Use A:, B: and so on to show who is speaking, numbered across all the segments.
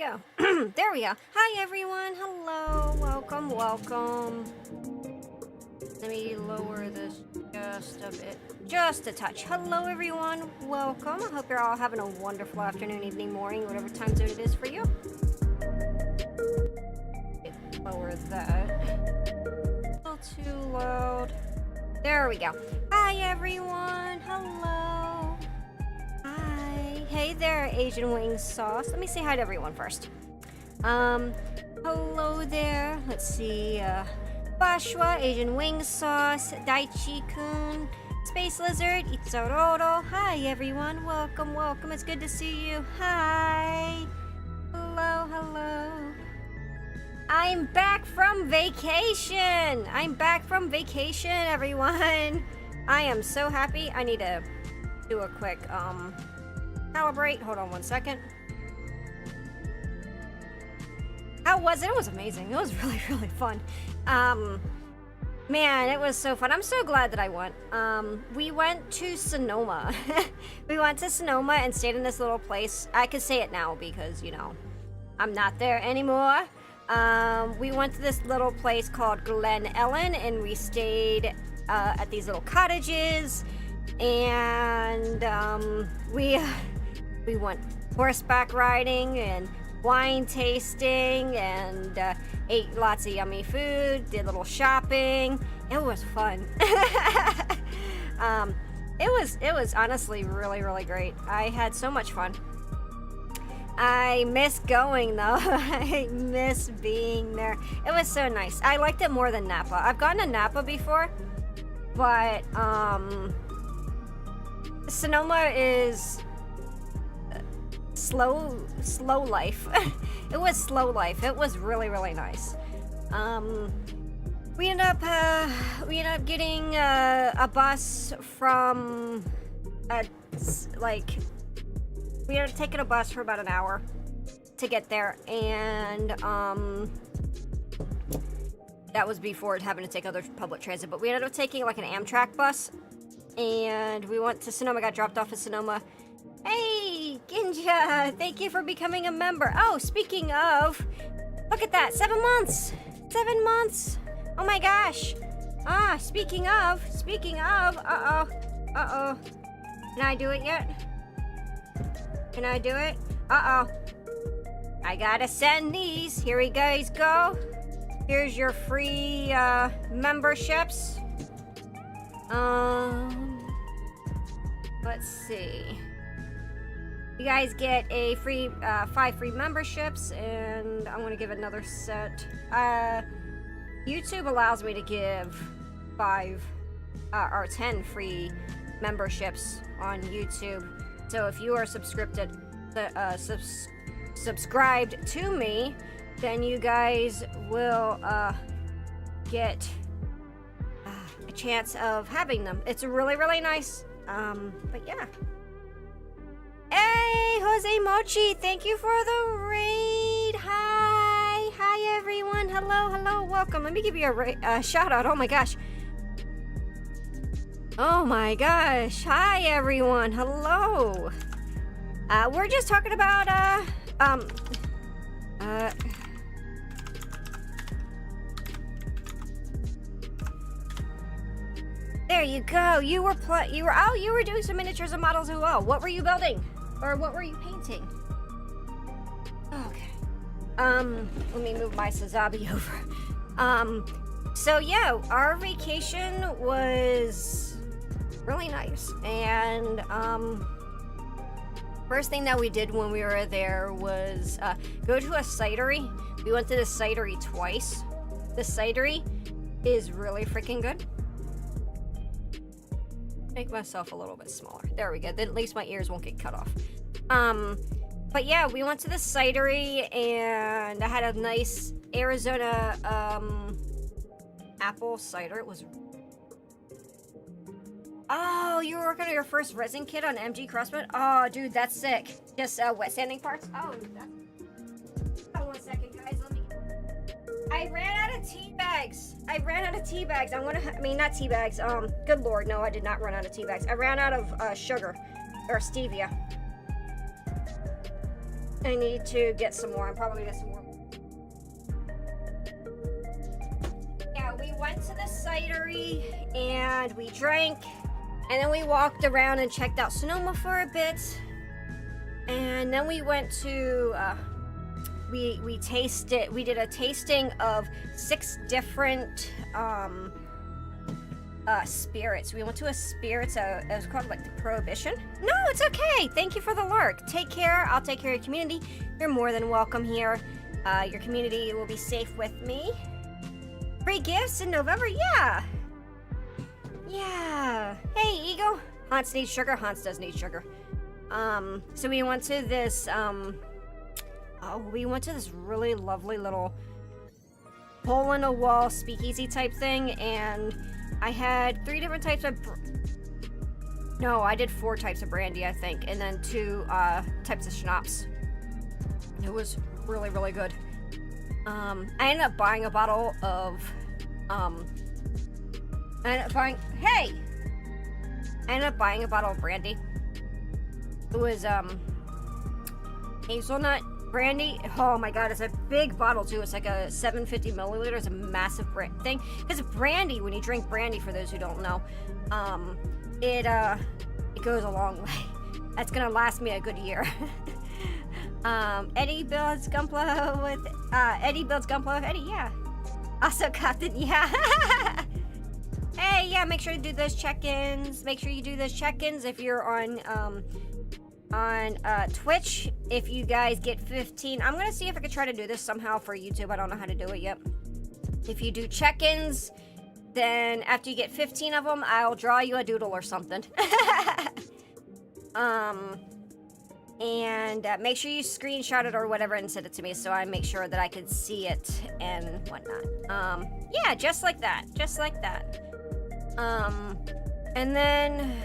A: go. There we go. Hi everyone. Hello. Welcome. Welcome. Let me lower this just a bit. Just a touch. Hello everyone. Welcome. I hope you're all having a wonderful afternoon, evening, morning, whatever time zone it is for you. Lower that. A little too loud. There we go. Hi everyone. Hello. Hi. Hey there, Asian wing sauce. Let me say hi to everyone first. Hello there. Let's see. Bashwa, Asian wing sauce, Daichi-kun, Space Lizard, Itzaroro. Hi everyone. Welcome, welcome. It's good to see you. Hi. Hello, hello. I'm back from vacation. I'm back from vacation, everyone. I am so happy. I need to do a quick calibrate. Hold on one second. How was it? It was amazing. It was really, really fun. Man, it was so fun. I'm so glad that I went. We went to Sonoma. We went to Sonoma and stayed in this little place. I could say it now because, you know, I'm not there anymore. We went to this little place called Glen Ellen, and we stayed at these little cottages, and we went horseback riding and wine tasting, and ate lots of yummy food, did a little shopping. It was fun. It was honestly really, really great. I had so much fun. I miss going though. I miss being there. It was so nice. I liked it more than Napa. I've gone to Napa before, but Sonoma is slow life. It was slow life. It was really, really nice. We ended up getting a bus from we ended up taking a bus for about an hour to get there, and that was before having to take other public transit, but we ended up taking like an Amtrak bus, and we went to Sonoma, got dropped off at Sonoma. Hey, Ginja, thank you for becoming a member. Oh, speaking of, look at that, 7 months. 7 months. Oh my gosh. Speaking of, uh-oh. Can I do it yet? Can I do it? Uh-oh. I gotta send these. Here we guys go. Here's your free memberships. Let's see. You guys get a free 5 free memberships, and I'm gonna give another set. YouTube allows me to give 5 or 10 free memberships on YouTube. So if you are subscribed to me, then you guys will get a chance of having them. It's really, really nice. But yeah. Hey, Jose Mochi, thank you for the raid. Hi everyone. Hello, welcome. Let me give you a shout out. Oh my gosh. Oh my gosh. Hi everyone. Hello. We're just talking about there you go. You were doing some miniatures and models as well. What were you building? Or what were you painting? Okay. Let me move my Sazabi over. So yeah, our vacation was really nice. And first thing that we did when we were there was go to a cidery. We went to the cidery twice. The cidery is really freaking good. Make myself a little bit smaller. There we go. Then at least my ears won't get cut off. But yeah, we went to the cidery, and I had a nice Arizona apple cider. It was. Oh, you were working on your first resin kit on MG Crossbow? Oh, dude, that's sick. Just wet sanding parts. Oh, that's. Hold on 1 second, guys. I ran out of tea bags. Not tea bags. Good lord, no, I did not run out of tea bags. I ran out of sugar or stevia. I need to get some more. I'm probably gonna get some more. Yeah, we went to the cidery and we drank, and then we walked around and checked out Sonoma for a bit, and then we went to we did a tasting of 6 different spirits. We went to a spirits, it was called like the Prohibition. No, it's okay. Thank you for the lurk. Take care. I'll take care of your community. You're more than welcome here. Your community will be safe with me. Free gifts in November? Yeah. Yeah. Hey, Ego. Hans needs sugar. Hans does need sugar. So we went to this, we went to this really lovely little hole-in-a-wall speakeasy type thing, and I had 3 different types of... No, I did 4 types of brandy, I think, and then 2 types of schnapps. It was really, really good. I ended up buying a bottle of... I ended up buying a bottle of brandy. It was, hazelnut brandy. Oh my god, it's a big bottle too. It's like a 750 milliliters. It's a massive thing. Because brandy, when you drink brandy, for those who don't know, it goes a long way. That's gonna last me a good year. Eddie builds Gunpla with Eddie, yeah. Also Captain, yeah. Hey, yeah, make sure to do those check-ins. Make sure you do those check-ins if you're on Twitch. If you guys get 15, I'm gonna see if I can try to do this somehow for YouTube. I don't know how to do it yet. If you do check-ins, then after you get 15 of them, I'll draw you a doodle or something. And make sure you screenshot it or whatever and send it to me so I make sure that I can see it and whatnot. Yeah, just like that. And then,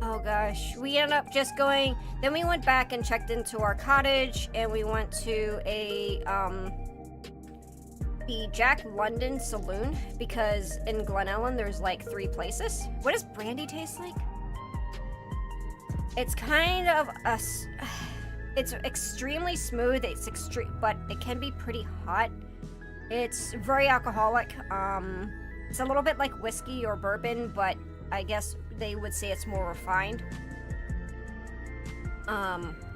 A: oh gosh, we ended up just going, then we went back and checked into our cottage, and we went to the Jack London Saloon, because in Glen Ellen there's like 3 places. What does brandy taste like? It's kind of it's extremely smooth. It's but it can be pretty hot. It's very alcoholic. It's a little bit like whiskey or bourbon, but I guess they would say it's more refined.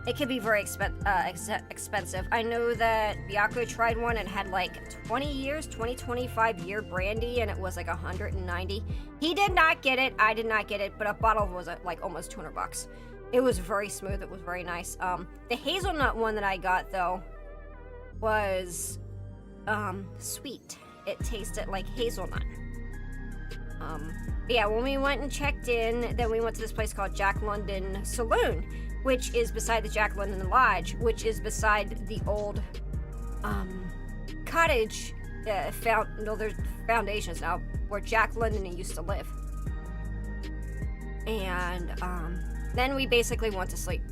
A: It can be very expensive. I know that Biako tried one and had like 25 year brandy, and it was like 190. He did not get it. I did not get it, but a bottle was like almost $200. It was very smooth. It was very nice. The hazelnut one that I got though was sweet. It tasted like hazelnut. Yeah, when we went and checked in, then we went to this place called Jack London Saloon, which is beside the Jack London Lodge, which is beside the old cottage. There's foundations now where Jack London used to live. And then we basically went to sleep.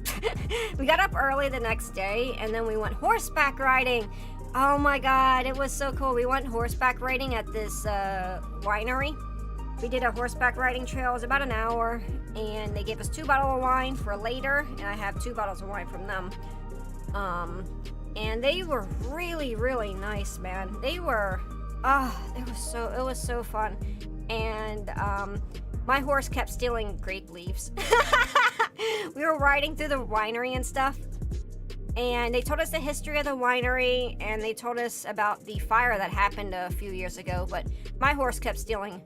A: We got up early the next day, and then we went horseback riding. Oh my god, it was so cool. We went horseback riding at this winery. We did a horseback riding trail. It was about an hour, and they gave us 2 bottles of wine for later, and I have 2 bottles of wine from them. And they were really, really nice, man. They were, it was so fun. And my horse kept stealing grape leaves. We were riding through the winery and stuff, and they told us the history of the winery, and they told us about the fire that happened a few years ago, but my horse kept stealing.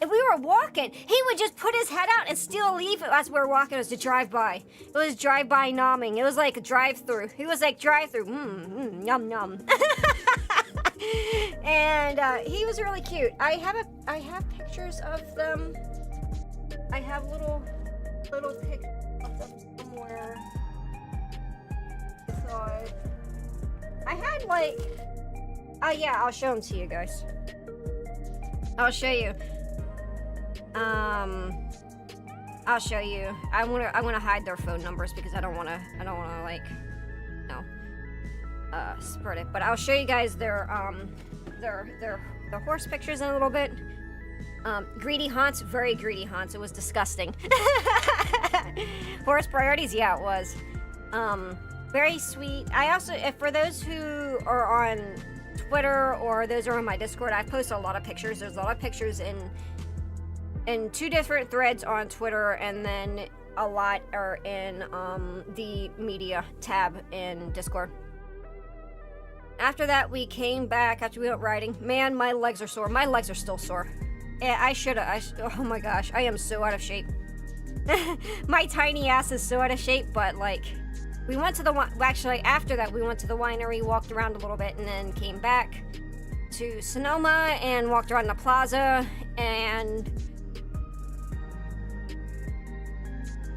A: If we were walking, he would just put his head out and steal a leaf as we were walking. It was a drive-by. It was drive-by nomming. It was like a drive-through. He was like, drive-through, yum, yum. And he was really cute. I have pictures of them. I have little pictures of them somewhere. I had like, oh yeah, I'll show them to you guys. I'll show you. I'll show you. I wanna hide their phone numbers because I don't wanna like, spread it. But I'll show you guys their horse pictures in a little bit. Greedy haunts, very greedy haunts. It was disgusting. Horse priorities, yeah, it was. Very sweet. I also, if for those who are on Twitter or those who are on my Discord, I post a lot of pictures. There's a lot of pictures in 2 different threads on Twitter, and then a lot are in the media tab in Discord. After that, we came back after we went riding. Man, my legs are sore. My legs are still sore. Yeah, oh my gosh, I am so out of shape. My tiny ass is so out of shape, but like, we went to the actually after that we went to the winery, walked around a little bit, and then came back to Sonoma and walked around the plaza. And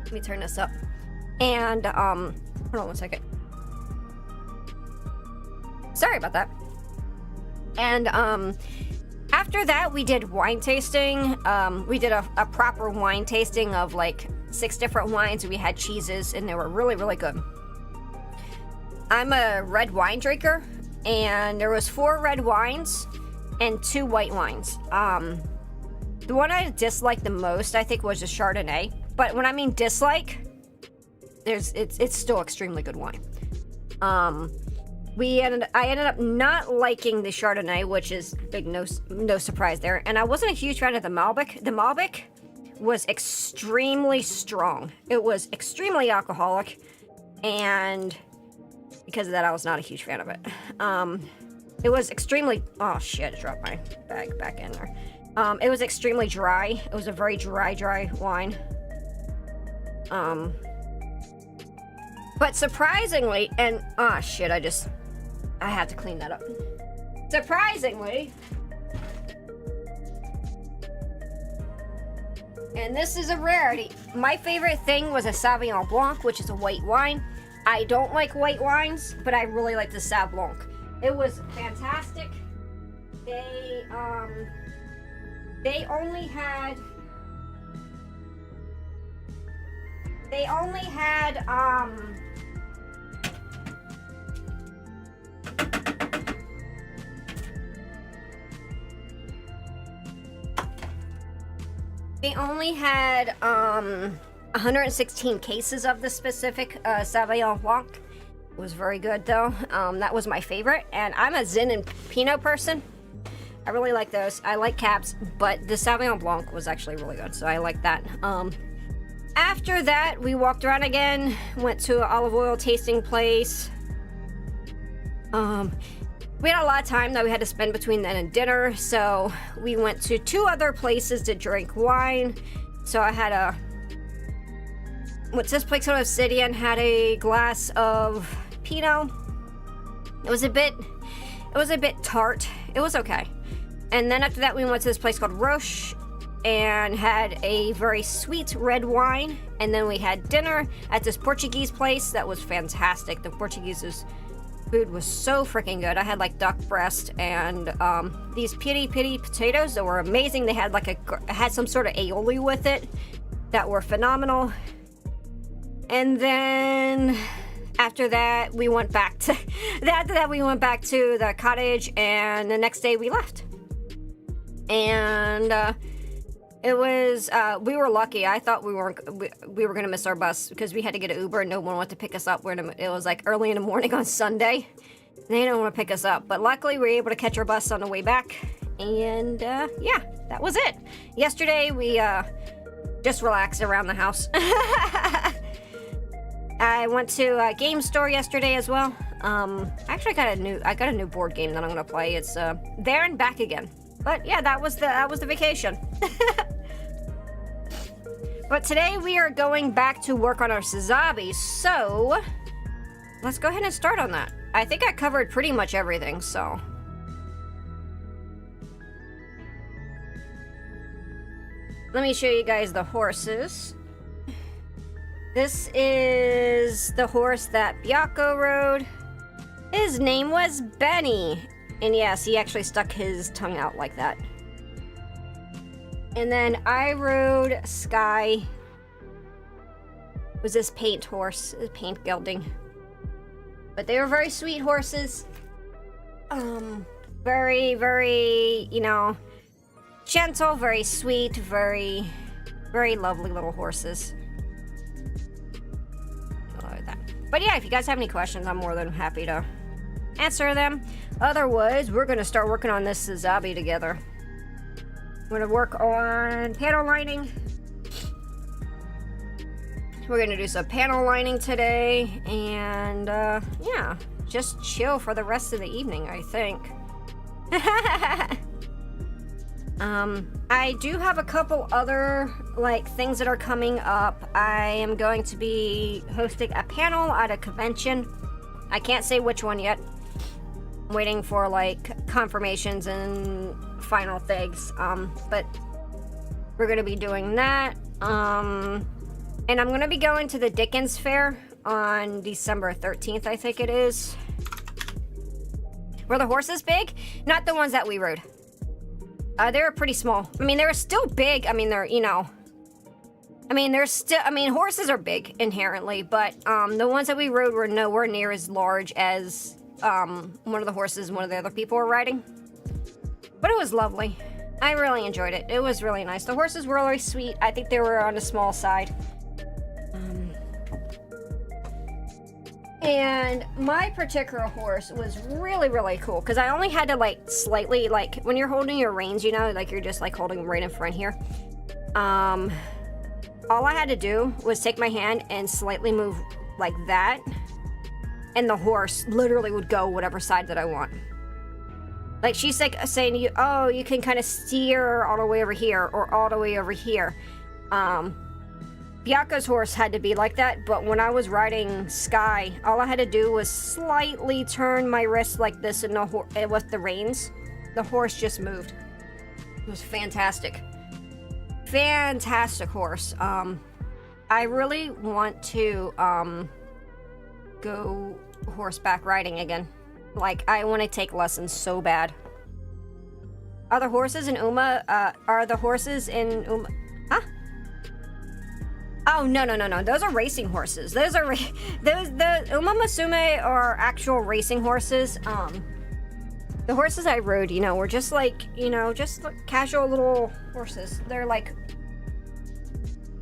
A: let me turn this up. And hold on one second. Sorry about that. And after that, we did wine tasting. We did a proper wine tasting of like 6 different wines. We had cheeses, and they were really, really good. I'm a red wine drinker, and there was 4 red wines and 2 white wines. The one I disliked the most, I think, was the Chardonnay. But when I mean dislike, it's still extremely good wine. I ended up not liking the Chardonnay, which is big no surprise there. And I wasn't a huge fan of the Malbec. The Malbec was extremely strong. It was extremely alcoholic, and because of that, I was not a huge fan of it. It was extremely, oh shit, I dropped my bag back in there. It was extremely dry. It was a very dry wine. But surprisingly, and oh shit, I had to clean that up. Surprisingly, and this is a rarity, my favorite thing was a Sauvignon Blanc, which is a white wine. I don't like white wines, but I really like the Sauv Blanc. It was fantastic. They only had They only had 116 cases of the specific Sauvignon Blanc. It was very good though. That was my favorite, and I'm a Zin and Pinot person. I really like those. I like Cabs, but the Sauvignon Blanc was actually really good, so I like that. After that, we walked around again, went to an olive oil tasting place. We had a lot of time that we had to spend between then and dinner, so we went to 2 other places to drink wine. So I had what's this place called Obsidian, had a glass of Pinot. It was a bit tart. It was okay. And then after that, we went to this place called Roche and had a very sweet red wine. And then we had dinner at this Portuguese place that was fantastic. The Portuguese's food was so freaking good. I had like duck breast and these piri potatoes that were amazing. They had had some sort of aioli with it that were phenomenal. And then after that, we went back to the cottage, and the next day we left. And it was we were lucky. I thought we were gonna miss our bus because we had to get an Uber and no one wanted to pick us up. It was like early in the morning on Sunday. They didn't want to pick us up, but luckily we were able to catch our bus on the way back. And yeah, that was it. Yesterday we just relaxed around the house. I went to a game store yesterday as well. Actually I got a new board game that I'm gonna play. It's There and Back Again. But yeah, that was the vacation. But today we are going back to work on our Sazabi, so let's go ahead and start on that. I think I covered pretty much everything, so. Let me show you guys the horses. This is the horse that Biako rode. His name was Benny. And yes, he actually stuck his tongue out like that. And then I rode Sky. It was this paint horse, paint gelding. But they were very sweet horses. Very, very, gentle, very sweet, very, very lovely little horses. Like that. But yeah, if you guys have any questions, I'm more than happy to answer them. Otherwise, we're going to start working on this Sazabi together. I'm going to work on panel lining. We're going to do some panel lining today. And yeah, just chill for the rest of the evening, I think. I do have a couple other like things that are coming up. I am going to be hosting a panel at a convention. I can't say which one yet. I'm waiting for like confirmations and final things. But we're gonna be doing that. And I'm gonna be going to the Dickens Fair on December 13th, I think it is. Were the horses big? Not the ones that we rode. They were pretty small. I mean, they were still big. I mean, they're, you know... I mean, they're still... I mean, horses are big inherently, but the ones that we rode were nowhere near as large as one of the horses one of the other people were riding. But it was lovely. I really enjoyed it. It was really nice. The horses were really sweet. I think they were on the small side. And my particular horse was really, really cool because I only had to like slightly, like when you're holding your reins, you know, like you're just like holding them right in front here. All I had to do was take my hand and slightly move like that, and the horse literally would go whatever side that I want. Like she's like saying to you, oh, you can kind of steer all the way over here or all the way over here. Bianca's horse had to be like that, but when I was riding Sky, all I had to do was slightly turn my wrist like this and with the reins. The horse just moved. It was fantastic. Fantastic horse. I really want to go horseback riding again. Like, I want to take lessons so bad. Are the horses in Uma, are the horses in Uma... Huh? Oh, no. Those are racing horses. Those are... the Uma Musume are actual racing horses. The horses I rode, you know, were just like, you know, just like casual little horses. They're like...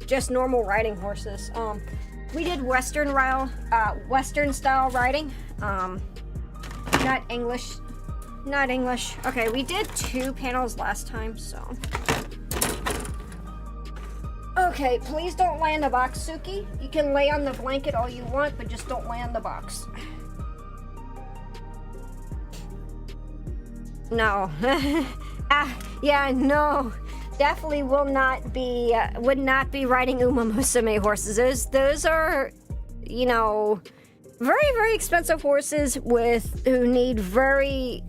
A: just normal riding horses. We did Western style riding. Not English. Okay, we did 2 panels last time, so... Okay, please don't lay in the box, Suki. You can lay on the blanket all you want, but just don't lay on the box. No. Yeah, no. Definitely would not be riding Uma Musume horses. Those are, you know, very, very expensive horses who need very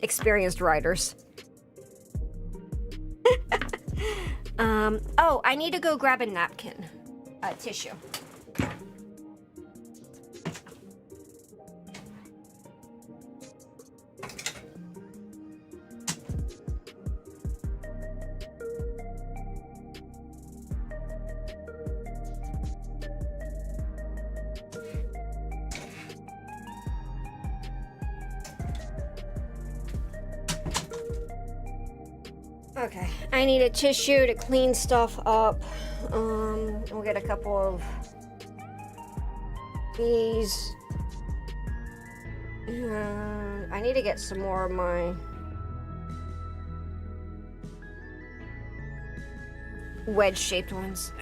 A: experienced riders. Oh, I need to go grab a napkin, tissue. Okay, I need a tissue to clean stuff up. We'll get a couple of these. I need to get some more of my wedge-shaped ones.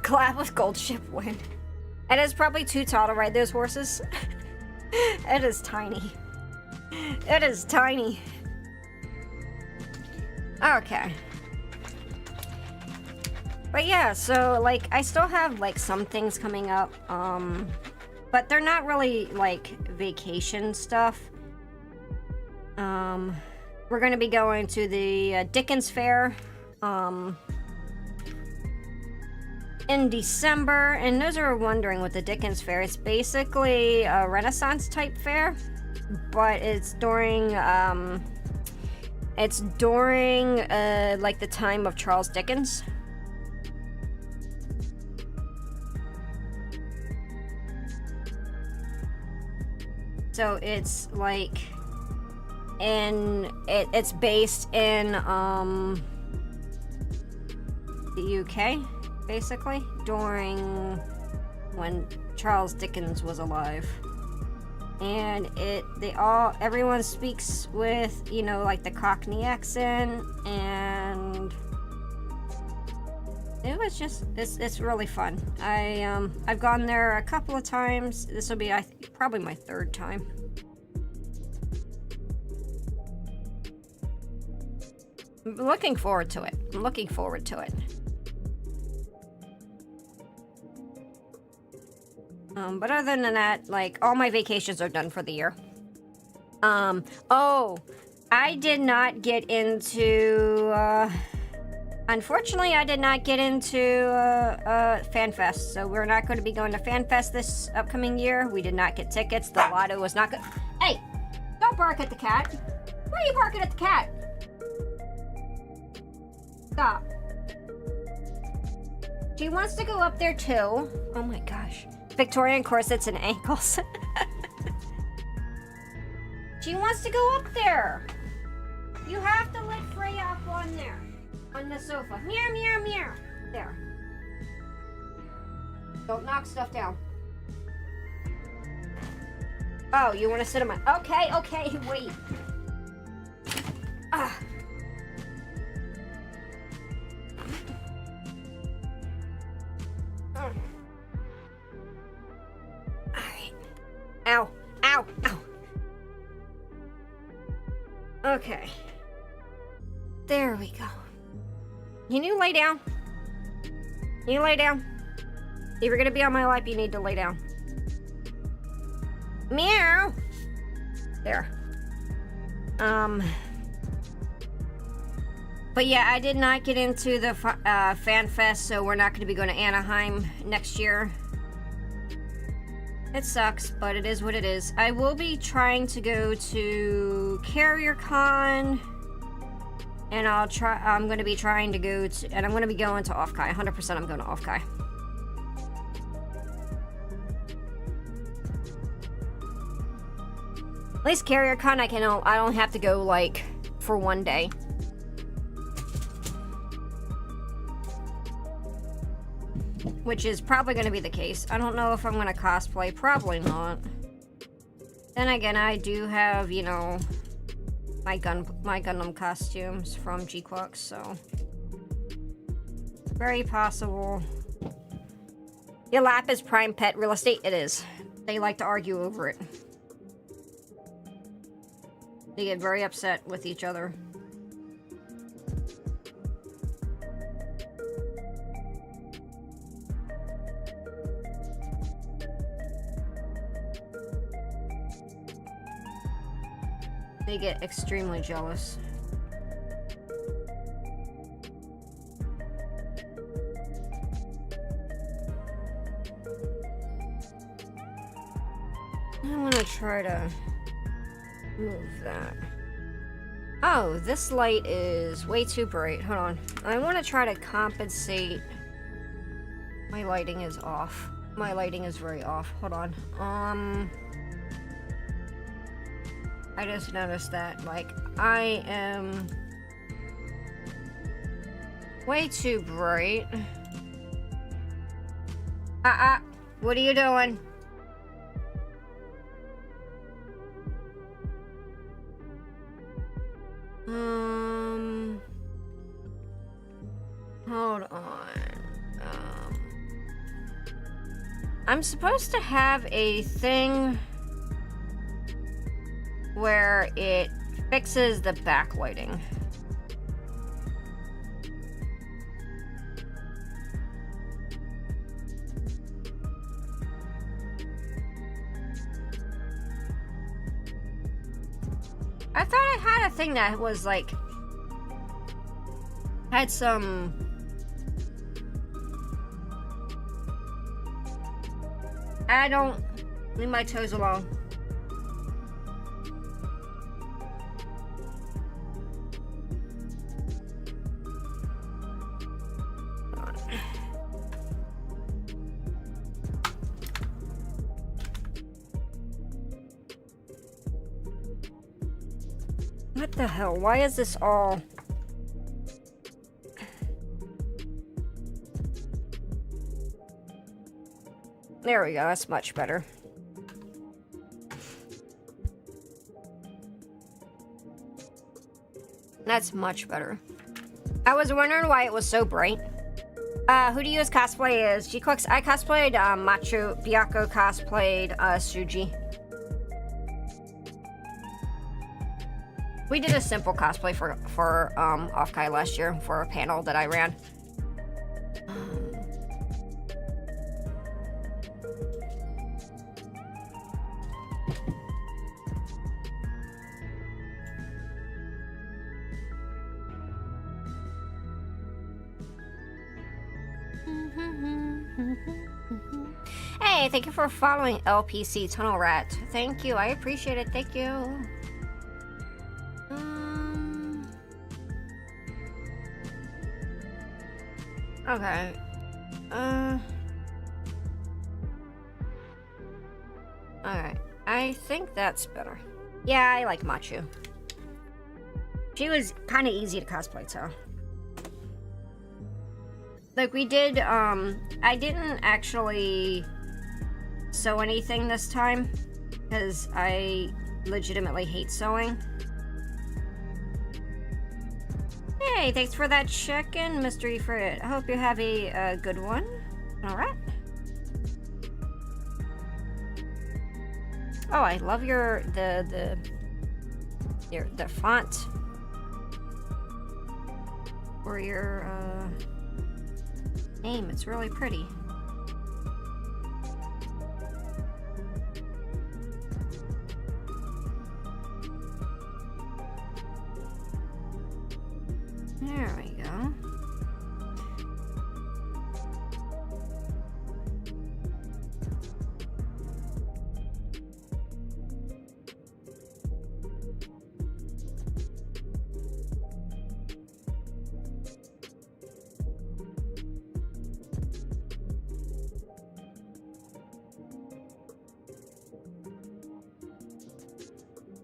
A: Collab with Gold Ship win. It is probably too tall to ride those horses. It is tiny. It is tiny. Okay. But yeah, so like I still have like some things coming up, but they're not really like vacation stuff. We're gonna be going to the Dickens Fair in December, and those are wondering what the Dickens Fair is. Basically a Renaissance type fair, but it's during like the time of Charles Dickens. So it's like it's based in the UK, basically, during when Charles Dickens was alive. And everyone speaks with, you know, like the Cockney accent, and it was just, it's really fun. I've gone there a couple of times. This will be, I think, probably my third time. I'm looking forward to it. I'm looking forward to it. But other than that, like, all my vacations are done for the year. Oh, I did not get into, unfortunately, I did not get into, FanFest, so we're not going to be going to FanFest this upcoming year. We did not get tickets. The lotto was not good. Hey, don't bark at the cat. Why are you barking at the cat? Stop. She wants to go up there, too. Oh, my gosh. Victorian corsets and ankles. She wants to go up there. You have to let Freya up on there. On the sofa. Meow, meow, meow. There. Don't knock stuff down. Oh, you want to sit on my... Okay, wait. Ah. Ow, ow, ow. Okay. There we go. Can you lay down? Can you lay down? If you're gonna be on my lap, you need to lay down. Meow. There. But yeah, I did not get into the FanFest, so we're not gonna be going to Anaheim next year. It sucks, but it is what it is. I will be trying to go to CarrierCon, and I'm going to be trying to go to, and I'm going to be going to Offkai. 100% I'm going to Offkai. At least CarrierCon, I don't have to go, like, for one day. Which is probably going to be the case. I don't know if I'm going to cosplay. Probably not. Then again, I do have, you know, my Gundam costumes from G-Quux, so... Very possible. Your lap is prime pet real estate? It is. They like to argue over it. They get very upset with each other. They get extremely jealous. I want to try to move that. Oh, this light is way too bright. Hold on. I want to try to compensate. My lighting is off. My lighting is very off. Hold on. I just noticed that, like, I am way too bright. What are you doing? Hold on. I'm supposed to have a thing where it fixes the backlighting. I thought I had a thing that was like, had some... I don't... Leave my toes alone. What the hell? Why is this all... There we go, that's much better. That's much better. I was wondering why it was so bright. Who do you as cosplay as? G-Clicks, I cosplayed Machu, Byako cosplayed Suji. We did a simple cosplay for Off-Kai last year for a panel that I ran. Hey, thank you for following LPC Tunnel Rat. Thank you, I appreciate it. Thank you. Okay. Alright. I think that's better. Yeah, I like Machu. She was kind of easy to cosplay, so. Like, we did, I didn't actually sew anything this time, because I legitimately hate sewing. Hey, thanks for that check-in, Mystery Frit. I hope you have a good one. Alright. Oh, I love the font for your, name. It's really pretty. There we go.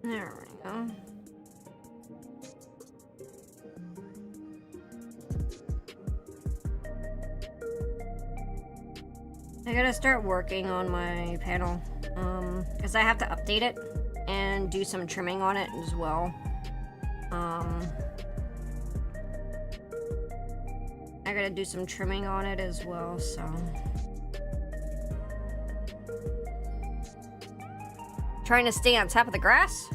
A: There we go. I gotta start working on my panel, because I have to update it and do some trimming on it as well. I gotta do some trimming on it as well, so. Trying to stay on top of the grass?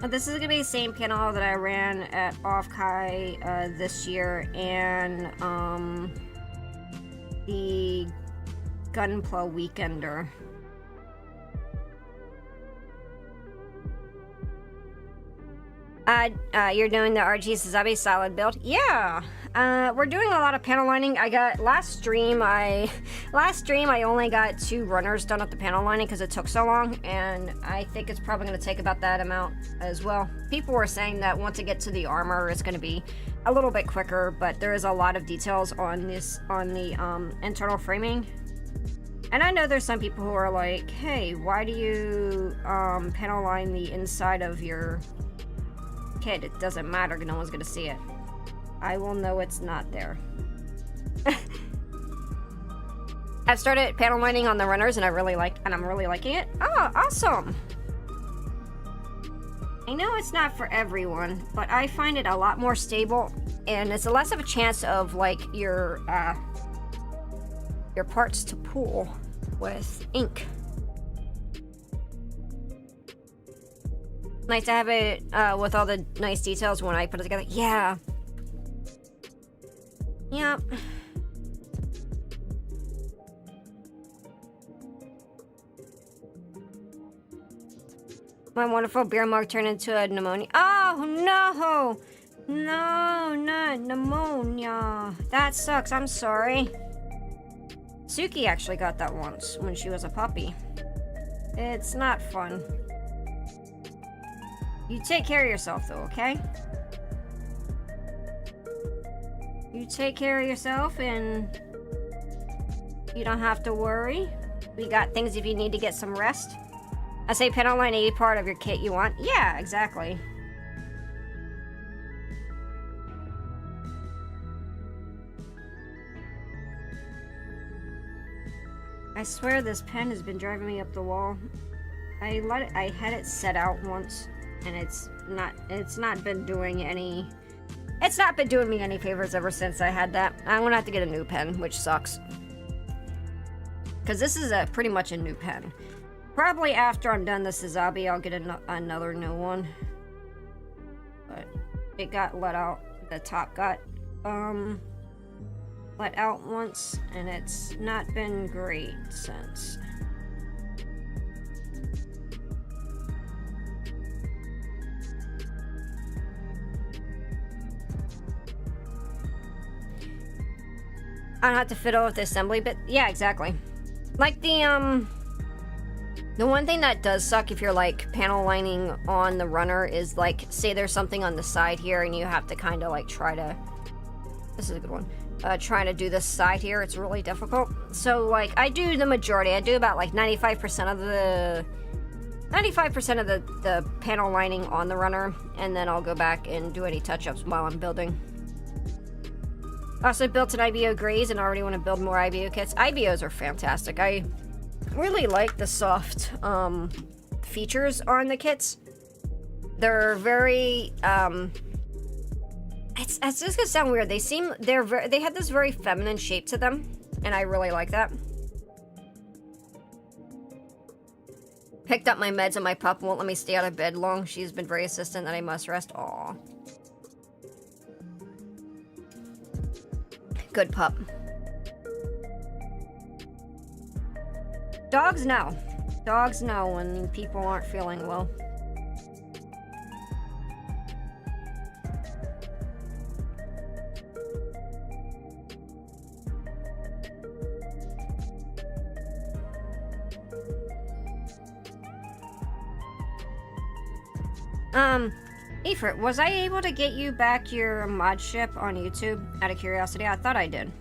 A: This is gonna be the same panel that I ran at Off-Kai this year, and the Gunpla Weekender. You're doing the RG Sazabi solid build? Yeah! We're doing a lot of panel lining. I got, last stream I only got 2 runners done at the panel lining because it took so long, and I think it's probably going to take about that amount as well. People were saying that once it gets to the armor, it's going to be a little bit quicker, but there is a lot of details on this, on the internal framing. And I know there's some people who are like, hey, why do you panel line the inside of your kit? It doesn't matter, no one's gonna see it. I will know it's not there. I've started panel lining on the runners and I'm really liking it. Oh, awesome. I know it's not for everyone, but I find it a lot more stable and it's less of a chance of like your parts to pool with ink. Nice to have it with all the nice details when I put it together. Yeah. Yep. My wonderful beer mug turned into a pneumonia. Oh no! No, not pneumonia. That sucks, I'm sorry. Suki actually got that once when she was a puppy. It's not fun. You take care of yourself though, okay? You take care of yourself and You don't have to worry. We got things if you need to get some rest. I say panel line any part of your kit you want. Yeah, exactly. I swear this pen has been driving me up the wall. I had it set out once, and it's not been doing any. It's not been doing me any favors ever since I had that. I'm gonna have to get a new pen, which sucks. Because this is pretty much a new pen. Probably after I'm done the Sazabi, I'll get another new one. But it got let out. The top got let out once, and it's not been great since. I don't have to fiddle with the assembly, but yeah, exactly. Like the one thing that does suck if you're like panel lining on the runner is like, say there's something on the side here and you have to kind of like try to, this is a good one, trying to do this side here. It's really difficult. So like I do the majority, I do about like 95% of the panel lining on the runner, and then I'll go back and do any touch-ups while I'm building. Also built an IBO Grays and already want to build more IBO kits. IBOs are fantastic. I really like the soft features on the kits. They're very it's just gonna sound weird. They have this very feminine shape to them, and I really like that. Picked up my meds and my pup won't let me stay out of bed long. She's been very insistent that I must rest. Aw. Good pup. Dogs know. Dogs know when people aren't feeling well. Efert, was I able to get you back your mod ship on YouTube out of curiosity? I thought I did,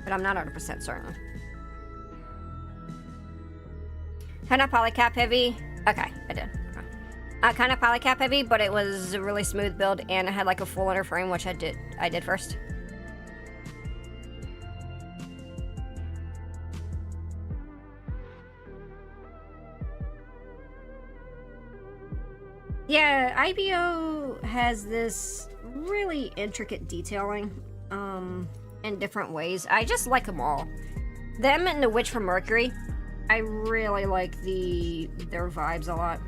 A: but I'm not 100% certain. Kind of polycap heavy. Okay, I did. Kind of polycap heavy, but it was a really smooth build, and it had like a full inner frame, which I did first. Yeah, IBO has this really intricate detailing in different ways. I just like them all. Them and the Witch from Mercury, I really like their vibes a lot.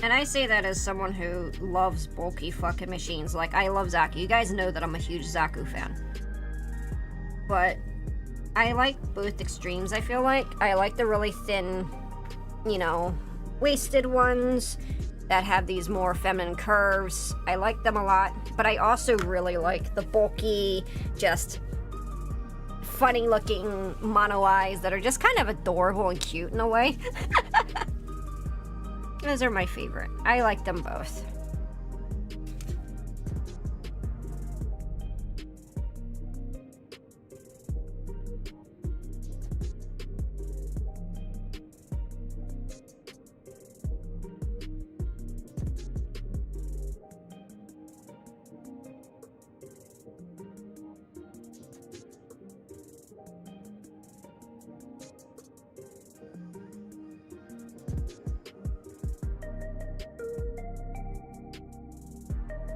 A: And I say that as someone who loves bulky fucking machines. Like, I love Zaku. You guys know that I'm a huge Zaku fan. But I like both extremes, I feel like. I like the really thin, you know, waisted ones that have these more feminine curves. I like them a lot. But I also really like the bulky, just funny looking mono eyes that are just kind of adorable and cute in a way. Those are my favorite. I like them both.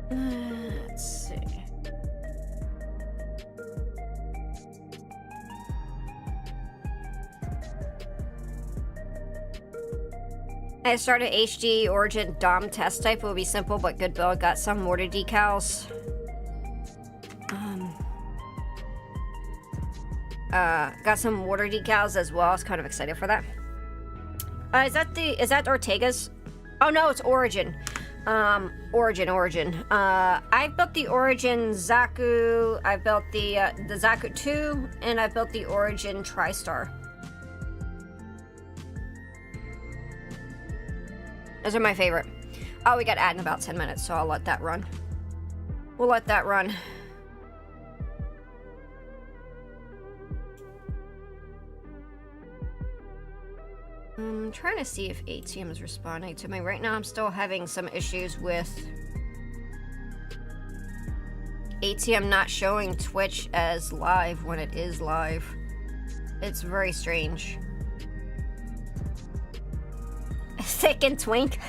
A: Let's see. I started HD Origin Dom test type. It will be simple but good build. Got some mortar decals. Got some water decals as well. I was kind of excited for that. Is that Ortega's? Oh no, it's Origin. Origin. I built the Origin Zaku, I built the Zaku 2, and I built the Origin TriStar. Those are my favorite. Oh, we got to add in about 10 minutes, so I'll let that run. We'll let that run. I'm trying to see if ATM is responding to me. Right now, I'm still having some issues with ATM not showing Twitch as live when it is live. It's very strange. Thick and twink.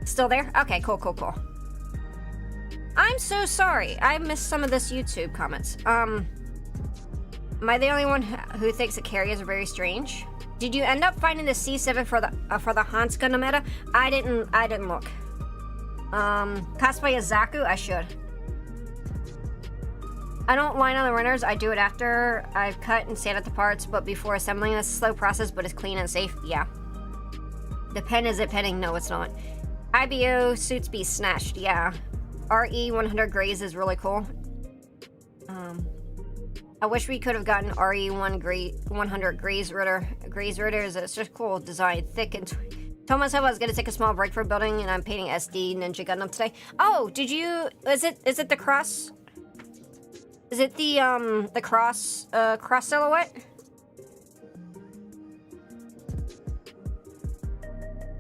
A: Still there? Okay, cool, cool, cool. I'm so sorry. I missed some of this YouTube comments. Am I the only one who thinks that carriers are very strange? Did you end up finding the C7 for the Hans Gundam meta? I didn't look. Cosplay as Zaku? I should. I don't line on the runners. I do it after I've cut and sanded the parts, but before assembling. It's a slow process, but it's clean and safe. Yeah. The pen, is it penning? No, it's not. IBO suits be snatched. Yeah. RE 100 Grays is really cool. I wish we could have gotten RE 100 Grays Ritters. It's just cool design, thick and. Told myself I was gonna take a small break for building, and I'm painting SD Ninja Gundam today. Oh, did you? Is it the cross? Is it the cross silhouette?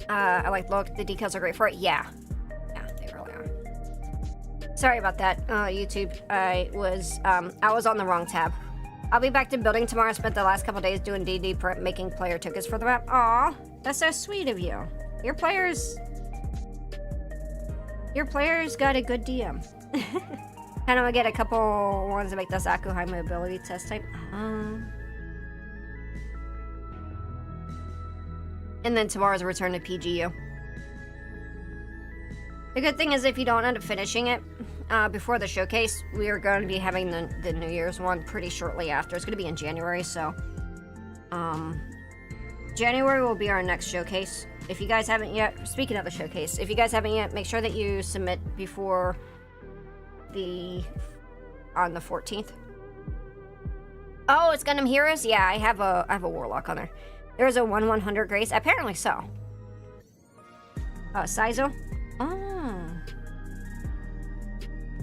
A: I like look. The decals are great for it. Yeah, they really are. Sorry about that, YouTube. I was on the wrong tab. I'll be back to building tomorrow. I spent the last couple days doing D&D prep, making player tickets for the map. Aw, that's so sweet of you. Your players got a good DM. And I'm gonna get a couple ones to make the Zaku high mobility test type. And then tomorrow's a return to PGU. The good thing is if you don't end up finishing it before the showcase, we are going to be having the New Year's one pretty shortly after. It's going to be in January, so January will be our next showcase. If you guys haven't yet, speaking of the showcase, if you guys haven't yet, make sure that you submit before on the 14th. Oh, it's Gundam Heroes? Yeah, I have a Warlock on there. There's a 1/100 Grace. Apparently so. Saizo? Oh.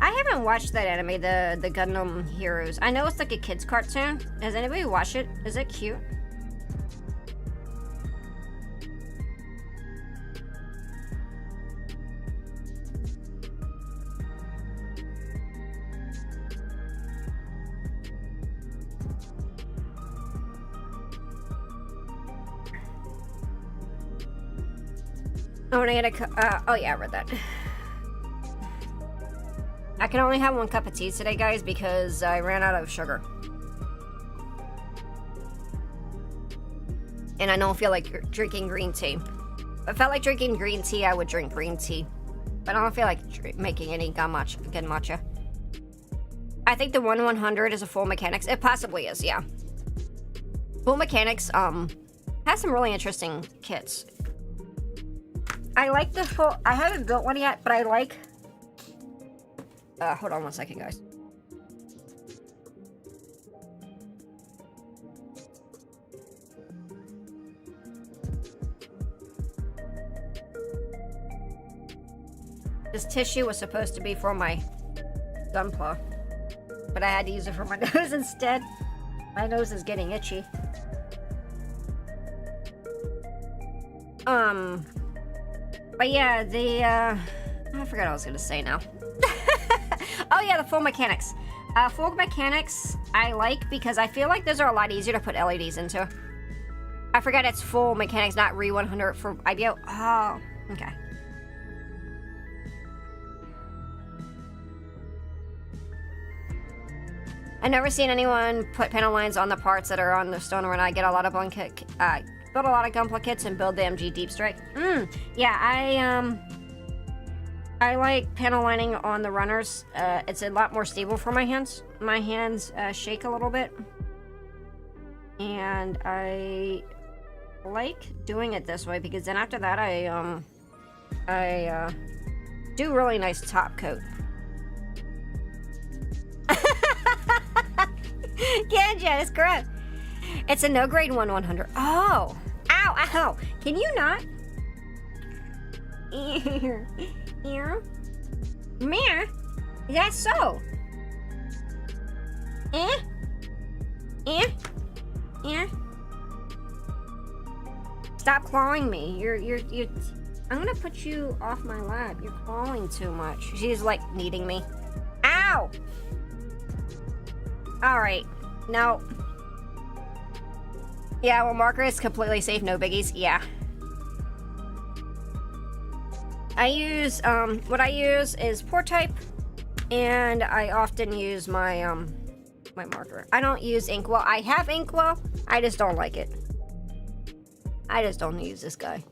A: I haven't watched that anime, the Gundam Heroes. I know it's like a kid's cartoon. Has anybody watched it? Is it cute? Oh, and I gotta, oh yeah, I read that. I can only have one cup of tea today, guys, because I ran out of sugar. And I don't feel like drinking green tea. If I felt like drinking green tea, I would drink green tea. But I don't feel like making any gun matcha. I think the 1/100 is a full mechanics. It possibly is, yeah. Full mechanics, has some really interesting kits. I like the full, I haven't built one yet, but I like, hold on one second, guys. This tissue was supposed to be for my Gunpla, but I had to use it for my nose instead. My nose is getting itchy. But yeah, I forgot what I was gonna say now. Oh yeah, the full mechanics. Full mechanics I like because I feel like those are a lot easier to put LEDs into. I forgot it's full mechanics, not Re 100 for IBO. Oh, okay. I've never seen anyone put panel lines on the parts that are on the stone when I get a lot of build a lot of Gunpla kits and build the MG Deep Strike. Yeah, I like panel lining on the runners. It's a lot more stable for my hands. My hands shake a little bit. And I like doing it this way because then after that I do really nice top coat. Ganja, that's correct. It's a no grade 1/100. Oh, ow, ow. Can you not? Ear. Ear. Meh. Is that so? Eh? Eh? Eh? Stop clawing me. You're. I'm gonna put you off my lap. You're clawing too much. She's like kneading me. Ow! Alright. No. Yeah, well, marker is completely safe. No biggies. Yeah. I use, what I use is pour type, and I often use my, my marker. I don't use inkwell. I have inkwell. I just don't like it. I just don't use this guy.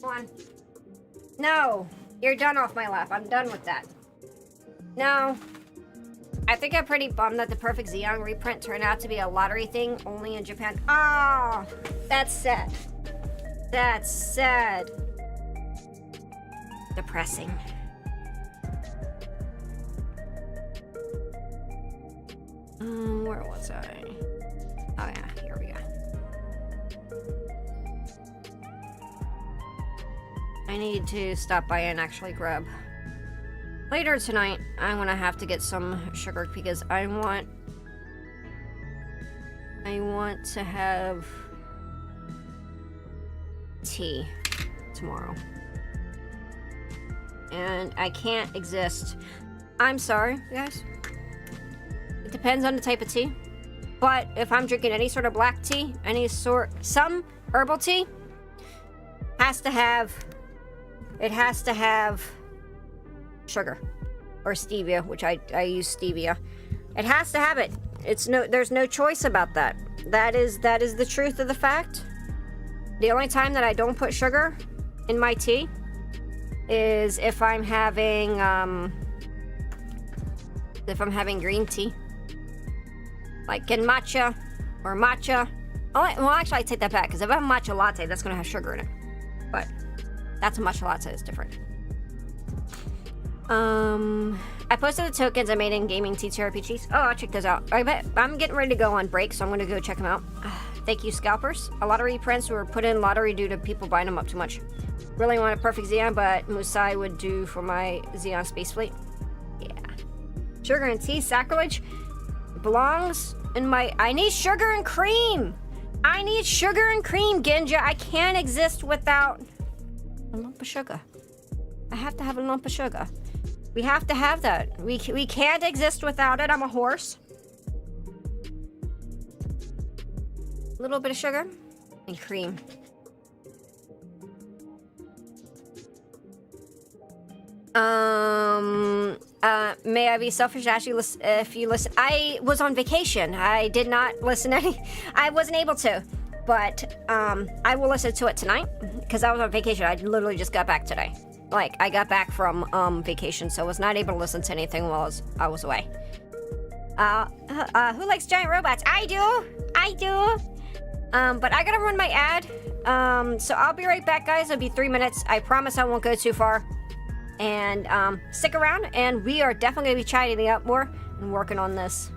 A: Come on. No. You're done off my lap. I'm done with that. No. I think I'm pretty bummed that the Perfect Xeon reprint turned out to be a lottery thing only in Japan. Oh, that's sad. That's sad. Depressing. Where was I? Oh yeah, here we go. I need to stop by and actually grab. Later tonight, I'm gonna have to get some sugar because I want to have tea tomorrow. And I can't exist. I'm sorry, guys. It depends on the type of tea. But if I'm drinking any sort of black tea, some herbal tea, it has to have sugar or stevia, which I use stevia. It has to have it. There's no choice about that. That is the truth of the fact. The only time that I don't put sugar in my tea is if I'm having green tea, like in matcha or matcha. Well, actually, I take that back because if I have matcha latte, that's gonna have sugar in it. But that's a matcha latte. It's different. I posted the tokens I made in gaming TTRPGs. Oh, I'll check those out. I bet I'm getting ready to go on break, so I'm gonna go check them out. Thank you, scalpers. A lottery prints were put in lottery due to people buying them up too much. Really want a Perfect Xeon, but Musai would do for my Xeon Space Fleet. Yeah. Sugar and tea, sacrilege. Belongs in my... I need sugar and cream! I need sugar and cream, Ginja! I can't exist without a lump of sugar. I have to have a lump of sugar. We have to have that. We can't exist without it. I'm a horse. A little bit of sugar and cream. May I be selfish, Ashley? If you listen, I was on vacation. I did not listen I wasn't able to, but I will listen to it tonight because I was on vacation. I literally just got back today. Like, I got back from vacation, so I was not able to listen to anything while I was away. Who likes giant robots? I do. But I gotta run my ad. So I'll be right back, guys. It'll be 3 minutes. I promise I won't go too far. And stick around, and we are definitely gonna be chatting up more and working on this.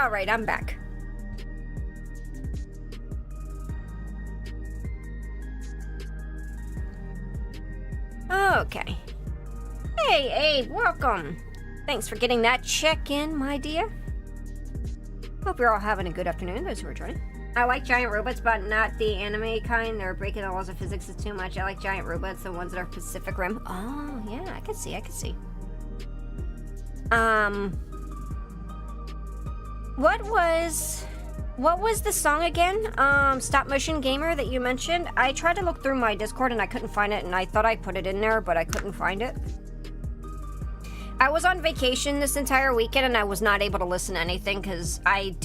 A: Alright, I'm back. Okay. Hey, Abe, welcome. Thanks for getting that check-in, my dear. Hope you're all having a good afternoon, those who are joining. I like giant robots, but not the anime kind. They're breaking the laws of physics is too much. I like giant robots, the ones that are Pacific Rim. Oh, yeah, I can see. What was the song again? Stop Motion Gamer that you mentioned? I tried to look through my Discord and I couldn't find it, and I thought I put it in there, but I couldn't find it. I was on vacation this entire weekend and I was not able to listen to anything because I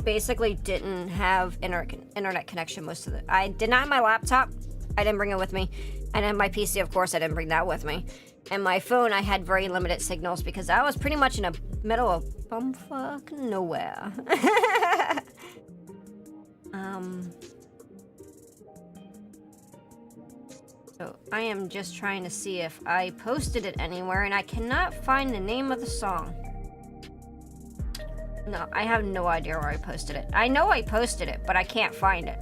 A: basically didn't have internet connection most of the... I did not have my laptop. I didn't bring it with me. And then my PC, of course, I didn't bring that with me. And my phone, I had very limited signals because I was pretty much in the middle of bumfuck nowhere. So I am just trying to see if I posted it anywhere, and I cannot find the name of the song. No, I have no idea where I posted it. I know I posted it, but I can't find it.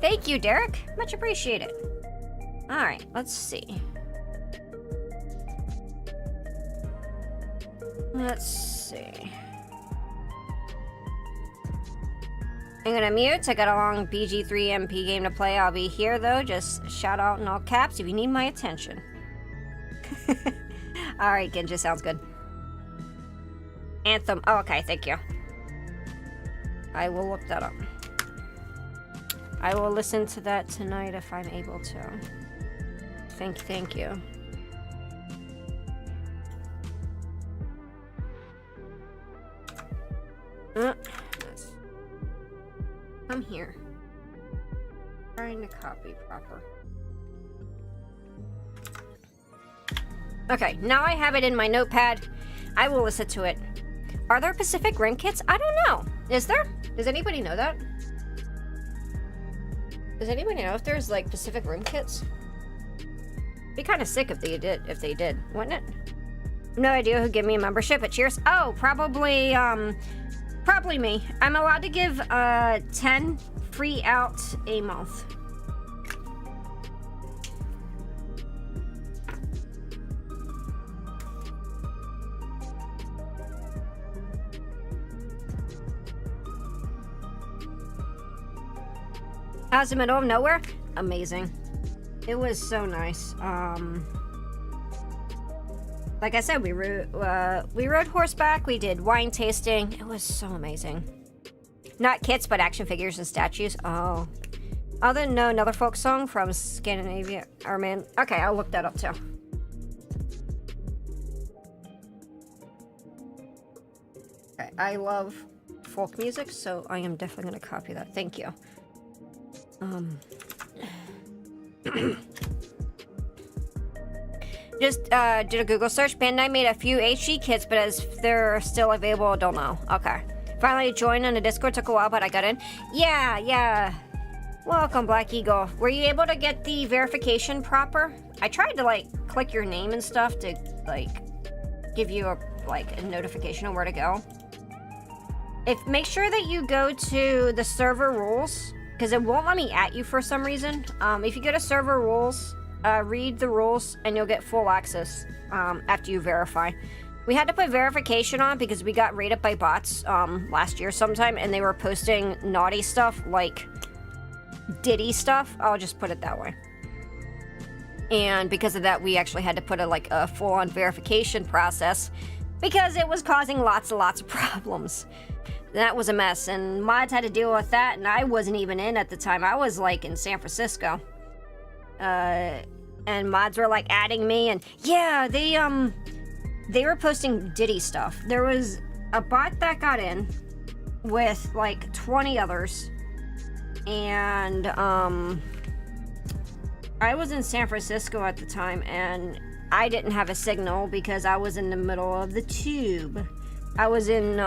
A: Thank you, Derek. Much appreciated. Alright, let's see. I'm gonna mute. I got a long BG3 MP game to play. I'll be here, though. Just shout out in all caps if you need my attention. Alright, Ginja, sounds good. Anthem. Oh, okay, thank you. I will look that up. I will listen to that tonight if I'm able to. Thank you. Come here. Trying to copy proper. Okay, now I have it in my notepad. I will listen to it. Are there Pacific Rim kits? I don't know. Is there? Does anybody know that? Does anybody know if there's like Pacific Rim kits? Be kind of sick if they did, wouldn't it? No idea who gave me a membership, but cheers. Oh, probably me. I'm allowed to give 10 free out a month. How's the middle of nowhere? Amazing. It was so nice. Like I said, we rode horseback. We did wine tasting. It was so amazing. Not kits, but action figures and statues. Oh, other than another folk song from Scandinavia. Or man, okay, I'll look that up too. Okay, I love folk music, so I am definitely gonna copy that. Thank you. Just did a Google search. Bandai made a few HG kits, but as they're still available, I don't know. Okay. Finally joined on the Discord. Took a while, but I got in. Yeah. Welcome, Black Eagle. Were you able to get the verification proper? I tried to like click your name and stuff to like give you a notification on where to go. Make sure that you go to the server rules, because it won't let me at you for some reason. If you go to server rules, read the rules and you'll get full access after you verify. We had to put verification on because we got raided by bots last year sometime, and they were posting naughty stuff like Diddy stuff. I'll just put it that way. And because of that, we actually had to put a full-on verification process because it was causing lots of problems. That was a mess, and mods had to deal with that, and I wasn't even in at the time. I was like in San Francisco. And mods were like adding me, and yeah, they were posting Diddy stuff. There was a bot that got in with like 20 others, and I was in San Francisco at the time, and I didn't have a signal because I was in the middle of the tube. I was in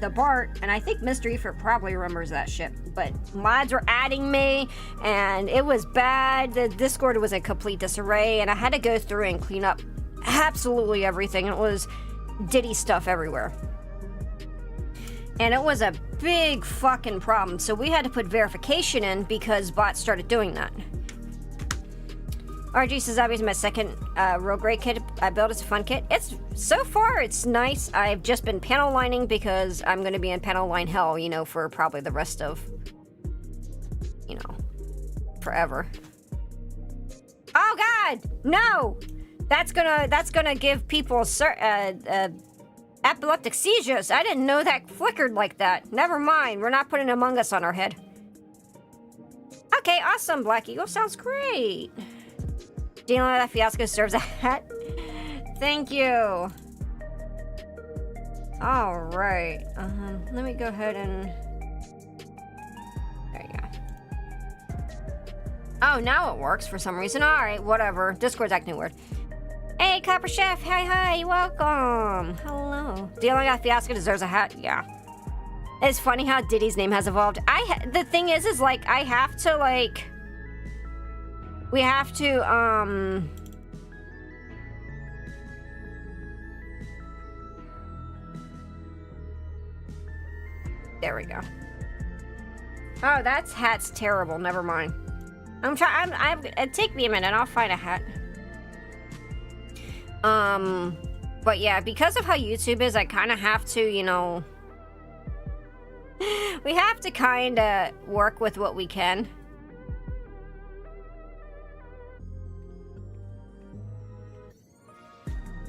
A: the BART, and I think Mr. Efert probably remembers that shit, but mods were adding me, and it was bad. The Discord was in complete disarray, and I had to go through and clean up absolutely everything. It was Diddy stuff everywhere. And it was a big fucking problem. So we had to put verification in because bots started doing that. RG Sazabi is my second real great kit I built. It's a fun kit. So far it's nice. I've just been panel lining because I'm going to be in panel line hell, you know, for probably the rest of, you know, forever. Oh God, no! That's gonna give people epileptic seizures. I didn't know that flickered like that. Never mind. We're not putting Among Us on our head. Okay, awesome. Black Eagle sounds great. Dealing with that fiasco serves a hat. Thank you. All right. Let me go ahead and. There you go. Oh, now it works for some reason. All right, whatever. Discord's acting weird. Hey, Copper Chef. Hi, welcome. Hello. Dealing with that fiasco deserves a hat. Yeah. It's funny how Diddy's name has evolved. The thing is like I have to like. We have to, there we go. Oh, hat's terrible. Never mind. It'd take me a minute. I'll find a hat. But yeah, because of how YouTube is, I kind of have to, you know, we have to kind of work with what we can.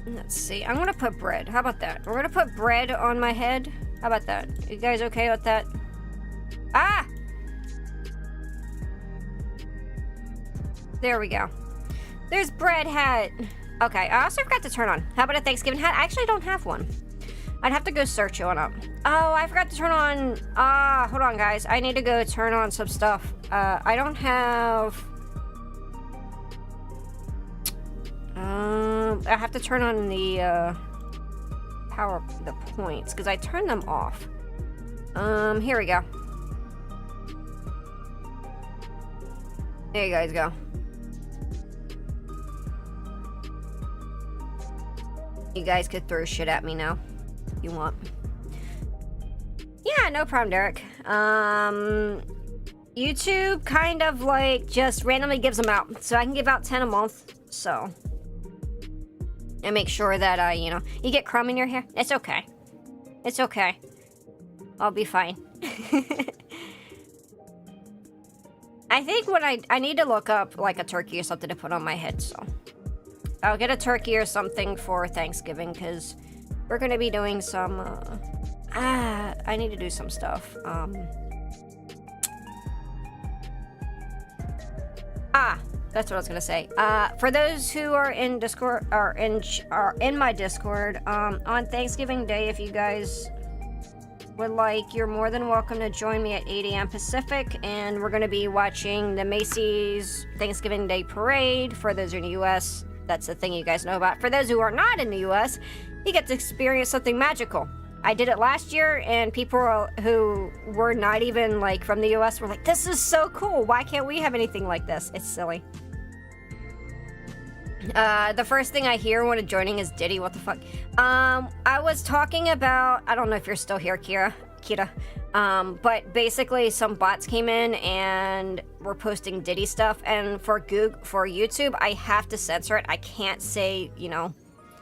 A: Let's see. I'm gonna put bread. How about that? We're gonna put bread on my head. How about that? You guys okay with that? Ah! There we go. There's bread hat. Okay, I also forgot to turn on. How about a Thanksgiving hat? I actually don't have one. I'd have to go search one up. Oh, I forgot to turn on... hold on, guys. I need to go turn on some stuff. I don't have... I have to turn on the, the points, because I turned them off. Here we go. There you guys go. You guys could throw shit at me now, if you want. Yeah, no problem, Derek. YouTube kind of like just randomly gives them out. So I can give out 10 a month, so. And make sure that, you know, you get crumb in your hair. It's okay. It's okay. I'll be fine. I think when I need to look up like a turkey or something to put on my head, so. I'll get a turkey or something for Thanksgiving, because we're going to be doing some, I need to do some stuff. That's what I was gonna say. For those who are in Discord, or in my Discord, on Thanksgiving Day, if you guys would like, you're more than welcome to join me at 8 a.m. Pacific, and we're gonna be watching the Macy's Thanksgiving Day Parade. For those who are in the U.S., that's the thing you guys know about. For those who are not in the U.S., you get to experience something magical. I did it last year, and people who were not even like from the U.S. were like, "This is so cool! Why can't we have anything like this?" It's silly. The first thing I hear when joining is Diddy. What the fuck? I was talking about. I don't know if you're still here, Kira. But basically, some bots came in and were posting Diddy stuff, and for YouTube, I have to censor it. I can't say, you know,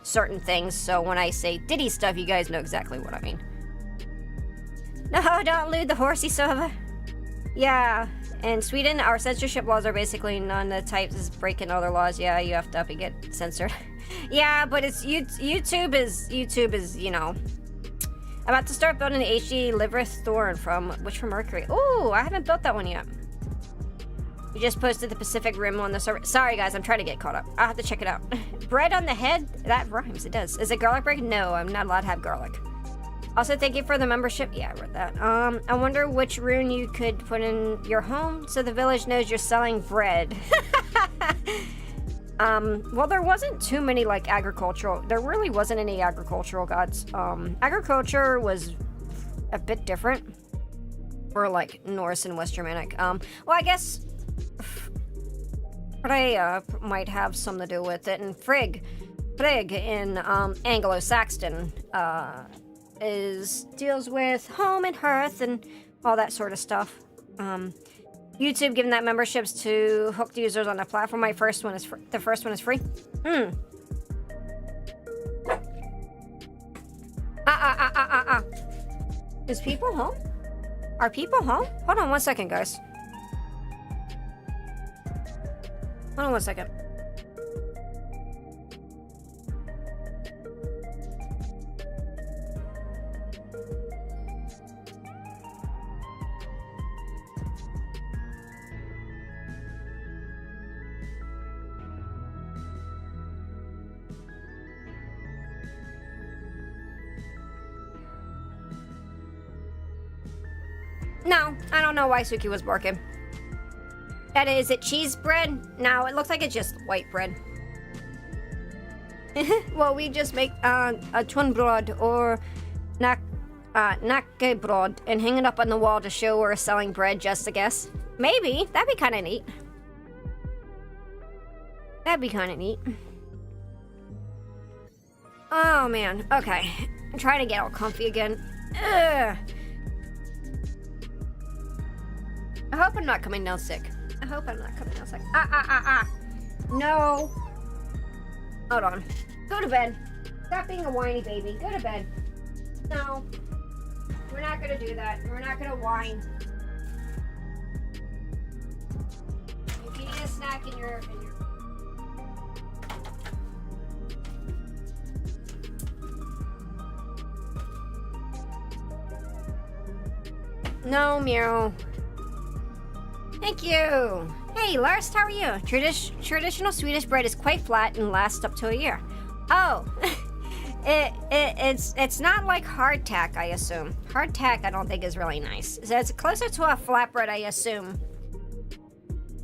A: certain things, so when I say Diddy stuff, you guys know exactly what I mean. No, don't lewd the horsey server. Yeah, in Sweden, our censorship laws are basically none of the types is breaking other laws. Yeah, you have to up and get censored. Yeah, but it's YouTube is, you know. I'm about to start building the HD Liverith Thorn from Mercury. Ooh, I haven't built that one yet. You just posted the Pacific Rim on the server. Sorry, guys, I'm trying to get caught up. I'll have to check it out. Bread on the head? That rhymes, it does. Is it garlic bread? No, I'm not allowed to have garlic. Also, thank you for the membership. Yeah, I read that. I wonder which rune you could put in your home so the village knows you're selling bread. Well, there wasn't too many, like, agricultural... There really wasn't any agricultural gods. Agriculture was a bit different for, like, Norse and West Germanic. Well, I guess... Freya might have something to do with it, and Frigg. Prig in Anglo-Saxon deals with home and hearth and all that sort of stuff. YouTube giving that memberships to hooked users on the platform. The first one is free. Is people home? Are people home? Hold on 1 second, guys. Hold on 1 second. No, I don't know why Suki was barking. Is it cheese bread? No, it looks like it's just white bread. Well, we just make a twin bread or nakke bread and hang it up on the wall to show we're selling bread, just a guess. Maybe. That'd be kind of neat. That'd be kind of neat. Oh, man. Okay. I'm trying to get all comfy again. Ugh. I hope I'm not coming down sick. I hope I'm not coming down sick. No. Hold on. Go to bed. Stop being a whiny baby. Go to bed. No. We're not gonna do that. We're not gonna whine. You can eat a snack in your... No, Meow. Thank you. Hey, Lars, how are you? Traditional Swedish bread is quite flat and lasts up to a year. Oh, it's not like hardtack, I assume. Hardtack, I don't think is really nice. So it's closer to a flatbread, I assume.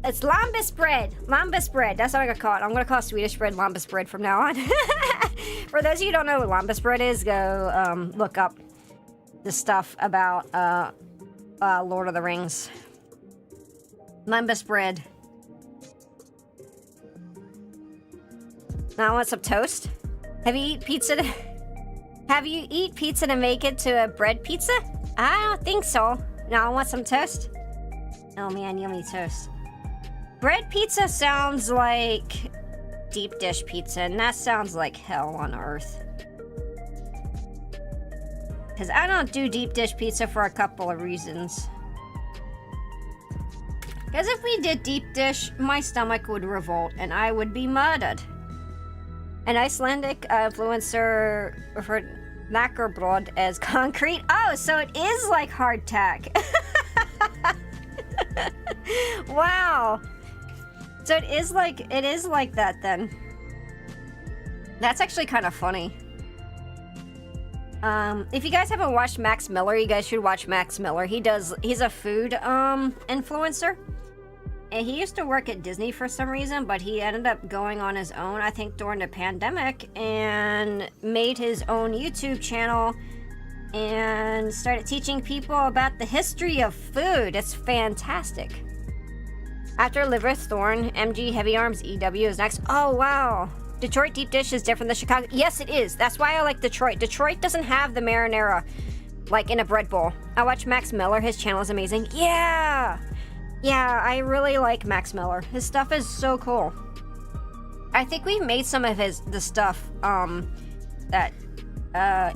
A: It's lambis bread. Lambis bread. That's what I'm gonna call it. I'm gonna call Swedish bread lambis bread from now on. For those of you who don't know what lambis bread is, go look up the stuff about Lord of the Rings. Lambis bread. Now I want some toast. Have you eat pizza to make it to a bread pizza? I don't think so. Now I want some toast. Oh man, yummy toast. Bread pizza sounds like deep dish pizza, and that sounds like hell on earth. Because I don't do deep dish pizza for a couple of reasons. Because if we did deep dish, my stomach would revolt and I would be murdered. An Icelandic influencer referred knackebrod as concrete. Oh, so it is like hardtack. Wow. So it is like that then. That's actually kind of funny. If you guys haven't watched Max Miller, you guys should watch Max Miller. He's a food influencer. And he used to work at Disney for some reason, but he ended up going on his own, I think, during the pandemic, and made his own YouTube channel and started teaching people about the history of food. It's fantastic. After Liver Thorn, MG Heavy Arms EW is next. Oh, wow. Detroit deep dish is different than Chicago. Yes, it is. That's why I like Detroit. Detroit doesn't have the marinara, like in a bread bowl. I watch Max Miller. His channel is amazing. Yeah. Yeah, I really like Max Miller. His stuff is so cool. I think we've made some of the stuff that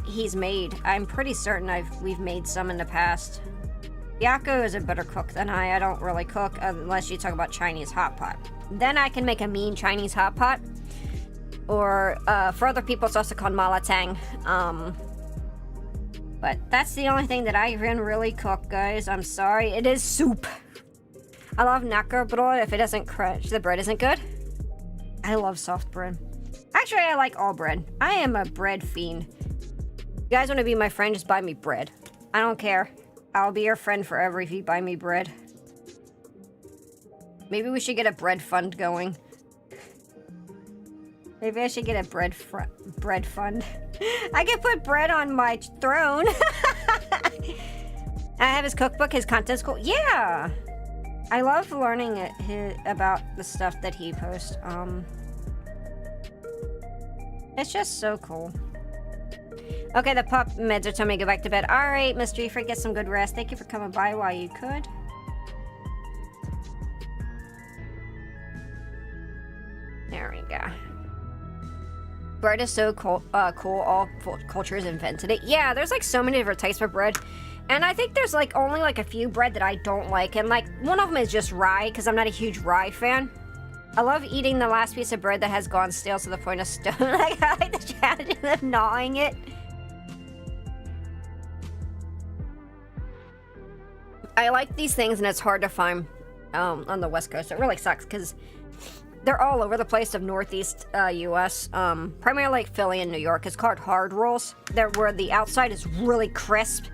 A: he's made. I'm pretty certain we've made some in the past. Yako is a better cook than I don't really cook unless you talk about Chinese hot pot. Then I can make a mean Chinese hot pot. Or for other people it's also called malatang. But that's the only thing that I can really cook, guys. I'm sorry. It is soup. I love knackebrod if it doesn't crunch. The bread isn't good. I love soft bread. Actually, I like all bread. I am a bread fiend. You guys want to be my friend? Just buy me bread. I don't care. I'll be your friend forever if you buy me bread. Maybe we should get a bread fund going. Maybe I should get a bread fund. I can put bread on my throne. I have his cookbook. His content's cool. Yeah. I love learning about the stuff that he posts. It's just so cool. Okay, the pup meds are telling me to go back to bed. Alright, Mystery Freak, get some good rest. Thank you for coming by while you could. There we go. Bread is so cool. All cultures invented it. Yeah, there's like so many different types of bread. And I think there's like only like a few bread that I don't like. And like one of them is just rye, because I'm not a huge rye fan. I love eating the last piece of bread that has gone stale to the point of stone. Like, I like the strategy of gnawing it. I like these things, and it's hard to find on the West Coast. It really sucks, because they're all over the place of Northeast U.S. Primarily like Philly and New York. It's called hard rolls. They're where the outside is really crisp,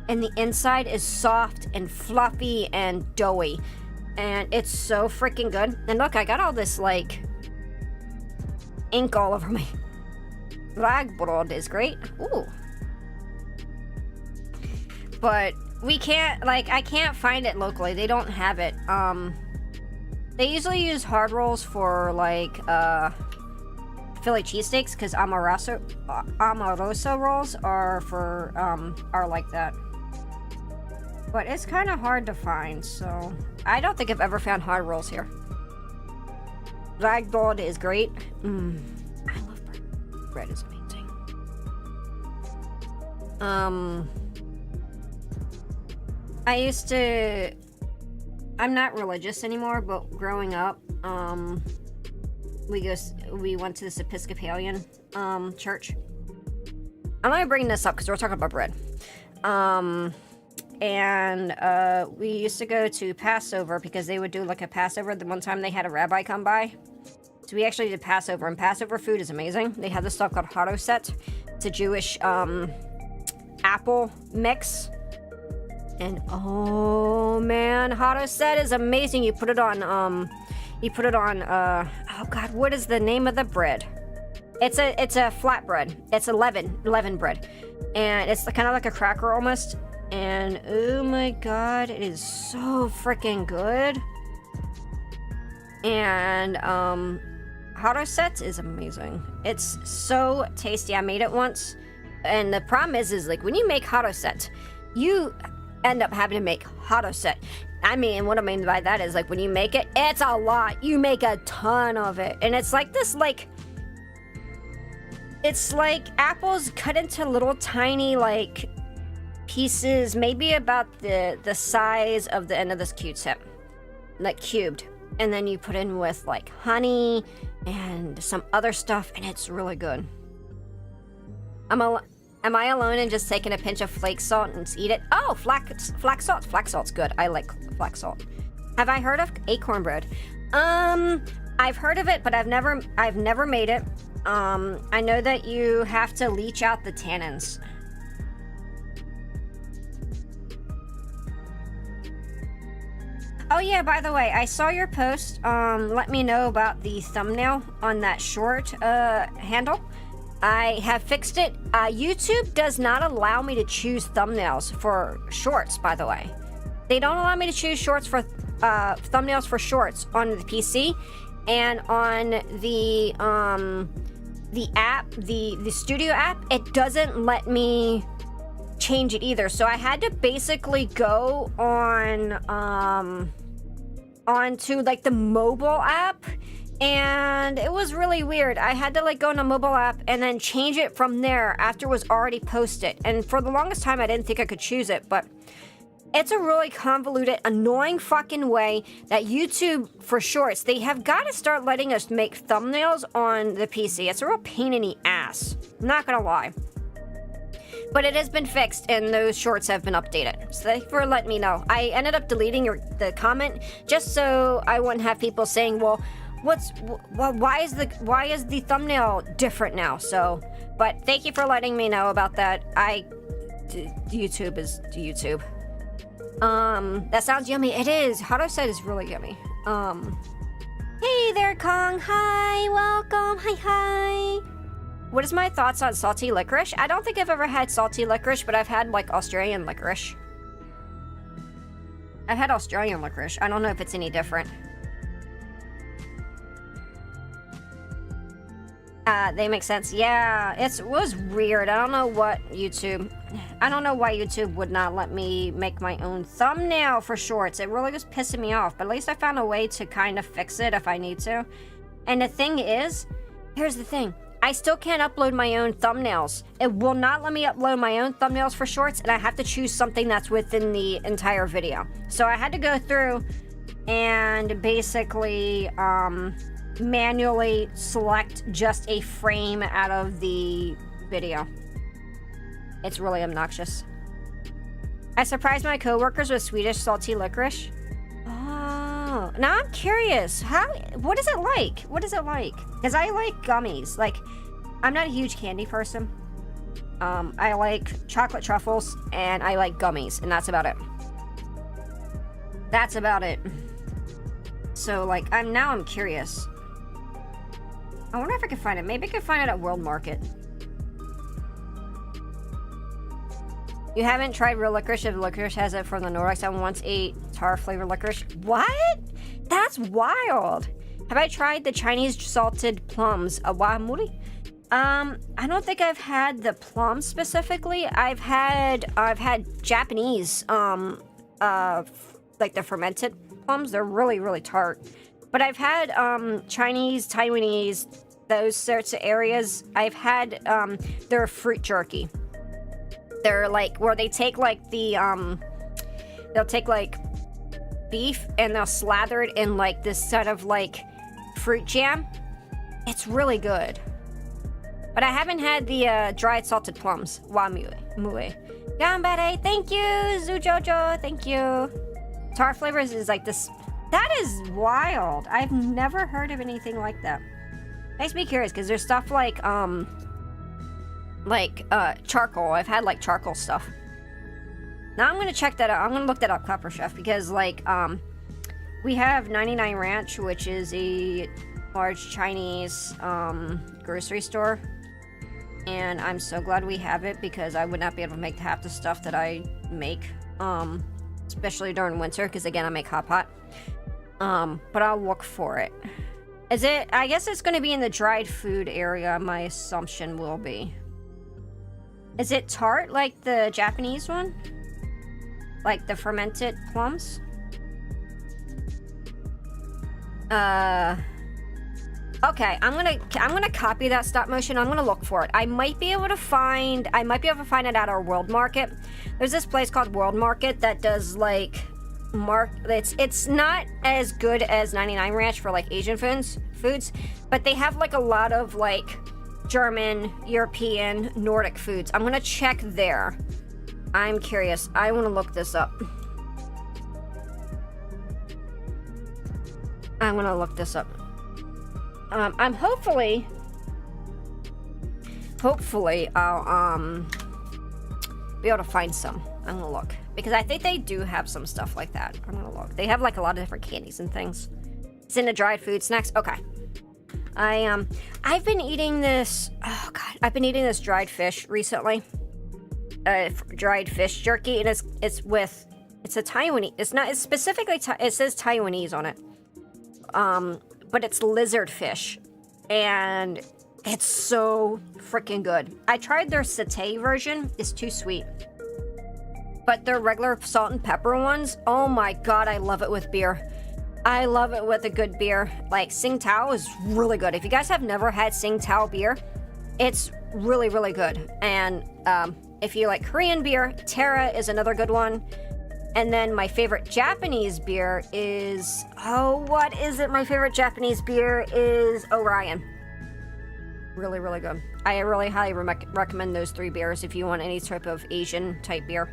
A: and the inside is soft and fluffy and doughy. And it's so freaking good. And look, I got all this, like, ink all over me. Blackboard is great. Ooh. But we can't, like, I can't find it locally. They don't have it. They usually use hard rolls for, like, Philly cheesesteaks, because Amoroso rolls are like that. But it's kind of hard to find, so I don't think I've ever found hard rolls here. Ragdoll is great. I love bread. Bread is amazing. I used to... I'm not religious anymore, but growing up, we went to this Episcopalian church. I'm only bringing this up because we're talking about bread. And we used to go to Passover because they would do like a Passover. The one time they had a rabbi come by. So we actually did Passover, and Passover food is amazing. They have this stuff called Haroset. It's a Jewish apple mix. And oh man, Haroset is amazing. You put it on, oh god, what is the name of the bread? It's a flat bread. It's a leaven bread. And it's kind of like a cracker almost. And oh my god, it is so freaking good. And Haroset is amazing. It's so tasty. I made it once. And the problem is like when you make Haroset, you end up having to make Haroset. I mean, what I mean by that is like when you make it, it's a lot. You make a ton of it. And it's like this it's like apples cut into little tiny like pieces, maybe about the size of the end of this Q-tip, like cubed, and then you put in with like honey and some other stuff, and it's really good. Am I alone in just taking a pinch of flake salt and eat it? Oh, flax salt. Flax salt's good. I like flax salt. Have I heard of acorn bread? I've heard of it, but I've never made it. I know that you have to leach out the tannins. Oh yeah, by the way, I saw your post. Let me know about the thumbnail on that short handle. I have fixed it. YouTube does not allow me to choose thumbnails for shorts, by the way. They don't allow me to choose shorts for thumbnails for shorts on the PC, and on the app, the Studio app, it doesn't let me change it either. So I had to basically go onto like the mobile app, and it was really weird. I had to like go on a mobile app and then change it from there after it was already posted. And for the longest time, I didn't think I could choose it, but it's a really convoluted, annoying fucking way that YouTube for shorts, they have got to start letting us make thumbnails on the PC. It's a real pain in the ass. I'm not gonna lie. But it has been fixed, and those shorts have been updated. So thank you for letting me know. I ended up deleting the comment just so I wouldn't have people saying, "Well, why is the thumbnail different now?" So, but thank you for letting me know about that. YouTube is YouTube. That sounds yummy. It is. Haroset is really yummy. Hey there, Kong. Hi, welcome. Hi. What is my thoughts on salty licorice? I don't think I've ever had salty licorice, but I've had like Australian licorice. I've had Australian licorice. I don't know if it's any different. They make sense. Yeah, it was weird. I don't know why YouTube would not let me make my own thumbnail for shorts. It really was pissing me off, but at least I found a way to kind of fix it if I need to. And the thing is, here's the thing. I still can't upload my own thumbnails. It will not let me upload my own thumbnails for shorts, and I have to choose something that's within the entire video. So I had to go through and basically, manually select just a frame out of the video. It's really obnoxious. I surprised my coworkers with Swedish salty licorice. Oh, now I'm curious. What is it like? What is it like? Because I like gummies. Like, I'm not a huge candy person. I like chocolate truffles and I like gummies, and that's about it. That's about it. So, like, I'm curious. I wonder if I can find it. Maybe I can find it at World Market. You haven't tried real licorice if licorice has it from the Nordics. I once ate tar flavored licorice. What? That's wild. Have I tried the Chinese salted plums? Awamuri? I don't think I've had the plums specifically. I've had Japanese, like the fermented plums. They're really, really tart. But I've had Chinese, Taiwanese, those sorts of areas. I've had their fruit jerky. They're like where they take like the they'll take like beef and they'll slather it in like this sort of like fruit jam. It's really good. But I haven't had the dried salted plums. Wamue. Gambare, thank you. Zujojo, thank you. Tar flavors is like this. That is wild. I've never heard of anything like that. Makes me curious because there's stuff like charcoal. I've had like charcoal stuff. Now I'm gonna check that out. I'm gonna look that up, Copper Chef, because like we have 99 Ranch, which is a large Chinese grocery store, and I'm so glad we have it because I would not be able to make half the stuff that I make, especially during winter because again I make hot pot. But I'll look for it. Is it? I guess it's going to be in the dried food area, my assumption will be. Is it tart like the Japanese one? Like the fermented plums? Okay, I'm gonna copy that stop motion. I'm gonna look for it. I might be able to find it at our World Market. There's this place called World Market that does like it's not as good as 99 Ranch for like Asian foods, but they have like a lot of like German, European, Nordic foods. I'm gonna check there. I'm curious. I want to look this up. I'm gonna look this up. I'm hopefully I'll be able to find some. I'm gonna look because I think they do have some stuff like that. I'm gonna look. They have like a lot of different candies and things. It's in the dried food snacks. Okay. I've been eating this. Oh God, I've been eating this dried fish recently. Dried fish jerky, and it's a Taiwanese. It's specifically it says Taiwanese on it. But it's lizard fish, and it's so freaking good. I tried their satay version. It's too sweet. But their regular salt and pepper ones, oh my God, I love it with beer. I love it with a good beer. Like Tsingtao is really good. If you guys have never had Tsingtao beer, it's really, really good. And if you like Korean beer, Terra is another good one. And then my favorite Japanese beer is, what is it? My favorite Japanese beer is Orion. Really, really good. I really highly recommend those 3 beers if you want any type of Asian type beer.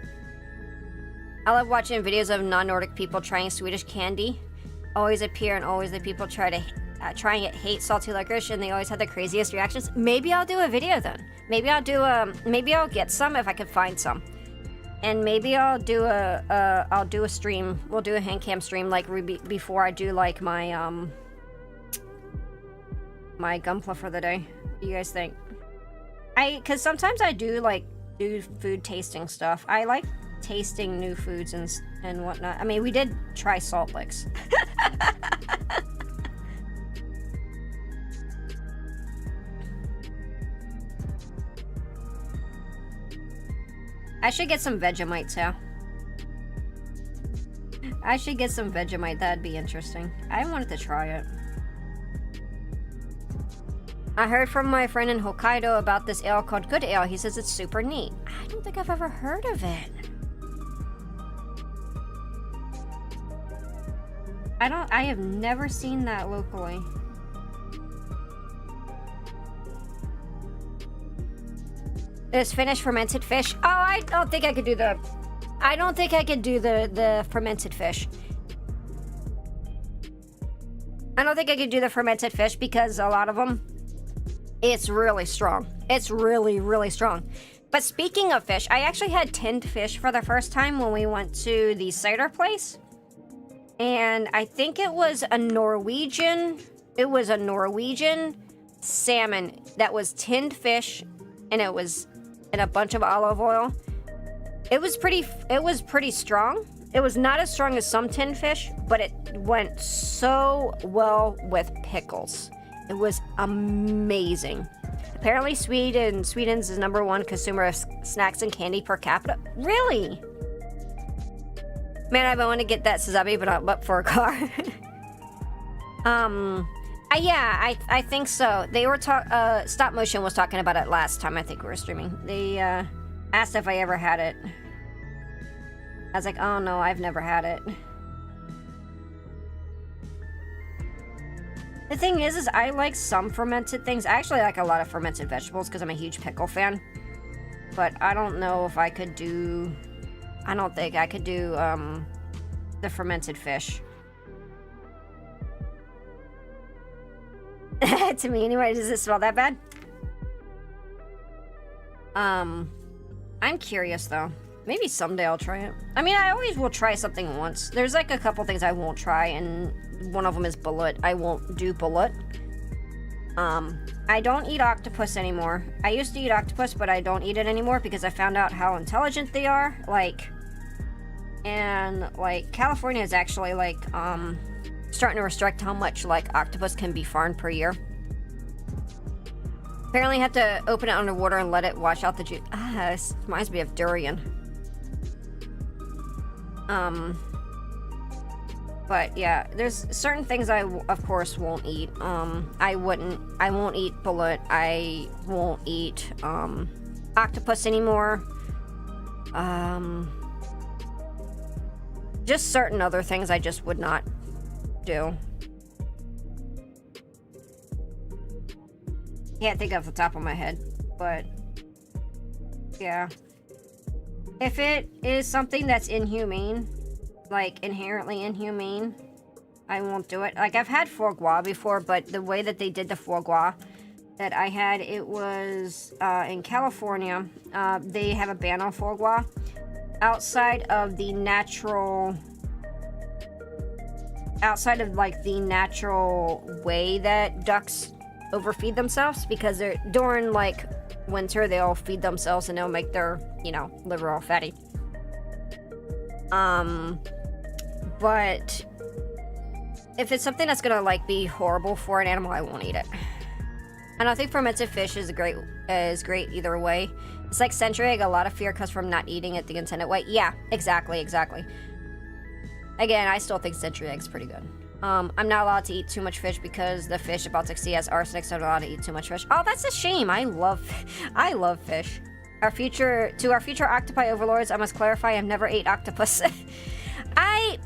A: I love watching videos of non-Nordic people trying Swedish candy. Always appear and always the people trying it hate salty licorice, and they always have the craziest reactions. Maybe I'll do a video then. Maybe I'll get some if I can find some. And maybe I'll do a stream. We'll do a hand-cam stream like before I do like my my Gunpla for the day. What do you guys think? Cause sometimes I do food tasting stuff. I like tasting new foods and whatnot. I mean, we did try salt licks. I should get some Vegemite too. I should get some Vegemite. That'd be interesting. I wanted to try it. I heard from my friend in Hokkaido about this ale called Good Ale. He says it's super neat. I don't think I've ever heard of it. I have never seen that locally. Is finished fermented fish? Oh, I don't think I could do the... I don't think I could do the fermented fish. I don't think I could do the fermented fish because a lot of them, it's really strong. It's really, really strong. But speaking of fish, I actually had tinned fish for the first time when we went to the cider place. And I think it was a Norwegian salmon that was tinned fish, and it was in a bunch of olive oil. It was pretty strong. It was not as strong as some tinned fish, but it went so well with pickles. It was amazing. Apparently Sweden's is #1 consumer of snacks and candy per capita. Really? Man, I want to get that Sazabi, but I'm up for a car. Yeah, I think so. They were Stop Motion was talking about it last time I think we were streaming. They asked if I ever had it. I was like, oh no, I've never had it. The thing is I like some fermented things. I actually like a lot of fermented vegetables because I'm a huge pickle fan. But I don't know if I could do... I don't think I could do the fermented fish. To me anyway, does it smell that bad? I'm curious though. Maybe someday I'll try it. I mean, I always will try something once. There's like a couple things I won't try, and one of them is bullet. I won't do bullet. I don't eat octopus anymore. I used to eat octopus, but I don't eat it anymore because I found out how intelligent they are. And California is actually starting to restrict how much octopus can be farmed per year. Apparently you have to open it underwater and let it wash out the juice. This reminds me of durian. But yeah, there's certain things I of course won't eat. I won't eat bullet. I won't eat octopus anymore. Just certain other things I just would not do. Can't think off the top of my head, but yeah. If it is something that's inhumane, inherently inhumane, I won't do it. I've had foie gras before, but the way that they did the foie gras that I had, it was in California. They have a ban on foie gras outside of the natural way that ducks overfeed themselves, because they're during winter they'll feed themselves and they'll make their liver all fatty. But if it's something that's gonna be horrible for an animal, I won't eat it. And I think fermented fish is great either way. It's like century egg. A lot of fear comes from not eating it the intended way. Yeah, exactly. Again, I still think century egg's pretty good. I'm not allowed to eat too much fish because the fish at Baltic Sea has arsenic, so I'm not allowed to eat too much fish. Oh, that's a shame. I love fish. To our future octopi overlords, I must clarify I've never ate octopus. I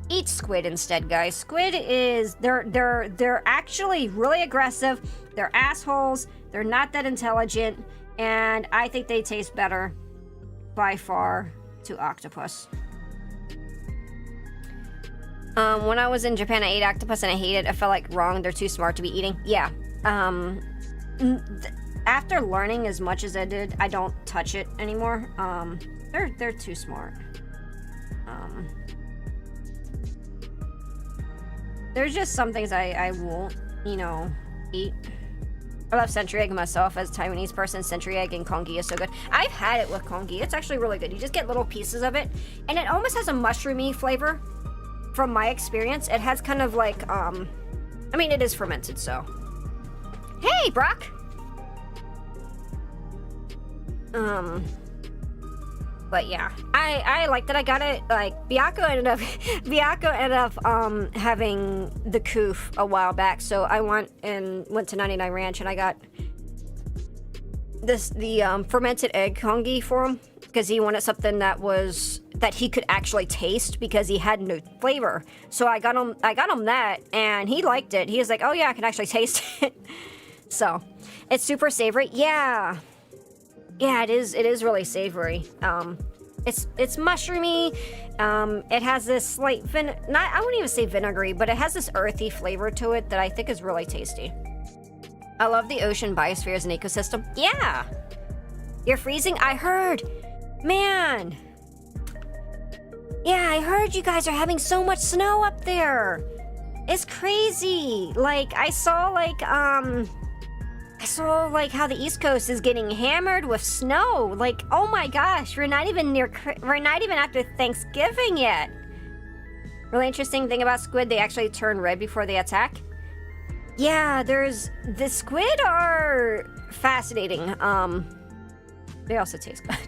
A: eat squid instead, guys. Squid is they're actually really aggressive. They're assholes. They're not that intelligent, and I think they taste better by far to octopus. When I was in Japan, I ate octopus and I hated it. I felt wrong. They're too smart to be eating. Yeah. After learning as much as I did, I don't touch it anymore. They're too smart. There's just some things I won't, eat. I love century egg myself as a Taiwanese person. Century egg and congee is so good. I've had it with congee. It's actually really good. You just get little pieces of it, and it almost has a mushroomy flavor. From my experience, it has kind of I mean, it is fermented, so. Hey, Brock! But yeah, I like that I got it. Like, Biako ended up having the coof a while back, so I went to 99 Ranch and I got the fermented egg congee for him because he wanted something that he could actually taste because he had no flavor. So I got him that, and he liked it. He was like, "Oh yeah, I can actually taste it." So it's super savory. Yeah, it is really savory. It's mushroomy. It has this slight I wouldn't even say vinegary, but it has this earthy flavor to it that I think is really tasty. I love the ocean biosphere as an ecosystem. Yeah, you're freezing. I heard, man. Yeah, I heard you guys are having so much snow up there. It's crazy. Like, I saw how the East Coast is getting hammered with snow. Like, oh my gosh, we're not even after Thanksgiving yet. Really interesting thing about squid, they actually turn red before they attack. Yeah, the squid are fascinating. They also taste good.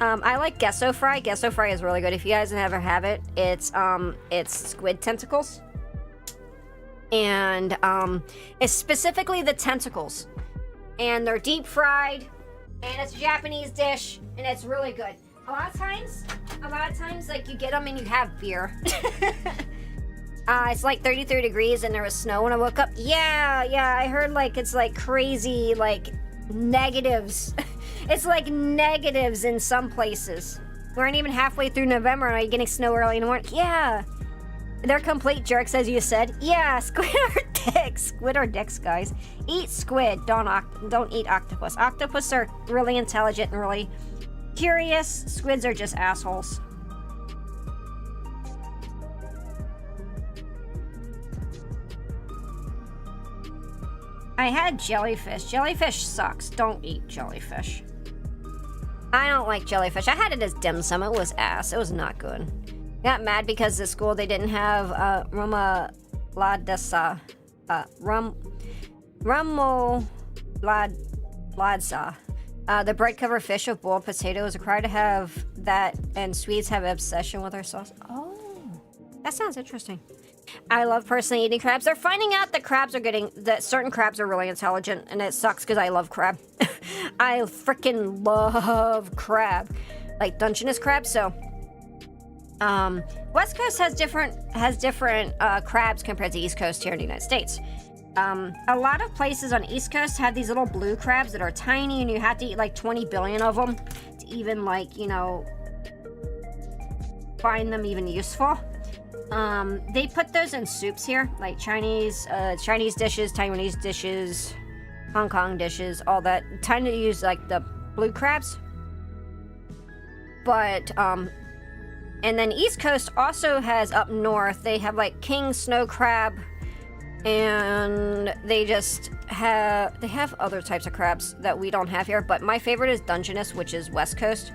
A: I like gesso fry. Gesso fry is really good. If you guys never have it, it's squid tentacles. And it's specifically the tentacles. And they're deep fried, and it's a Japanese dish, and it's really good. A lot of times, like, you get them and you have beer. It's like 33 degrees and there was snow when I woke up. Yeah, I heard like it's like crazy, like negatives. It's like negatives in some places. We aren't even halfway through November and are you getting snow early in the morning? Yeah. They're complete jerks, as you said. Yeah, squid are dicks. Squid are dicks, guys. Eat squid, don't eat octopus. Octopus are really intelligent and really curious. Squids are just assholes. I had jellyfish. Jellyfish sucks. Don't eat jellyfish. I don't like jellyfish. I had it as dim sum. It was ass. It was not good. Got mad because the school they didn't have rumoladsa. Rumoladsa. The bread covered fish with boiled potatoes. Required to have that, and Swedes have an obsession with our sauce. Oh, that sounds interesting. I love personally eating crabs. They're finding out that certain crabs are really intelligent, and it sucks because I love crab. I freaking love crab, like Dungeness crab. So, West Coast has different crabs compared to East Coast here in the United States. A lot of places on East Coast have these little blue crabs that are tiny, and you have to eat like 20 billion of them to even find them even useful. They put those in soups here, like Chinese dishes, Taiwanese dishes, Hong Kong dishes, all that. Tend to use like the blue crabs. But, and then East Coast also has up north, they have like king snow crab, and they have other types of crabs that we don't have here, but my favorite is Dungeness, which is West Coast.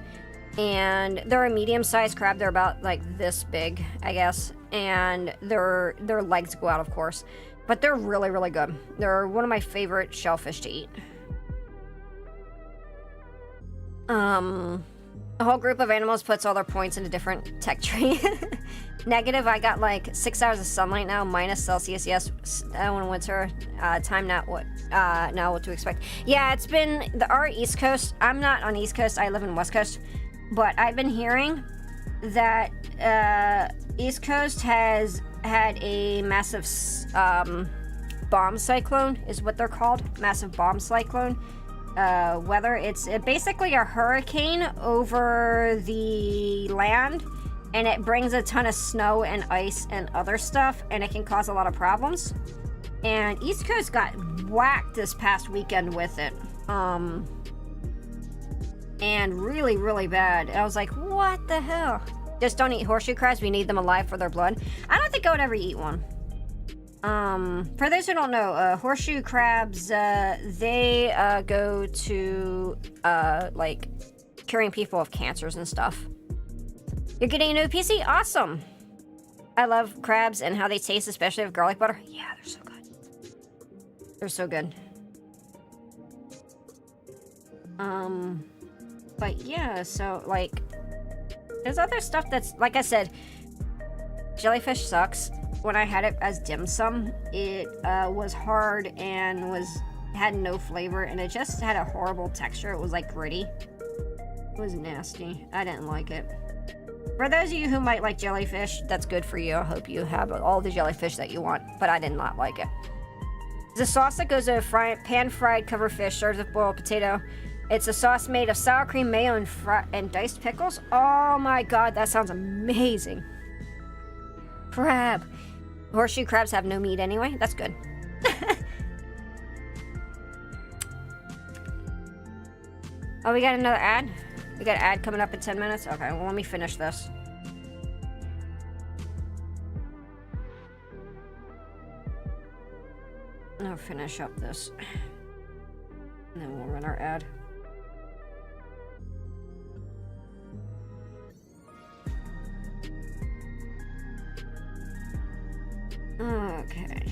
A: And they're a medium-sized crab. They're about like this big, I guess. And their legs go out, of course. But they're really, really good. They're one of my favorite shellfish to eat. A whole group of animals puts all their points into different tech tree. Negative, I got like 6 hours of sunlight now, minus Celsius, yes. When winter, time now what to expect. Yeah, it's been our East Coast. I'm not on East Coast, I live in West Coast. But I've been hearing that East Coast has had a massive bomb cyclone, is what they're called. Massive bomb cyclone. Weather, it's basically a hurricane over the land, and it brings a ton of snow and ice and other stuff, and it can cause a lot of problems. And East Coast got whacked this past weekend with it. And really, really bad. I was like, what the hell? Just don't eat horseshoe crabs. We need them alive for their blood. I don't think I would ever eat one. For those who don't know, horseshoe crabs, they go to, like, curing people of cancers and stuff. You're getting a new PC? Awesome. I love crabs and how they taste, especially with garlic butter. Yeah, they're so good. They're so good. But yeah, so like, there's other stuff that's, like I said, jellyfish sucks. When I had it as dim sum, it was hard and had no flavor, and it just had a horrible texture. It was like gritty. It was nasty. I didn't like it. For those of you who might like jellyfish, that's good for you. I hope you have all the jellyfish that you want, but I did not like it. The sauce that goes over pan-fried cover fish served with boiled potato. It's a sauce made of sour cream, mayo, and diced pickles. Oh my god, that sounds amazing. Crab. Horseshoe crabs have no meat anyway. That's good. Oh, we got another ad? We got an ad coming up in 10 minutes? Okay, well, let me finish this. I'll finish up this. And then we'll run our ad. Okay.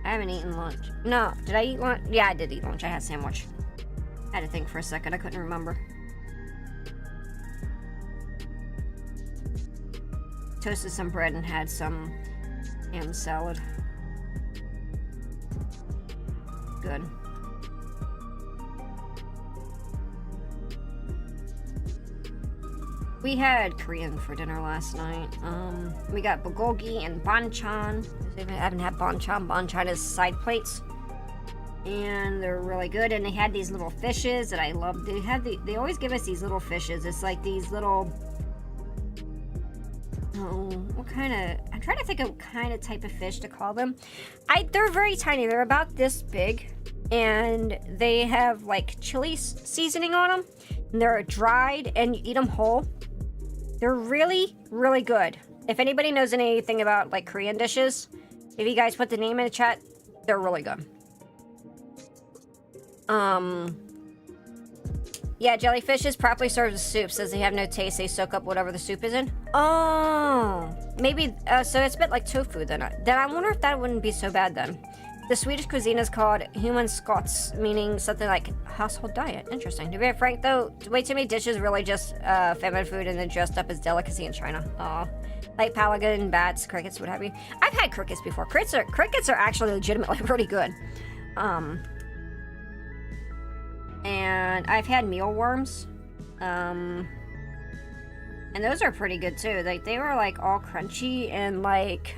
A: I haven't eaten lunch. No, did I eat lunch? Yeah, I did eat lunch. I had a sandwich. I had to think for a second. I couldn't remember. Toasted some bread and had some ham salad. Good. We had Korean for dinner last night. We got bulgogi and banchan. I haven't had banchan. Banchan is side plates, and they're really good. And they had these little fishes that I love. They always give us these little fishes. It's like these little. Oh, what kind of? I'm trying to think of what kind of type of fish to call them. They're very tiny. They're about this big, and they have like chili seasoning on them. And they're dried, and you eat them whole. They're really, really good. If anybody knows anything about like Korean dishes, if you guys put the name in the chat, they're really good. Yeah, jellyfish is properly served as soup. Says they have no taste. They soak up whatever the soup is in. Oh, maybe. So it's a bit like tofu then. Then I wonder if that wouldn't be so bad then. The Swedish cuisine is called human Scots, meaning something like household diet. Interesting. To be frank, though, way too many dishes really just feminine food and then dressed up as delicacy in China. Aw. Like pelican, bats, crickets, what have you. I've had crickets before. Crickets are actually legitimately pretty good. And I've had mealworms. And those are pretty good too. Like they were like all crunchy and like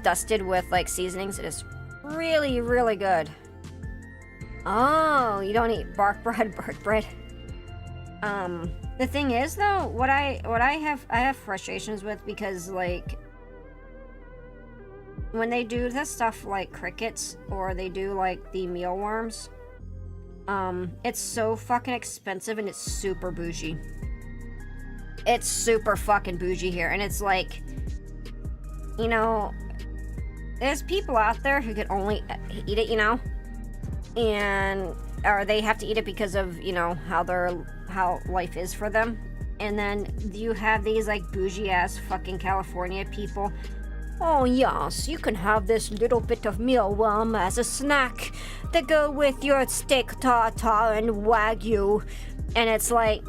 A: dusted with like seasonings. It is really, really good. Oh, you don't eat bark bread, bird bread. The thing is though, what I have frustrations with, because like when they do this stuff like crickets or they do like the mealworms, it's so fucking expensive and it's super bougie. It's super fucking bougie here, and it's like, you know, there's people out there who could only eat it, you know, or they have to eat it because of, you know, how life is for them. And then you have these like bougie ass fucking California people. Oh yes, you can have this little bit of mealworm as a snack to go with your steak tartare and wagyu. And it's like,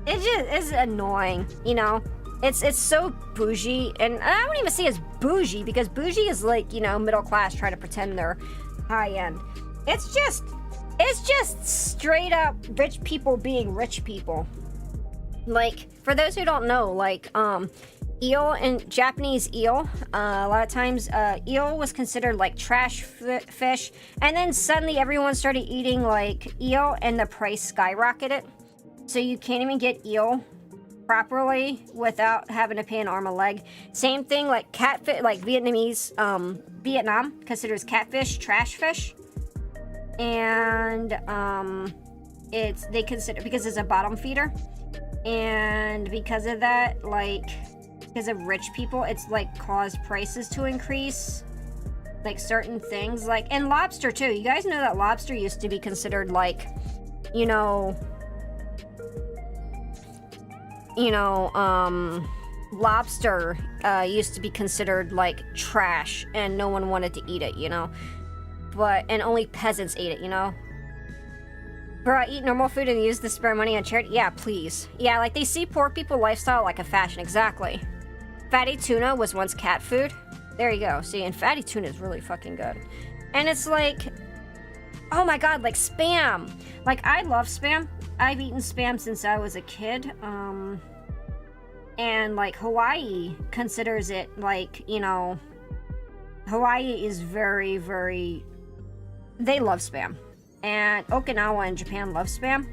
A: it just is annoying, you know. It's so bougie, and I don't even see it as bougie, because bougie is like, you know, middle class trying to pretend they're high end. It's just straight up rich people being rich people. Like, for those who don't know, like, eel and Japanese eel, a lot of times, eel was considered like trash fish, and then suddenly everyone started eating like eel, and the price skyrocketed. So you can't even get eel properly without having to pay an arm and leg. Same thing like catfish, like Vietnamese, Vietnam considers catfish trash fish, and they consider, because it's a bottom feeder, and because of that, like, because of rich people, it's like caused prices to increase, like certain things, like, and lobster too. You guys know that lobster used to be considered like, you know, lobster used to be considered like trash and no one wanted to eat it, you know? And only peasants ate it, you know? Bro, eat normal food and use the spare money on charity? Yeah, please. Yeah, like they see poor people lifestyle like a fashion, exactly. Fatty tuna was once cat food. There you go. See, and fatty tuna is really fucking good. And it's like, oh my god, like Spam. Like, I love Spam. I've eaten Spam since I was a kid. And like Hawaii considers it like, you know, Hawaii is very, very, they love Spam. And Okinawa and Japan love Spam.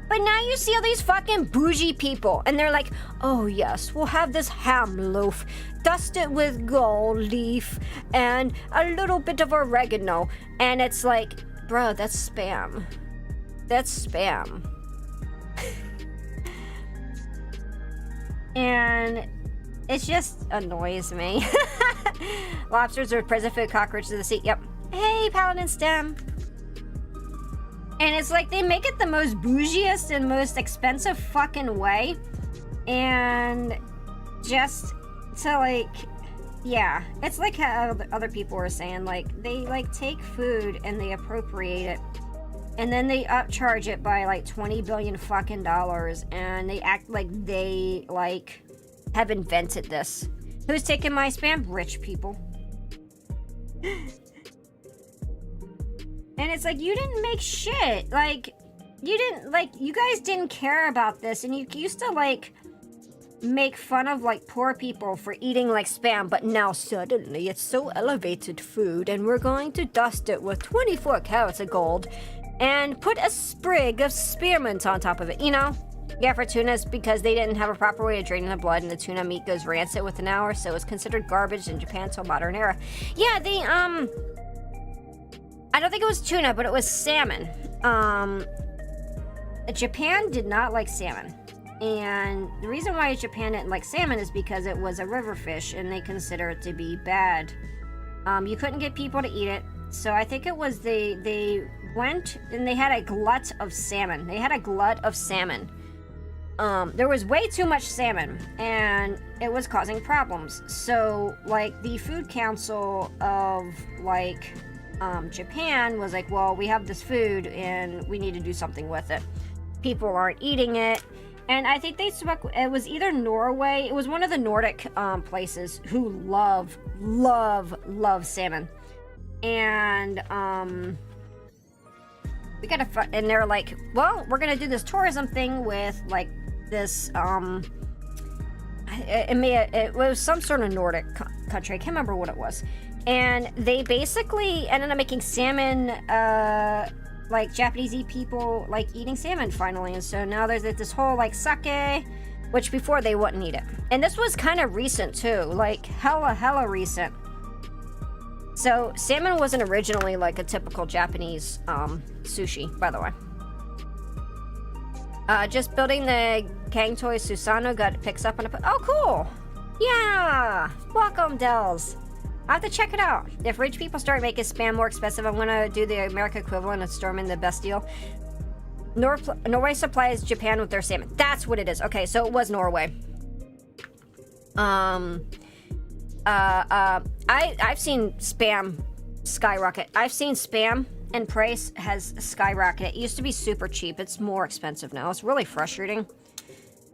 A: But now you see all these fucking bougie people, and they're like, oh yes, we'll have this ham loaf, dust it with gold leaf, and a little bit of oregano. And it's like, bro, that's Spam. That's Spam. And it just annoys me. Lobsters are present food, cockroaches of the sea. Yep. Hey, Paladin Stem. And it's like they make it the most bougiest and most expensive fucking way. And just to like, yeah. It's like how other people were saying, like, they like take food and they appropriate it. And then they upcharge it by like 20 billion fucking dollars. And they act like they like have invented this. Who's taking my Spam? Rich people. And it's like, you didn't make shit. Like, you didn't, like, you guys didn't care about this. And you used to, like, make fun of, like, poor people for eating, like, Spam. But now, suddenly, it's so elevated food. And we're going to dust it with 24 carats of gold. And put a sprig of spearmint on top of it, you know? Yeah, for tunas, because they didn't have a proper way of draining the blood. And the tuna meat goes rancid within an hour. So it was considered garbage in Japan till modern era. Yeah, I don't think it was tuna, but it was salmon. Japan did not like salmon. And the reason why Japan didn't like salmon is because it was a river fish and they consider it to be bad. You couldn't get people to eat it. So I think it was they went and they had a glut of salmon. They had a glut of salmon. There was way too much salmon and it was causing problems. So like the Food Council of like Japan was like, well, we have this food and we need to do something with it. People aren't eating it. And I think they spoke, it was either Norway, it was one of the Nordic places who love salmon. And we gotta, and they're like, well, we're gonna do this tourism thing with like this, it was some sort of Nordic country, I can't remember what it was. And they basically ended up making salmon, like Japanese people like eating salmon finally. And so now there's this whole like sake, which before they wouldn't eat it. And this was kind of recent too, like hella recent. So salmon wasn't originally like a typical Japanese sushi, by the way. Just building the Kangtoi Susano got picks up on a, oh cool, yeah, welcome Dells. I have to check it out. If rich people start making Spam more expensive, I'm gonna do the American equivalent of storming the Bastille. Norway supplies Japan with their salmon. That's what it is. Okay, so it was Norway. I've seen Spam skyrocket. I've seen Spam and price has skyrocketed. It used to be super cheap. It's more expensive now. It's really frustrating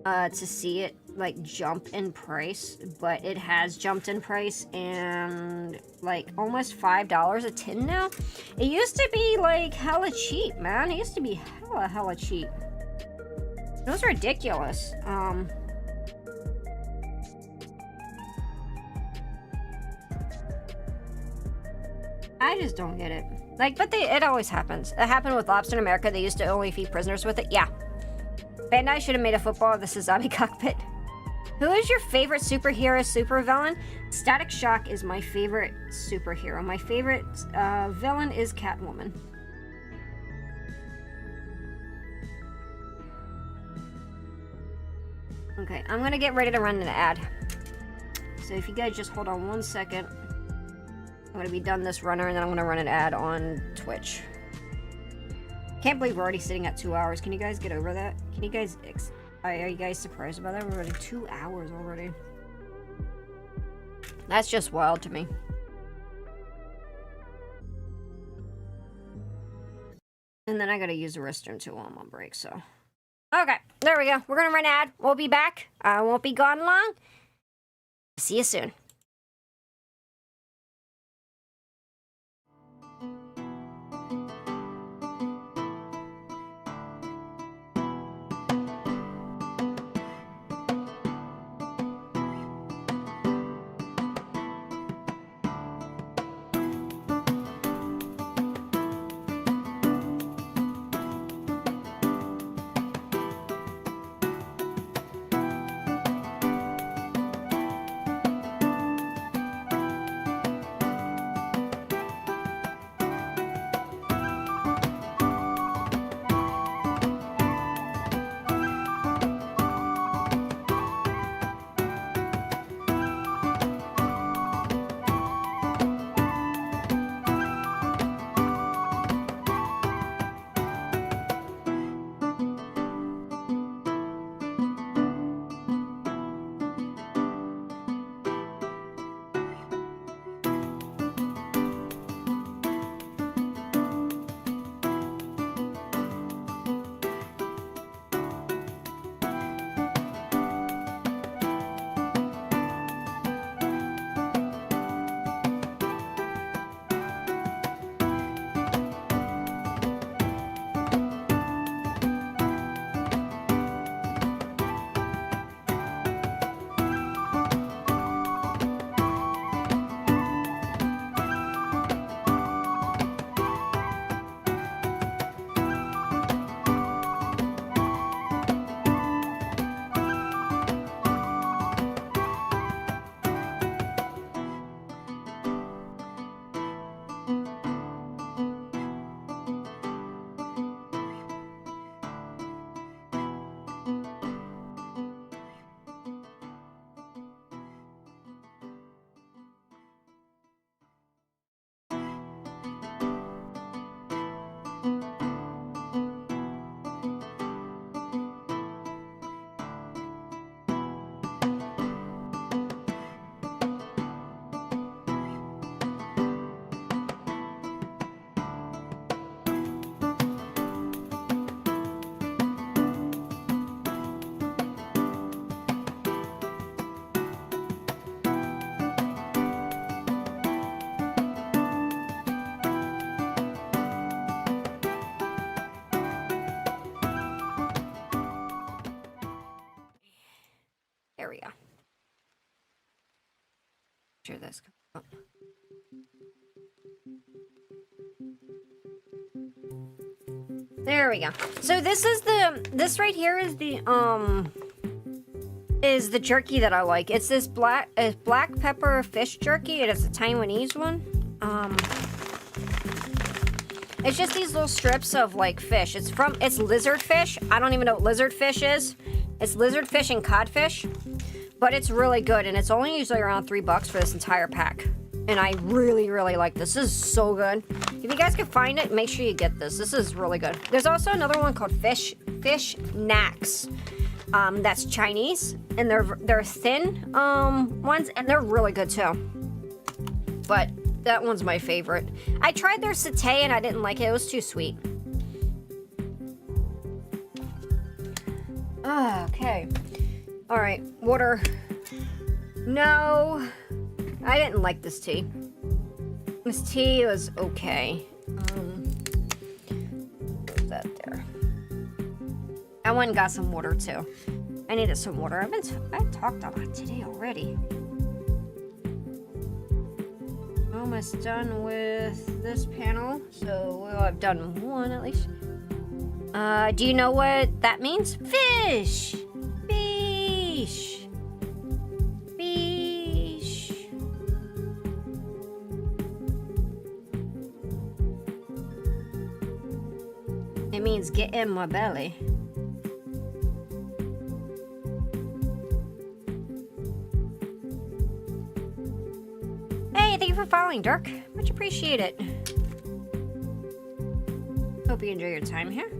A: to see it like jump in price, but it has jumped in price and like almost $5 a tin now. It used to be like hella cheap, man. It used to be hella cheap. It was ridiculous. I just don't get it. Like, but it always happens. It happened with lobster in America. They used to only feed prisoners with it. Yeah. Bandai should have made a football of the Sazabi cockpit. Who is your favorite superhero, supervillain? Static Shock is my favorite superhero. My favorite villain is Catwoman. Okay, I'm gonna get ready to run an ad. So if you guys just hold on 1 second. I'm gonna be done this runner and then I'm gonna run an ad on Twitch. Can't believe we're already sitting at 2 hours. Can you guys get over that? Can you guys Are you guys surprised about that? We're running 2 hours already. That's just wild to me. And then I gotta use the restroom too while I'm on break, so. Okay, there we go. We're gonna run an ad. We'll be back. I won't be gone long. See you soon. There we go. Sure this comes up. There we go. So this right here is the jerky that I like. It's this black pepper fish jerky. It is a Taiwanese one. It's just these little strips of like fish. It's lizard fish. I don't even know what lizard fish is. It's lizard fish and codfish, but it's really good, and it's only usually around $3 for this entire pack. And I really, really like this. This is so good. If you guys can find it, make sure you get this. This is really good. There's also another one called fish knacks. That's Chinese, and they're thin ones, and they're really good too. But that one's my favorite. I tried their satay, and I didn't like it. It was too sweet. Okay. All right, water. No, I didn't like this tea. This tea was okay. Where's that there? I went and got some water too. I needed some water. I've talked a lot today already. Almost done with this panel, so I've done one at least. Do you know what that means? Fish! Fish! Fish! It means get in my belly. Hey, thank you for following, Dirk. Much appreciated. Hope you enjoy your time here.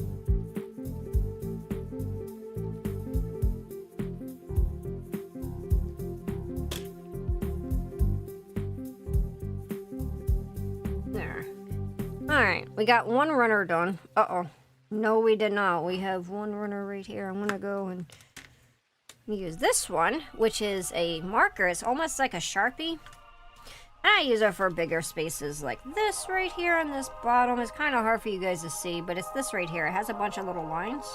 A: Alright, we got one runner done. Uh-oh. No, we did not. We have one runner right here. I'm gonna go and use this one, which is a marker. It's almost like a Sharpie. And I use it for bigger spaces like this right here on this bottom. It's kind of hard for you guys to see, but it's this right here. It has a bunch of little lines.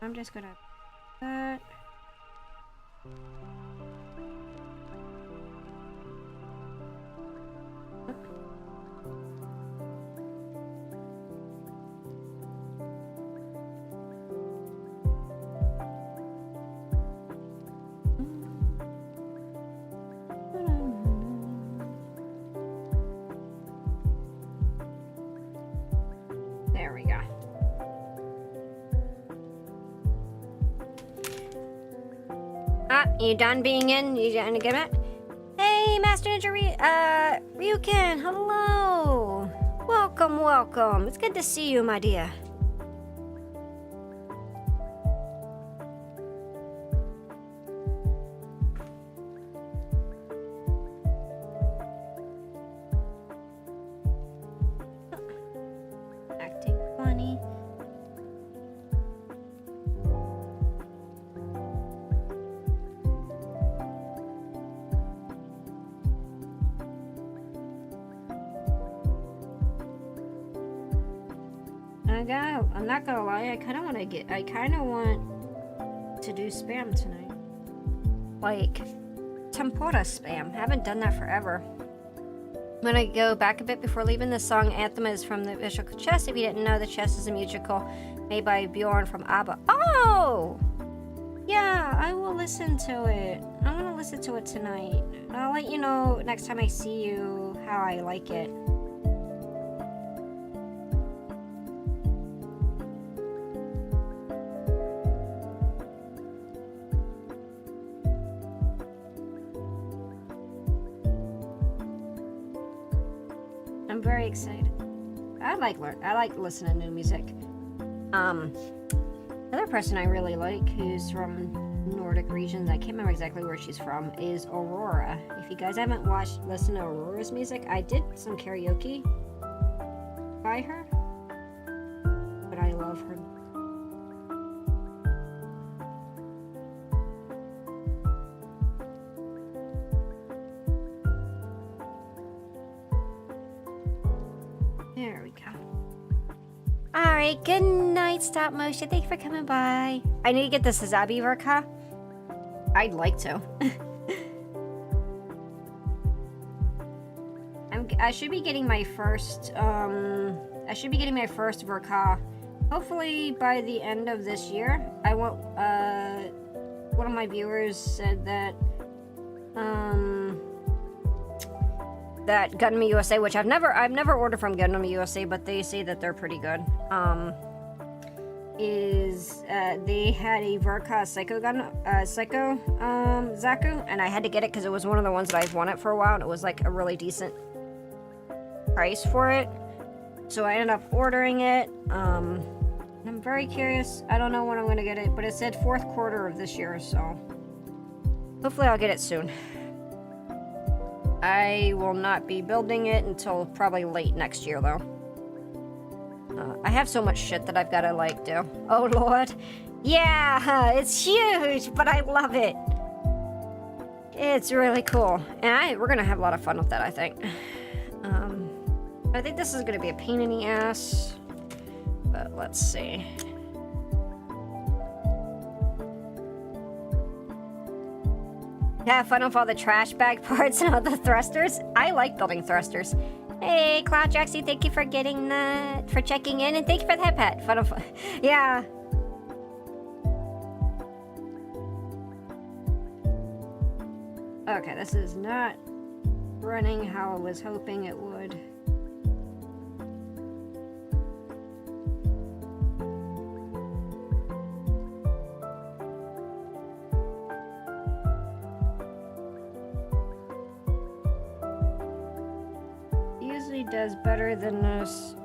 A: I'm just gonna do that. There we go. You done being in? You done to get it? Hey, Master Ninja Ryukin, hello. Welcome, welcome. It's good to see you, my dear. Acting funny. I'm not gonna lie, I kind of want to do spam tonight. Like, tempura spam. Haven't done that forever. I'm gonna go back a bit before leaving. The song Anthem is from the official chess. If you didn't know, the chess is a musical made by Bjorn from ABBA. Oh! Yeah, I will listen to it. I'm gonna listen to it tonight. I'll let you know next time I see you how I like it. I'm very excited. I like listening to new music. Another person I really like who's from Nordic regions, I can't remember exactly where she's from, is Aurora. If you guys haven't listened to Aurora's music, I did some karaoke by her, but I love her. There we go. Alright, good night, stop motion. Thank you for coming by. I need to get the Sazabi Verka. I'd like to. I should be getting my first Verka hopefully by the end of this year. I want one of my viewers said that that Gundam USA, which I've never ordered from Gundam USA, but they say that they're pretty good. They had a Verka Psycho Zaku, and I had to get it because it was one of the ones that I've wanted for a while, and it was like a really decent price for it. So I ended up ordering it. I'm very curious. I don't know when I'm gonna get it, but it said 4th quarter of this year, so hopefully I'll get it soon. I will not be building it until probably late next year, though. I have so much shit that I've got to, like, do. Oh, Lord. Yeah, it's huge, but I love it. It's really cool. And we're going to have a lot of fun with that, I think. I think this is going to be a pain in the ass. But let's see. Have fun with all the trash bag parts and all the thrusters. I like building thrusters. Hey, Cloud Jaxie, thank you for getting that, for checking in, and thank you for that pet. Fun. Yeah. Okay, this is not running how I was hoping it would. Does better than this.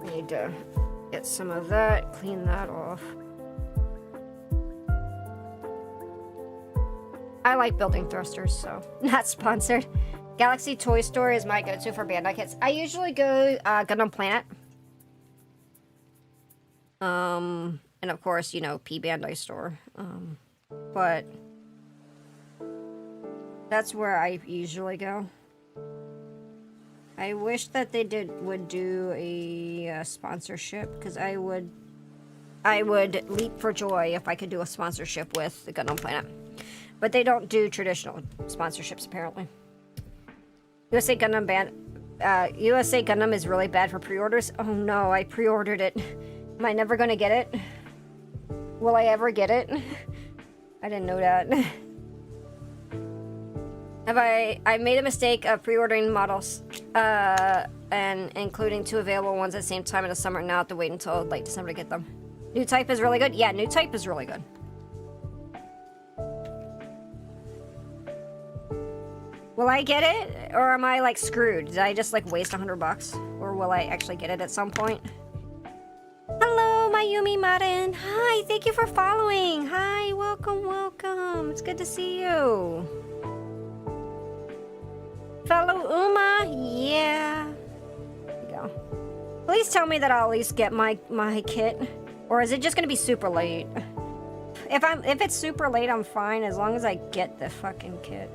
A: Need to get some of that, clean that off. I like building thrusters, so not sponsored. Galaxy Toy Store is my go-to for Bandai kits. I usually go Gundam Planet. And of course, you know, P Bandai Store. But that's where I usually go. I wish that they would do a sponsorship, because I would leap for joy if I could do a sponsorship with the Gundam Planet. But they don't do traditional sponsorships, apparently. USA Gundam is really bad for pre-orders. Oh no, I pre-ordered it. Am I never gonna get it? Will I ever get it? I didn't know that. I made a mistake of pre-ordering models, and including 2 available ones at the same time in the summer. Now I have to wait until late December to get them. New type is really good? Yeah, new type is really good. Will I get it? Or am I, like, screwed? Did I just, like, waste $100? Or will I actually get it at some point? Hello, Mayumi Marin. Hi, thank you for following. Hi, welcome, welcome. It's good to see you. Fellow Uma, yeah. There you go. Please tell me that I'll at least get my kit. Or is it just gonna be super late? If it's super late, I'm fine as long as I get the fucking kit.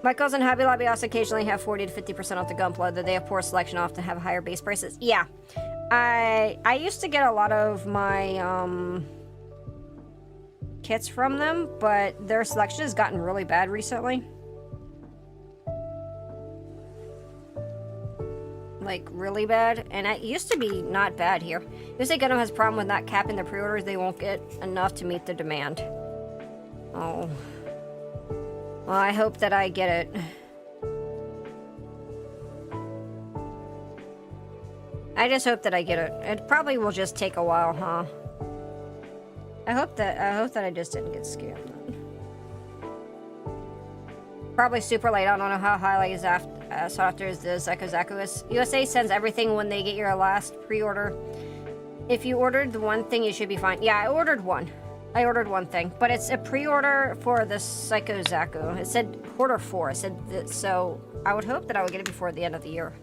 A: My cousin Hobby Lobby also occasionally have 40 to 50% off the Gunpla, though they have poor selection, often have higher base prices. Yeah, I used to get a lot of my kits from them, but their selection has gotten really bad recently. Like, really bad, and it used to be not bad here. USA Gundam has a problem with not capping their pre-orders. They won't get enough to meet the demand. Oh. Well, I hope that I get it. I just hope that I get it. It probably will just take a while, huh? I hope that I just didn't get scammed then. Probably super late. I don't know how highly sought after is the Zaku Zaku is. USA sends everything when they get your last pre-order. If you ordered the one thing, you should be fine. Yeah, I ordered one. I ordered one thing, but it's a pre-order for the Psycho Zaku. It said Q4. It said that, so I would hope that I would get it before the end of the year.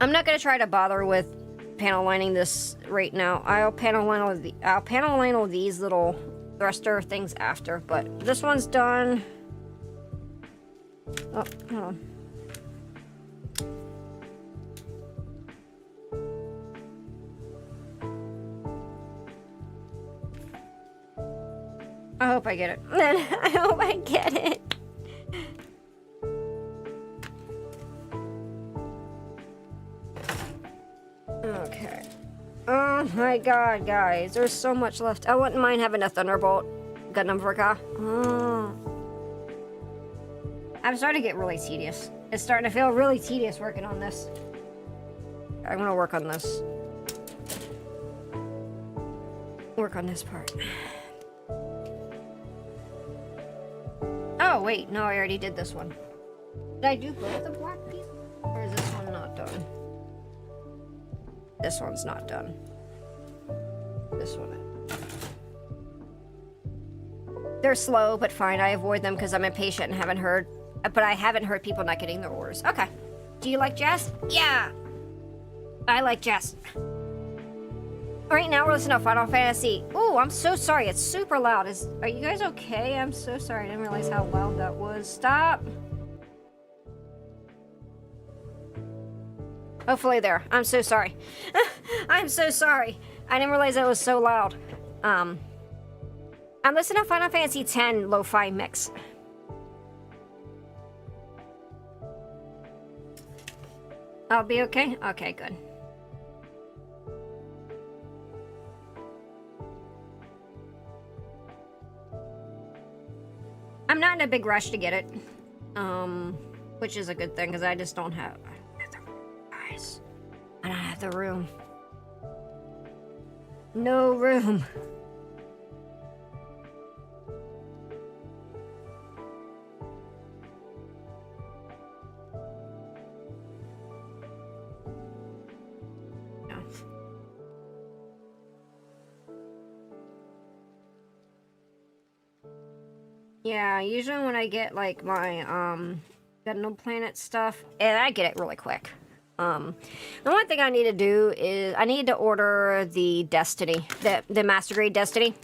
A: I'm not gonna try to bother with panel lining this right now. I'll panel line these little thruster things after, but this one's done. Oh, hold on. I hope I get it. I hope I get it. Okay. Oh my god, guys. There's so much left. I wouldn't mind having a Thunderbolt Gundam Verka. Oh. I'm starting to get really tedious. It's starting to feel really tedious working on this. I'm gonna work on this. Work on this part. Oh, wait. No, I already did this one. Did I do both the black pieces? Or is this one not done? This one's not done. This one. They're slow, but fine. I avoid them because I'm impatient and haven't heard... But I haven't heard people not getting their orders. Okay. Do you like jazz? Yeah! I like jazz. Right now we're listening to Final Fantasy. Oh, I'm so sorry. It's super loud. Are you guys okay? I'm so sorry. I didn't realize how loud that was. Stop. Hopefully there. I'm so sorry. I'm so sorry. I didn't realize it was so loud. I'm listening to Final Fantasy X lo-fi mix. I'll be okay? Okay, good. I'm not in a big rush to get it. Which is a good thing, because I just don't have... Guys, I don't have the room. No room. Yeah, usually when I get like my Gundam Planet stuff, and I get it really quick. The one thing I need to do is I need to order the Destiny, the Master Grade Destiny.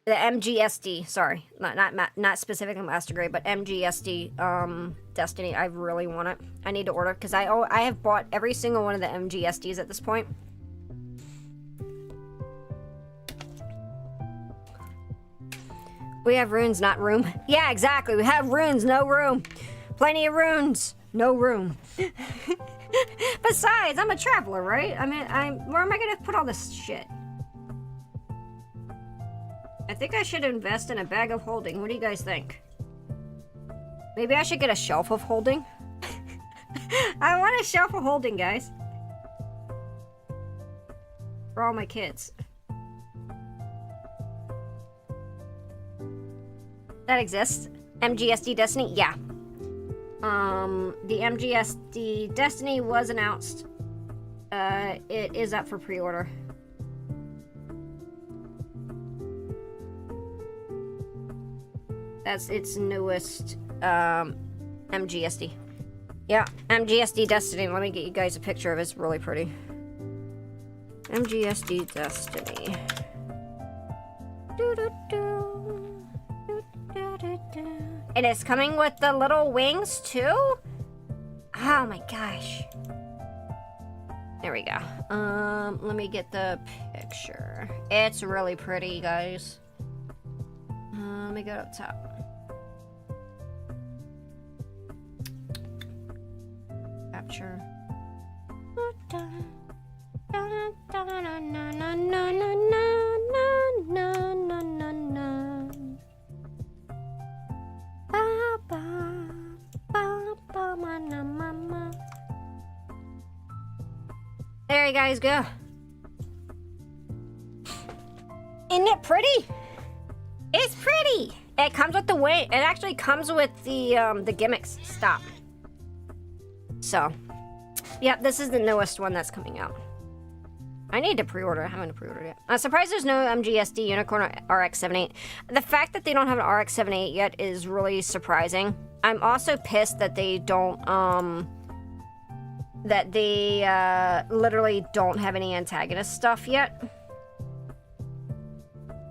A: The MGSD, sorry, not specifically Master Grade, but MGSD Destiny. I really want it. I need to order because I have bought every single one of the MGSDs at this point. We have runes, not room. Yeah, exactly. We have runes, no room. Plenty of runes, no room. Besides, I'm a traveler, right? I mean, where am I gonna put all this shit? I think I should invest in a bag of holding. What do you guys think? Maybe I should get a shelf of holding. I want a shelf of holding, guys. For all my kids. That exists. MGSD Destiny? Yeah. The MGSD Destiny was announced. It is up for pre-order. That's its newest MGSD. Yeah, MGSD Destiny. Let me get you guys a picture of it. It's really pretty. MGSD Destiny. And it's coming with the little wings too? Oh my gosh. There we go. Let me get the picture. It's really pretty, guys. Let me go up top. Capture. There you guys go. Isn't it pretty? It's pretty. It comes with the wing. It actually comes with the gimmicks. Stop. So, yep, this is the newest one that's coming out. I need to pre-order. I haven't pre-ordered it. I'm surprised there's no MGSD Unicorn or RX-78. The fact that they don't have an RX-78 yet is really surprising. I'm also pissed that they don't, literally don't have any antagonist stuff yet.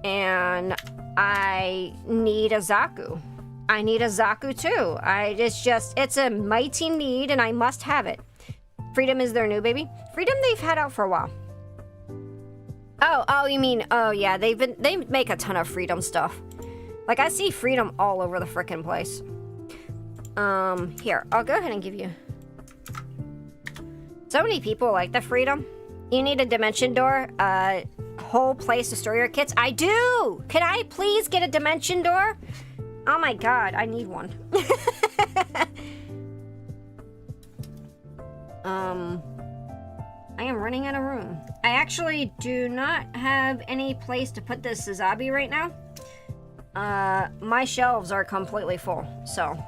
A: And I need a Zaku. I need a Zaku too. It's a mighty need and I must have it. Freedom is their new baby. Freedom they've had out for a while. Oh, you mean, oh yeah, they make a ton of Freedom stuff. Like I see Freedom all over the frickin' place. Here, I'll go ahead and give you. So many people like the Freedom. You need a dimension door, whole place to store your kits. I do! Can I please get a dimension door? Oh my god, I need one. I am running out of room. I actually do not have any place to put this Sazabi right now. My shelves are completely full, so.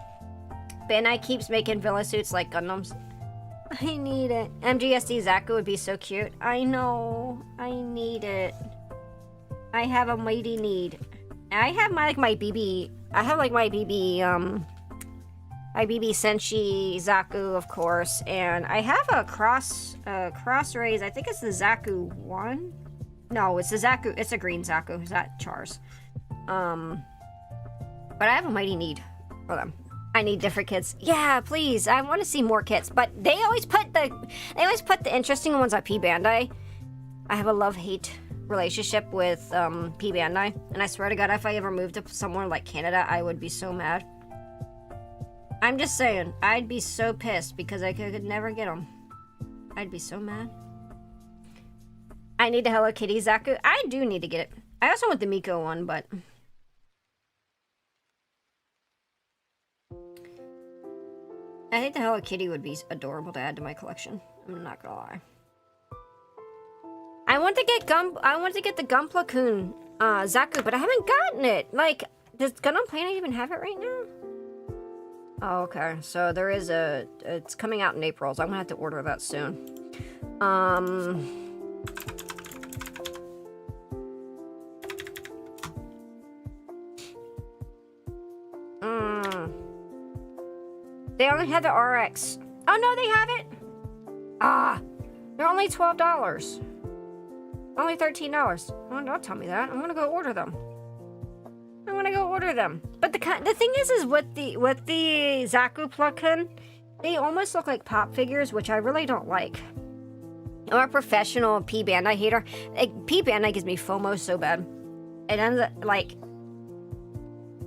A: Bandai keeps making villain suits like Gundams. I need it. MGSD Zaku would be so cute. I know. I need it. I have a mighty need. I have my BB. I have like my BB Senshi Zaku, of course, and I have a cross rays. I think it's the Zaku 1. No, it's the Zaku. It's a green Zaku. Is that Chars? But I have a mighty need for them. I need different kits. Yeah, please. I want to see more kits, but they always put the interesting ones at P Bandai. I have a love-hate relationship with P Bandai, and I swear to God, if I ever moved to somewhere like Canada, I would be so mad. I'm just saying, I'd be so pissed because I could never get them. I'd be so mad. I need the Hello Kitty Zaku. I do need to get it. I also want the Miko one, but I think the Hello Kitty would be adorable to add to my collection. I'm not gonna lie. I want to get the Gunpla Kun Zaku, but I haven't gotten it. Like, does Gundam Planet even have it right now? Oh, okay. So there is it's coming out in April, so I'm gonna have to order that soon. They only have the RX. Oh, no, they have it. Ah, they're only $12. Only $13. Oh, don't tell me that. I'm gonna go order them. But the thing is with the Zaku plug-in, they almost look like pop figures, which I really don't like. I'm a professional P Bandai hater. Like, P Bandai gives me FOMO so bad. It ends up like,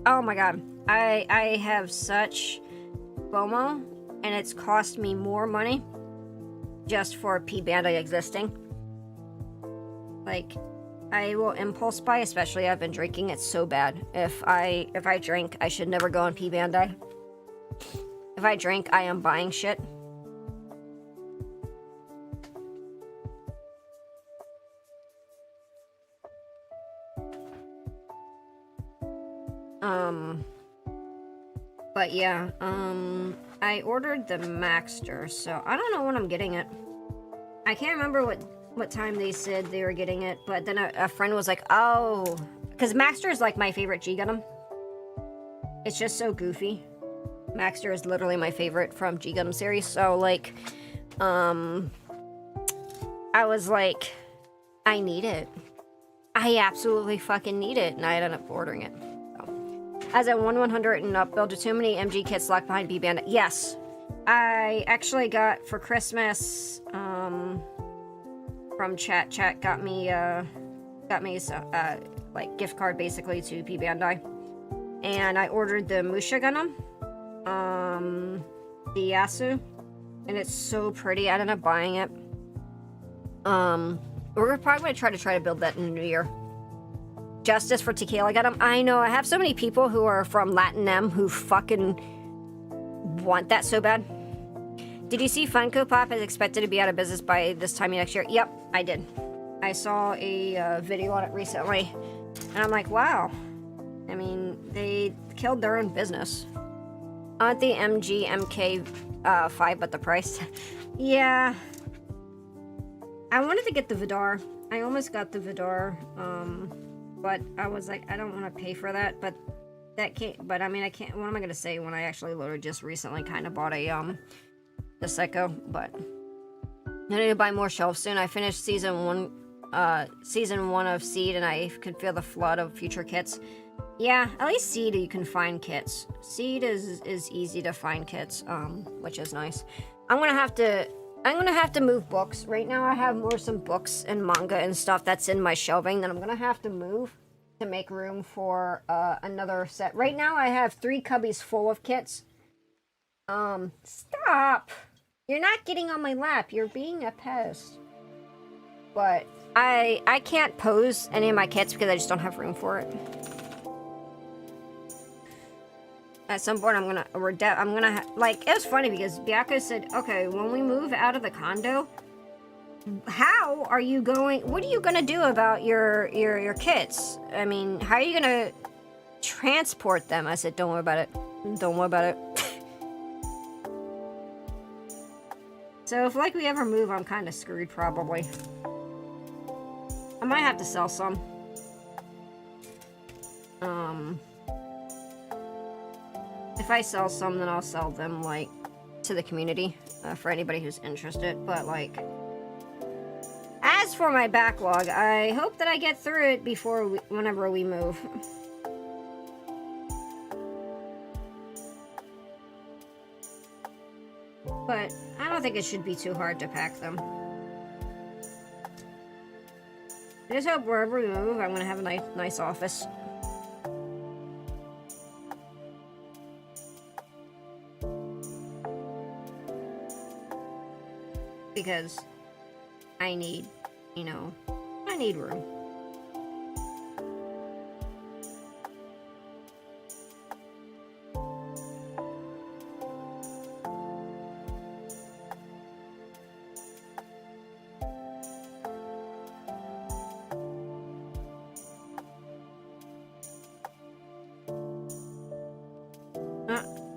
A: oh my god, I have such FOMO, and it's cost me more money just for P Bandai existing. Like, I will impulse buy, especially I've been drinking it so bad. If I drink, I should never go on P Bandai. If I drink, I am buying shit. But yeah, I ordered the Maxter, so I don't know when I'm getting it. I can't remember what time they said they were getting it, but then a friend was like, oh, because Maxter is like my favorite G Gundam. It's just so goofy. Maxter is literally my favorite from G Gundam series, so like, I was like, I need it. I absolutely fucking need it, and I ended up ordering it. As a 1/100 and up build, too many MG kits locked behind B Bandit. Yes, I actually got for Christmas. From Chat got me like gift card basically to P Bandai, and I ordered the Musha Gundam, the Yasu, and it's so pretty. I ended up buying it. We're probably gonna try to build that in the new year. Justice for Tequila Gundam. I know, I have so many people who are from Latin M who fucking want that so bad. Did you see Funko Pop is expected to be out of business by this time next year? Yep, I did. I saw a video on it recently, and I'm like, wow. I mean, they killed their own business. I want the MG MK5, but the price. Yeah. I wanted to get the Vidar. I almost got the Vidar, but I was like, I don't want to pay for that, but that can't, but I mean, I can't, what am I going to say when I actually literally just recently kind of bought a, the Psycho, but I need to buy more shelves soon. I finished season one of Seed, and I could feel the flood of future kits. Yeah, at least Seed you can find kits. Seed is easy to find kits, which is nice. I'm gonna have to move books. Right now I have some books and manga and stuff that's in my shelving that I'm gonna have to move to make room for another set. Right now I have 3 cubbies full of kits. Stop! You're not getting on my lap. You're being a pest. But I can't pose any of my kits because I just don't have room for it. At some point, I'm gonna like, it was funny because Byako said, okay, when we move out of the condo, how are you going, what are you gonna do about your kits? I mean, how are you gonna transport them? I said, don't worry about it. Don't worry about it. So if like we ever move, I'm kind of screwed probably. I might have to sell some. If I sell some, then I'll sell them, like, to the community, for anybody who's interested, but, like, as for my backlog, I hope that I get through it before whenever we move. But I don't think it should be too hard to pack them. I just hope wherever we move, I'm gonna have a nice office. Because I need, I need room.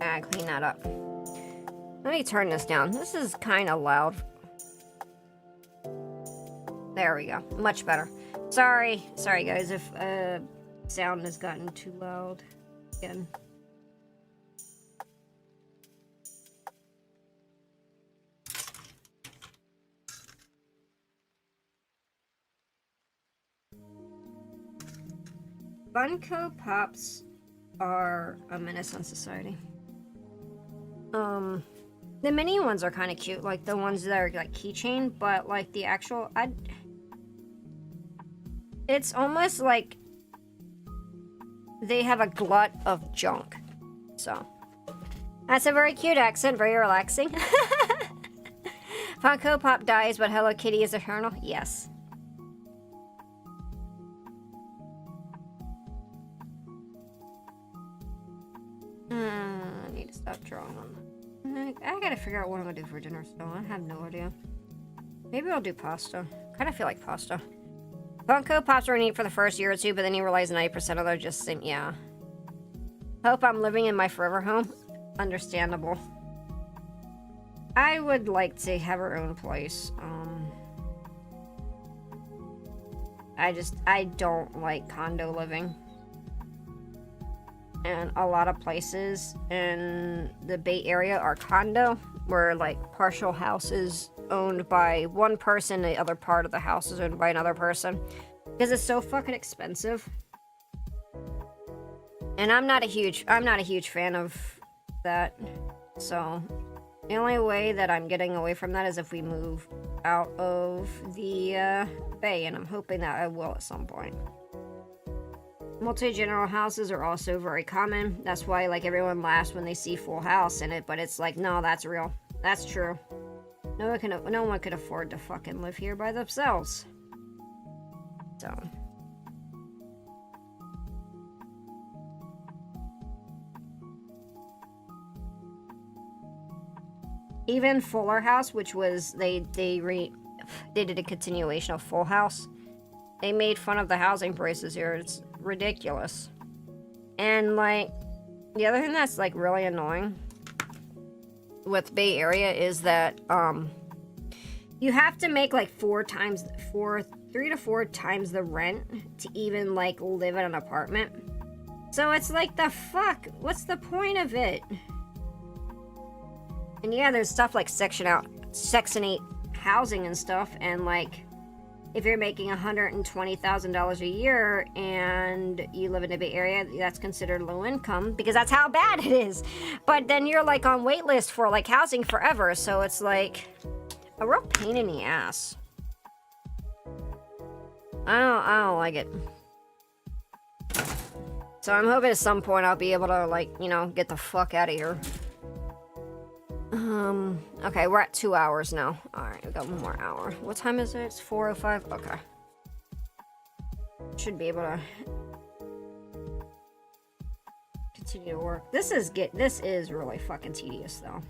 A: I clean that up. Let me turn this down. This is kind of loud. There we go. Much better. Sorry guys if sound has gotten too loud again. Funko Pops are a menace on society. The mini ones are kind of cute, like the ones that are like keychain, but like the actual, it's almost like they have a glut of junk. So that's a very cute accent, very relaxing. Funko Pop dies, but Hello Kitty is eternal. Yes. I need to stop drawing on that. I gotta figure out what I'm gonna do for dinner still. I have no idea. Maybe I'll do pasta. Kind of feel like pasta. Funko Pops were neat for the first year or two, but then you realize 90% of them are just same. Yeah. Hope I'm living in my forever home. Understandable. I would like to have our own place. I don't like condo living. And a lot of places in the Bay Area are condo, where like partial houses owned by one person, the other part of the house is owned by another person, because it's so fucking expensive. And I'm not a huge fan of that. So the only way that I'm getting away from that is if we move out of the Bay, and I'm hoping that I will at some point. Multi-general houses are also very common. That's why like everyone laughs when they see Full House in it, but it's like, no, that's real. That's true. No one could afford to fucking live here by themselves. So. Even Fuller House, which was they did a continuation of Full House. They made fun of the housing prices here. It's ridiculous. And like the other thing that's like really annoying with Bay Area is that you have to make like 3 to 4 times the rent to even like live in an apartment. So it's like, the fuck, what's the point of it? And yeah, there's stuff like Section 8 housing and stuff, and like if you're making $120,000 a year and you live in the Bay Area, that's considered low income because that's how bad it is. But then you're like on wait list for like housing forever, so it's like a real pain in the ass. I don't like it. So I'm hoping at some point I'll be able to like, you know, get the fuck out of here. Okay, we're at 2 hours now. Alright, we got 1 more hour. What time is it? It's 4:05? Okay. Should be able to continue to work. This is really fucking tedious though.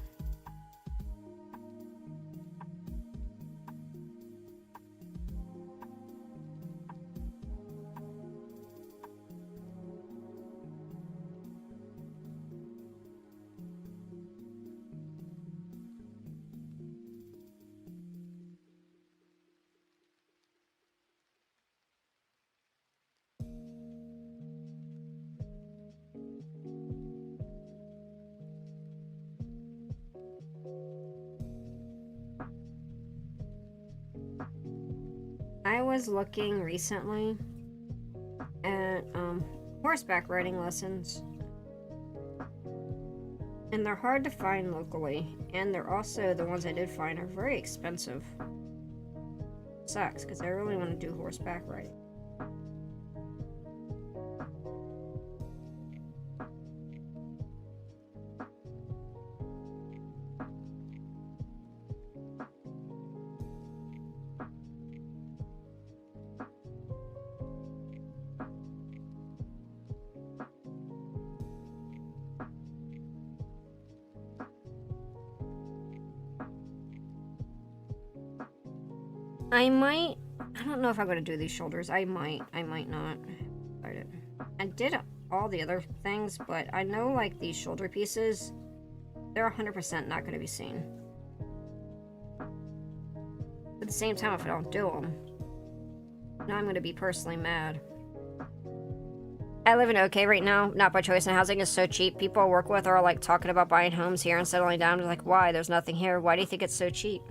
A: I was looking recently at horseback riding lessons, and they're hard to find locally, and they're also, the ones I did find are very expensive. Sucks, because I really want to do horseback riding. I don't know if I'm going to do these shoulders. I might not. I did all the other things, but I know like these shoulder pieces, they're 100% not going to be seen. At the same time, if I don't do them, now I'm going to be personally mad. I live in OK right now, not by choice, and housing is so cheap. People I work with are like talking about buying homes here and settling down. They're like, why? There's nothing here. Why do you think it's so cheap?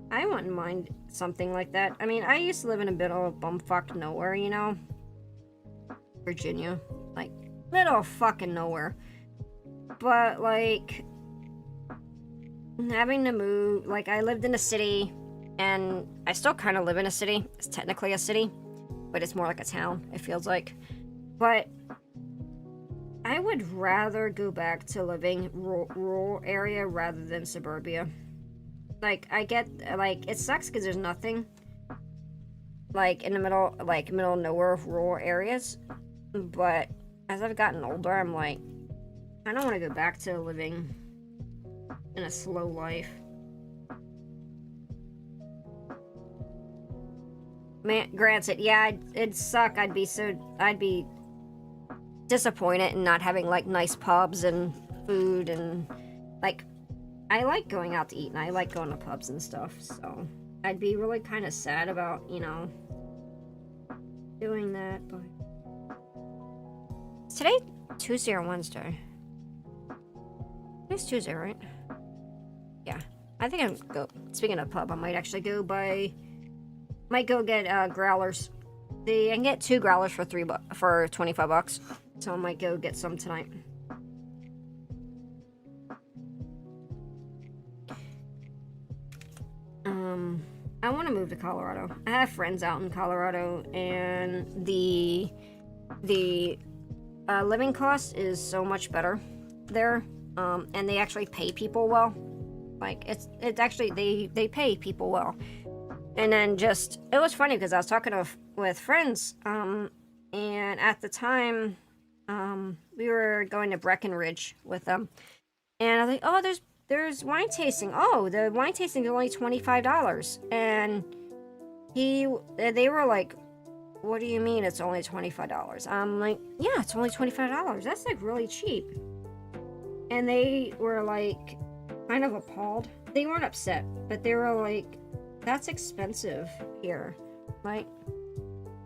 A: I wouldn't mind something like that. I mean, I used to live in a bit of bumfuck nowhere, you know? Virginia. Like, middle of fucking nowhere. But, like, having to move, like, I lived in a city, and I still kind of live in a city. It's technically a city, but it's more like a town, it feels like. But I would rather go back to living rural area rather than suburbia. Like, I get, like, it sucks because there's nothing, like, in the middle, like, middle of nowhere rural areas. But as I've gotten older, I'm like, I don't want to go back to living in a slow life. Man, granted, yeah, it'd suck. I'd be disappointed in not having, like, nice pubs and food and, like, I like going out to eat and I like going to pubs and stuff, so I'd be really kind of sad about, you know, doing that, but... Is today Tuesday or Wednesday? It's Tuesday, right? Yeah. I think speaking of pub, I might actually go get growlers. I can get 2 growlers for for $25, so I might go get some tonight. I want to move to Colorado. I have friends out in Colorado, and the living cost is so much better there, and they actually pay people well. Like, it's actually, they pay people well. And then it was funny because I was talking with friends, and at the time, we were going to Breckenridge with them, and I was like, oh, there's wine tasting. Oh, the wine tasting is only $25. And they were like, what do you mean it's only $25? I'm like, yeah, it's only $25. That's, like, really cheap. And they were, like, kind of appalled. They weren't upset, but they were like, that's expensive here. Like,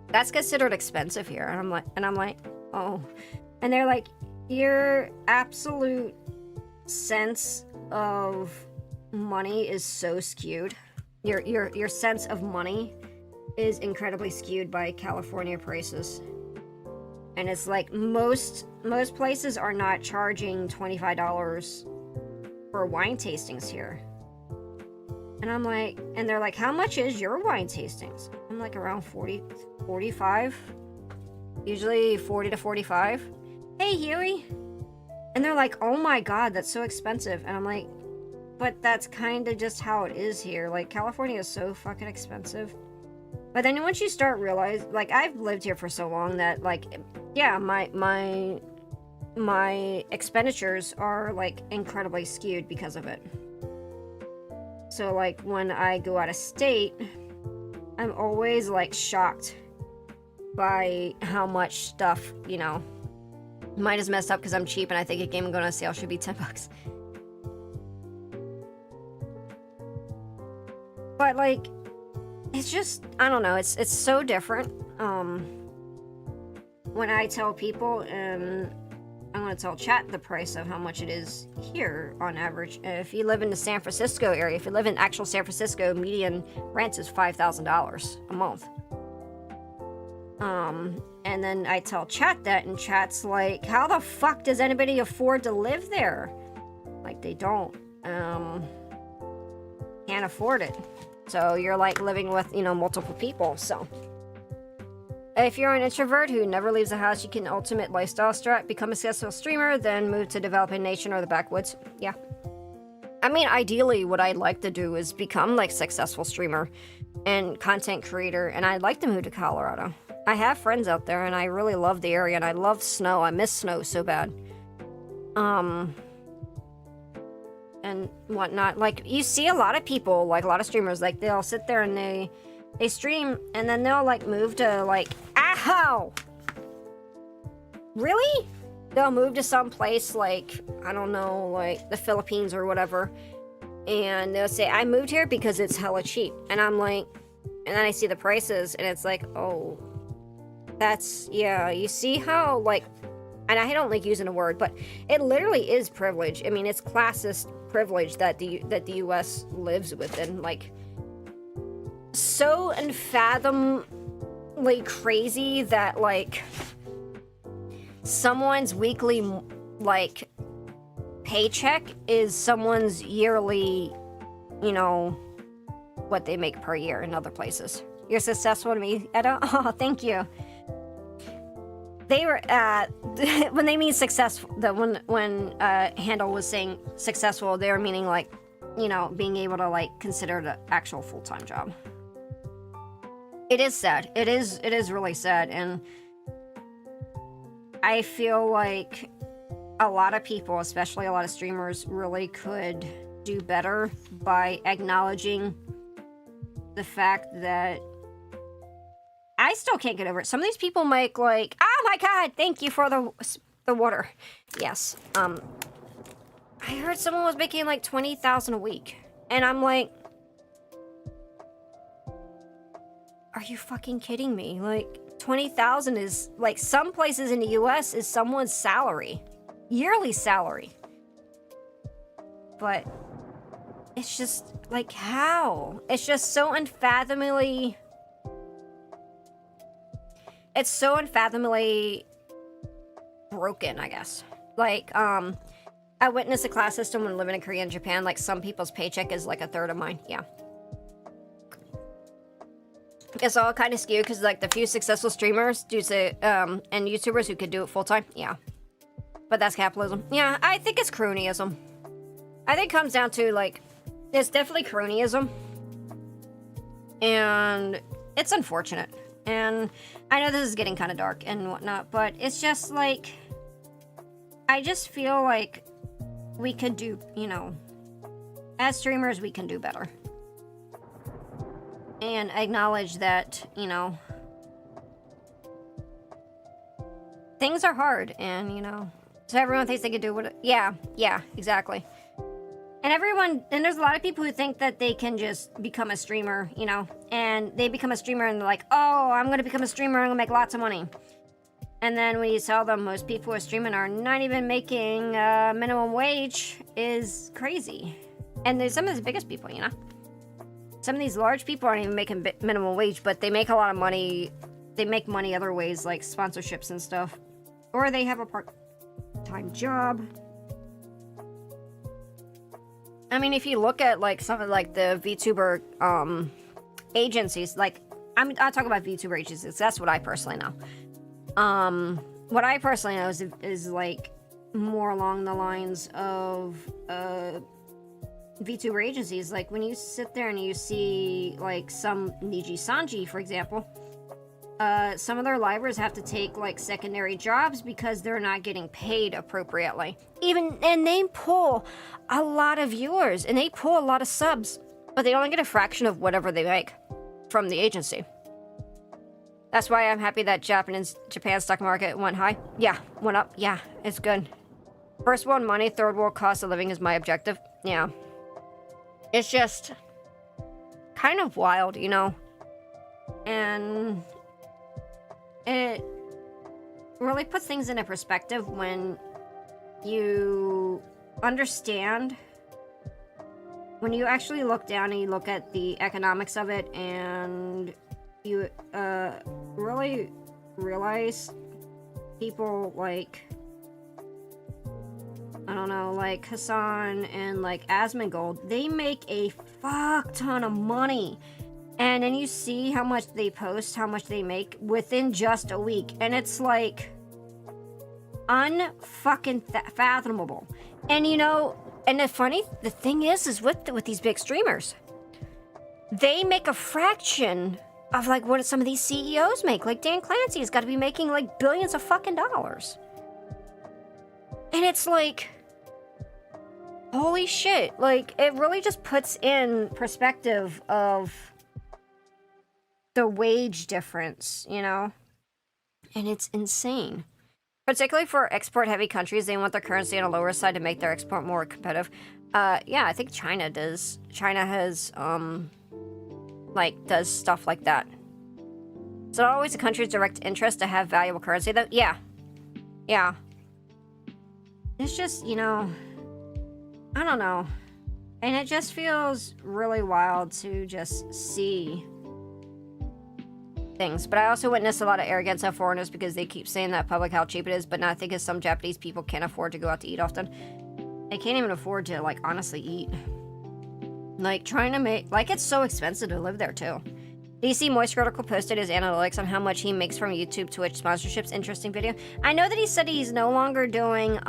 A: that's considered expensive here. And I'm like, oh. And they're like, your absolute sense of money is so skewed. Your sense of money is incredibly skewed by California prices. And it's like most places are not charging $25 for wine tastings here. And I'm like, and they're like, how much is your wine tastings? I'm like, around 45. Usually 40 to 45. Hey, Huey. And they're like, oh my god, that's so expensive. And I'm like, but that's kind of just how it is here. Like, California is so fucking expensive. But then once you start realizing, like, I've lived here for so long that, like, yeah, my expenditures are, like, incredibly skewed because of it. So, like, when I go out of state, I'm always, like, shocked by how much stuff, you know, mine is messed up because I'm cheap and I think a game going on sale should be $10. But, like, it's just, I don't know, it's so different. When I tell people, and I'm going to tell chat the price of how much it is here on average. If you live in the San Francisco area, if you live in actual San Francisco, median rent is $5,000 a month. And then I tell chat that, and chat's like, how the fuck does anybody afford to live there? Like, they don't. Can't afford it. So you're, like, living with, you know, multiple people, so. If you're an introvert who never leaves the house, you can ultimate lifestyle strat, become a successful streamer, then move to developing nation or the backwoods. Yeah. I mean, ideally, what I'd like to do is become, like, successful streamer and content creator, and I'd like to move to Colorado. I have friends out there, and I really love the area, and I love snow. I miss snow so bad. And whatnot. Like, you see a lot of people, like, a lot of streamers, like, they'll sit there and they stream, and then they'll, like, move to, like, ow! Really? They'll move to some place, like, I don't know, like, the Philippines or whatever, and they'll say, I moved here because it's hella cheap. And I'm like, and then I see the prices, and it's like, oh, that's, yeah, you see how, like, and I don't like using a word, but it literally is privilege. I mean, it's classist privilege that the U.S. lives within, like, so unfathomably crazy that, like, someone's weekly, like, paycheck is someone's yearly, you know, what they make per year in other places. You're successful to me, Edda? Oh, thank you. They were, when they mean successful, when Handel was saying successful, they were meaning, like, you know, being able to, like, consider it an actual full-time job. It is sad. It is really sad, and I feel like a lot of people, especially a lot of streamers, really could do better by acknowledging the fact that I still can't get over it. Some of these people make, like, oh my god, thank you for the water. Yes. I heard someone was making like 20,000 a week, and I'm like, are you fucking kidding me? Like, 20,000 is, like, some places in the US is someone's salary, yearly salary. But it's just, like, how? It's just so unfathomably... It's so unfathomably broken, I guess. Like, I witnessed a class system when living in Korea and Japan. Like, some people's paycheck is like a third of mine. Yeah. It's all kind of skewed because, like, the few successful streamers and YouTubers who could do it full time. Yeah. But that's capitalism. Yeah, I think it's cronyism. I think it comes down to, like, it's definitely cronyism. And it's unfortunate. And I know this is getting kind of dark and whatnot, but it's just like, I just feel like we could do, you know, as streamers, we can do better. And acknowledge that, you know, things are hard, and, you know, so everyone thinks they can do what, yeah, exactly. And there's a lot of people who think that they can just become a streamer, you know, and they become a streamer and they're like, oh, I'm gonna become a streamer, I'm gonna make lots of money. And then when you tell them most people who are streaming are not even making minimum wage, is crazy. And there's some of the biggest people, you know. Some of these large people aren't even making minimum wage, but they make a lot of money. They make money other ways, like sponsorships and stuff. Or they have a part-time job. I mean, if you look at, like, some of, like, the VTuber agencies, like, I'll talk about VTuber agencies. That's what I personally know. What I personally know is like, more along the lines of VTuber agencies. Like, when you sit there and you see, like, some Niji Sanji, for example, some of their livers have to take, like, secondary jobs because they're not getting paid appropriately. And they pull a lot of viewers, and they pull a lot of subs, but they only get a fraction of whatever they make from the agency. That's why I'm happy that Japan stock market went high. Yeah, went up. Yeah, it's good. First world money, third world cost of living is my objective. Yeah. It's just kind of wild, you know? And it really puts things into perspective when you understand, when you actually look down and you look at the economics of it, and you really realize people like, I don't know, like Hassan and like Asmongold, they make a fuck ton of money. And then you see how much they post, how much they make within just a week. And it's like unfucking fathomable. And you know, and the thing is with these big streamers, they make a fraction of like what some of these CEOs make. Like Dan Clancy has got to be making like billions of fucking dollars. And it's like, holy shit. Like, it really just puts in perspective of the wage difference, you know? And it's insane. Particularly for export-heavy countries, they want their currency on a lower side to make their export more competitive. Yeah, I think China does. China has, does stuff like that. It's not always the country's direct interest to have valuable currency, though. Yeah. Yeah. It's just, you know, I don't know. And it just feels really wild to just see things. But I also witness a lot of arrogance of foreigners because they keep saying that public how cheap it is, but not thinking some Japanese people can't afford to go out to eat often. They can't even afford to, like, honestly eat. Like, trying to make... Like, it's so expensive to live there, too. DC Moist article posted his analytics on how much he makes from YouTube, Twitch sponsorships. Interesting video. I know that he said he's no longer doing,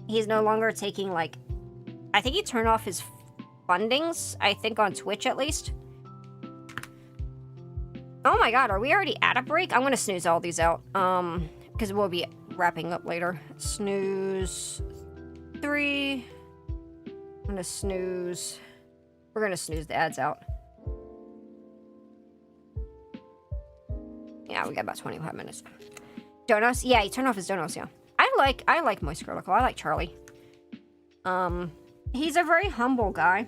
A: he's no longer taking, like... I think he turned off his fundings, I think on Twitch at least. Oh my god, are we already at a break? I'm gonna snooze all these out, because we'll be wrapping up later. Snooze 3. I'm gonna snooze. We're gonna snooze the ads out. Yeah, we got about 25 minutes. Donos? Yeah, he turned off his donos, yeah. I like Moist Critical. I like Charlie. He's a very humble guy.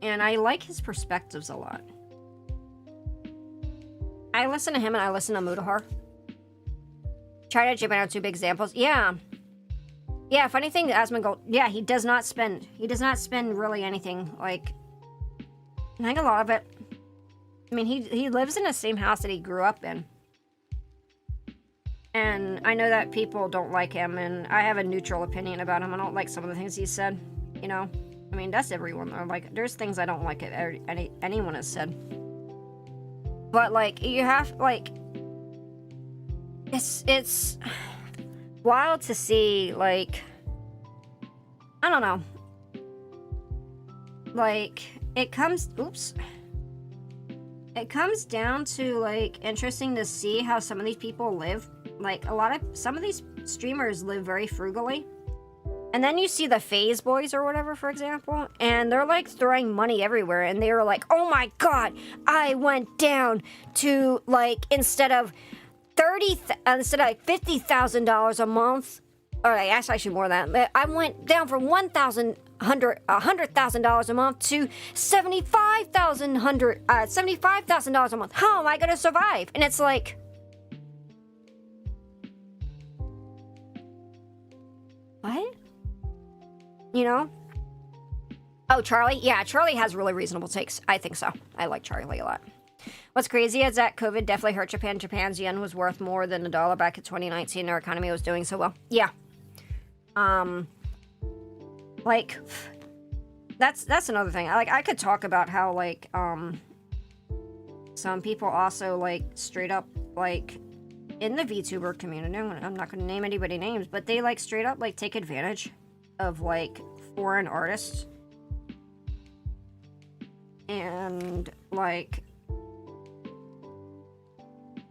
A: And I like his perspectives a lot. I listen to him and I listen to Mudahar. China, Japan are 2 big examples. Yeah. Yeah, funny thing, Asmongold, yeah, he does not spend really anything, like, I think a lot of it, I mean, he lives in the same house that he grew up in. And I know that people don't like him, and I have a neutral opinion about him. I don't like some of the things he said, you know? I mean, that's everyone, though. Like, there's things I don't like that anyone has said. But, like, you have, like, it's wild to see, like, I don't know. Like, it comes down to, like, interesting to see how some of these people live. Like, some of these streamers live very frugally. And then you see the Phase Boys or whatever, for example, and they're, like, throwing money everywhere, and they were like, oh my god, I went down to, like, instead of $50,000 a month, or actually more than that, I went down from $100,000 a month to $75,000 a month. How am I gonna survive? And it's like, what? You know? Oh, Charlie? Yeah, Charlie has really reasonable takes. I think so. I like Charlie a lot. What's crazy is that COVID definitely hurt Japan. Japan's yen was worth more than $1 back in 2019. Our economy was doing so well. Yeah. Like, that's another thing. I could talk about how, like, some people also, like, straight up, like, in the VTuber community, I'm not gonna name anybody names, but they, like, straight up, like, take advantage of, like, foreign artists. And, like,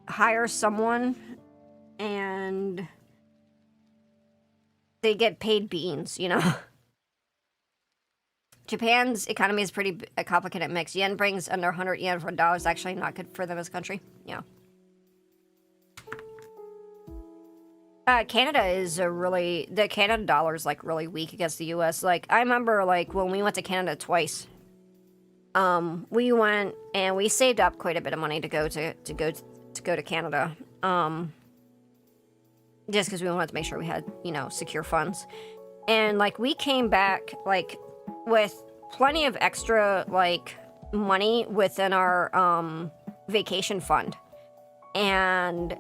A: hire someone and they get paid beans, you know? Japan's economy is pretty a complicated mix. Yen brings under 100 yen for $1 is actually not good for them as a country. Yeah. Canada is the Canada dollar is, like, really weak against the US. Like, I remember, like, when we went to Canada twice, we went and we saved up quite a bit of money to go to Canada. Just because we wanted to make sure we had, you know, secure funds. And, like, we came back, like, with plenty of extra, like, money within our, vacation fund. And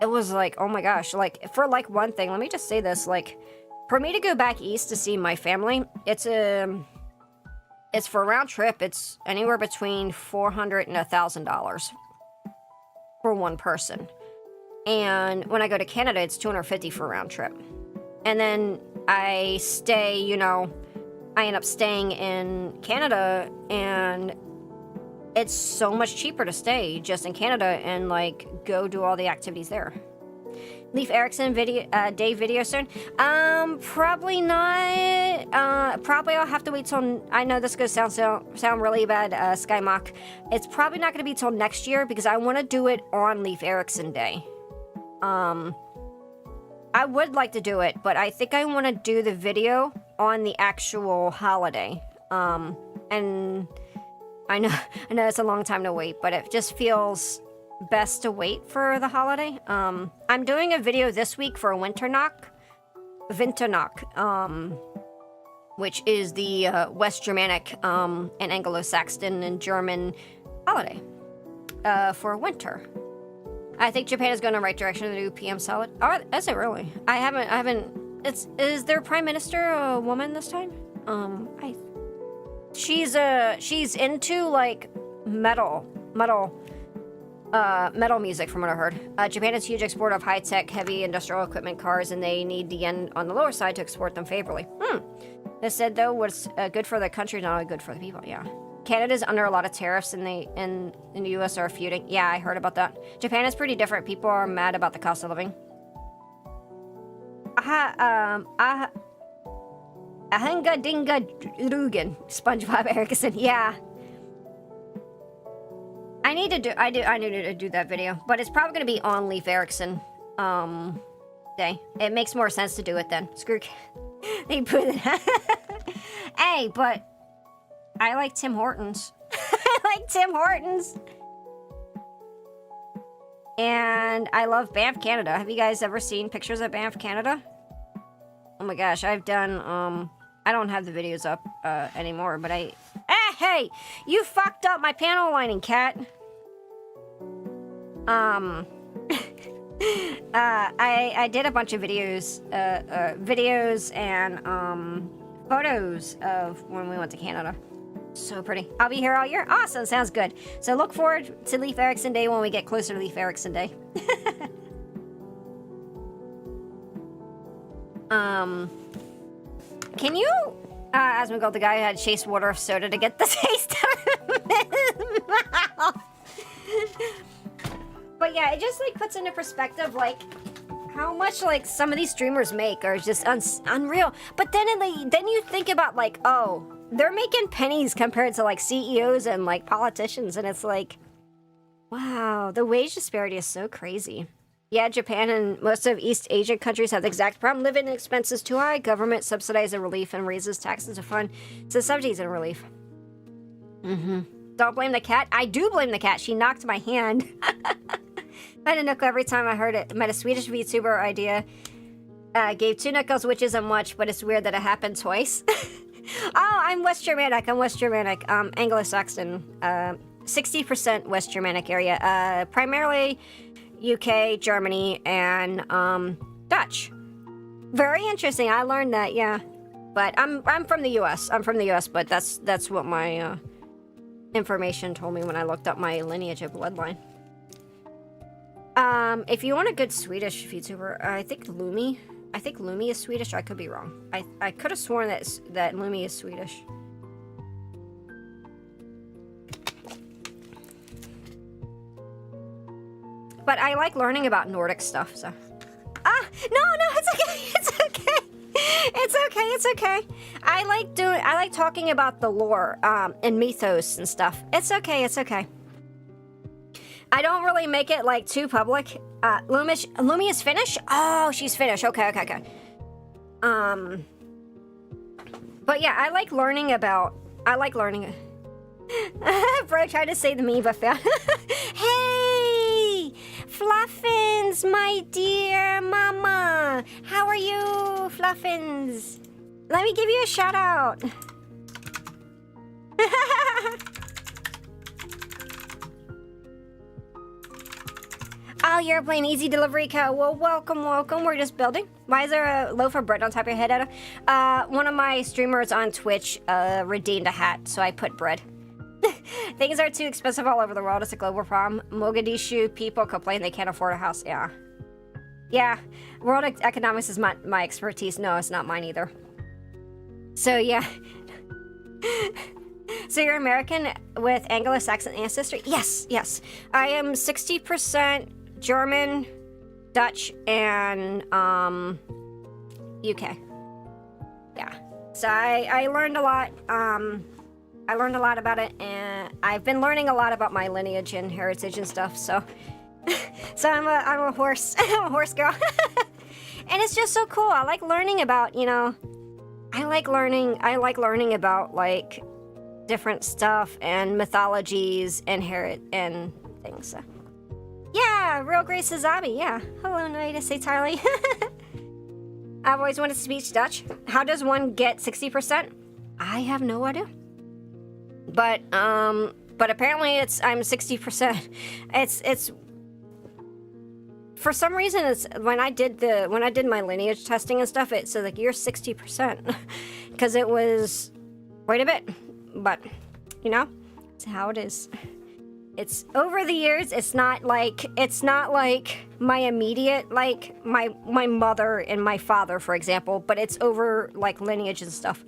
A: it was like, oh my gosh, like, for, like, one thing, let me just say this, like, for me to go back east to see my family, it's for a round trip, it's anywhere between $400 and $1,000 for one person. And when I go to Canada, it's $250 for a round trip. And then I stay, you know, I end up staying in Canada, and it's so much cheaper to stay just in Canada and, like, go do all the activities there. Leaf Erickson Dave video soon? Probably not. Probably I'll have to wait till, I know this is gonna sound really bad, Skymock. It's probably not gonna be till next year because I want to do it on Leaf Erickson Day. I would like to do it, but I think I want to do the video on the actual holiday. And I know it's a long time to wait, but it just feels best to wait for the holiday. I'm doing a video this week for Winternacht, which is the West Germanic and Anglo-Saxon and German holiday for winter. I think Japan is going in the right direction to do PM salad. Oh, is it really? I haven't. Is their prime minister a woman this time? She's into like metal music from what I heard. Japan is a huge exporter of high-tech, heavy industrial equipment cars, and they need the yen on the lower side to export them favorably. This said, though, what's good for the country, not good for the people, yeah. Canada's under a lot of tariffs, and in the U.S. are feuding. Yeah, I heard about that. Japan is pretty different. People are mad about the cost of living. Ahinga Dinga Rugen, SpongeBob Erickson, yeah. I need to do that video, but it's probably gonna be on Leif Erikson day. It makes more sense to do it then. Screw they put it. Hey, but I like Tim Hortons. I like Tim Hortons. And I love Banff, Canada. Have you guys ever seen pictures of Banff, Canada? Oh my gosh, I've done I don't have the videos up anymore, but hey, you fucked up my panel lining, cat. I did a bunch of videos and photos of when we went to Canada. So pretty. I'll be here all year. Awesome, sounds good. So look forward to Leif Erikson Day when we get closer to Leif Erikson Day. Can you, as we go, the guy who had chased water of soda to get the taste out of his mouth. But yeah, it just like puts into perspective like how much like some of these streamers make are just unreal. But then you think about like, oh, they're making pennies compared to like CEOs and like politicians, and it's like, wow, the wage disparity is so crazy. Yeah, Japan and most of East Asian countries have the exact problem. Living expenses too high. Government subsidizes relief and raises taxes to fund subsidies and relief. Don't blame the cat. I do blame the cat. She knocked my hand. I had a nickel every time I heard it. Met a Swedish VTuber idea. Gave 2 nickels, which isn't much, but it's weird that it happened twice. Oh, I'm West Germanic. Anglo-Saxon. 60% West Germanic area. Primarily UK, Germany, and Dutch. Very interesting. I learned that, yeah. But I'm from the US. But that's what my information told me when I looked up my lineage of bloodline. If you want a good Swedish VTuber, I think Lumi is Swedish. I could be wrong. I could have sworn that Lumi is Swedish. But I like learning about Nordic stuff, so. No, it's okay. I like talking about the lore, and mythos and stuff. It's okay. I don't really make it like too public. Lumi is Finnish? Oh, she's Finnish. Okay. But yeah, I like learning. Bro tried to say the meme, but failed. Hey, Fluffins, my dear mama. How are you, Fluffins? Let me give you a shout out. Oh, you're playing Easy Delivery Co. Well, welcome. We're just building. Why is there a loaf of bread on top of your head, Etta? One of my streamers on Twitch redeemed a hat, so I put bread. Things are too expensive all over the world. It's a global problem. Mogadishu people complain they can't afford a house. Yeah. World economics is my expertise. No, it's not mine either. So, yeah. So you're American with Anglo-Saxon ancestry? Yes. I am 60% German, Dutch, and UK. Yeah. So I learned a lot. I learned a lot about it, and I've been learning a lot about my lineage and heritage and stuff. So, I'm a horse. I'm a horse girl, and it's just so cool. I like learning about, I like learning about like different stuff and mythologies and and things. So. Yeah, Real RG Sazabi. Yeah. Hello, Naida Satarli. I've always wanted to speak Dutch. How does one get 60%? I have no idea. But but apparently I'm 60%. It's for some reason it's when I did my lineage testing and stuff, it said like you're 60% because it was quite a bit, but you know, it's how it is. It's over the years. It's not like my immediate, like my mother and my father, for example, but it's over like lineage and stuff.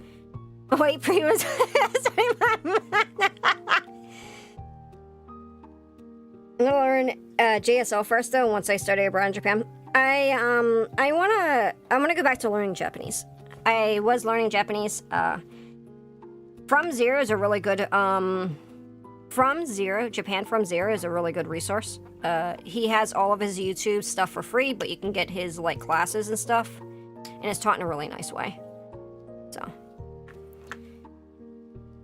A: Wait, previous. I'm gonna learn JSL first though. Once I study abroad in Japan, I'm gonna go back to learning Japanese. I was learning Japanese. From Zero is a really good Japan From Zero is a really good resource. He has all of his YouTube stuff for free, but you can get his like classes and stuff, and it's taught in a really nice way. So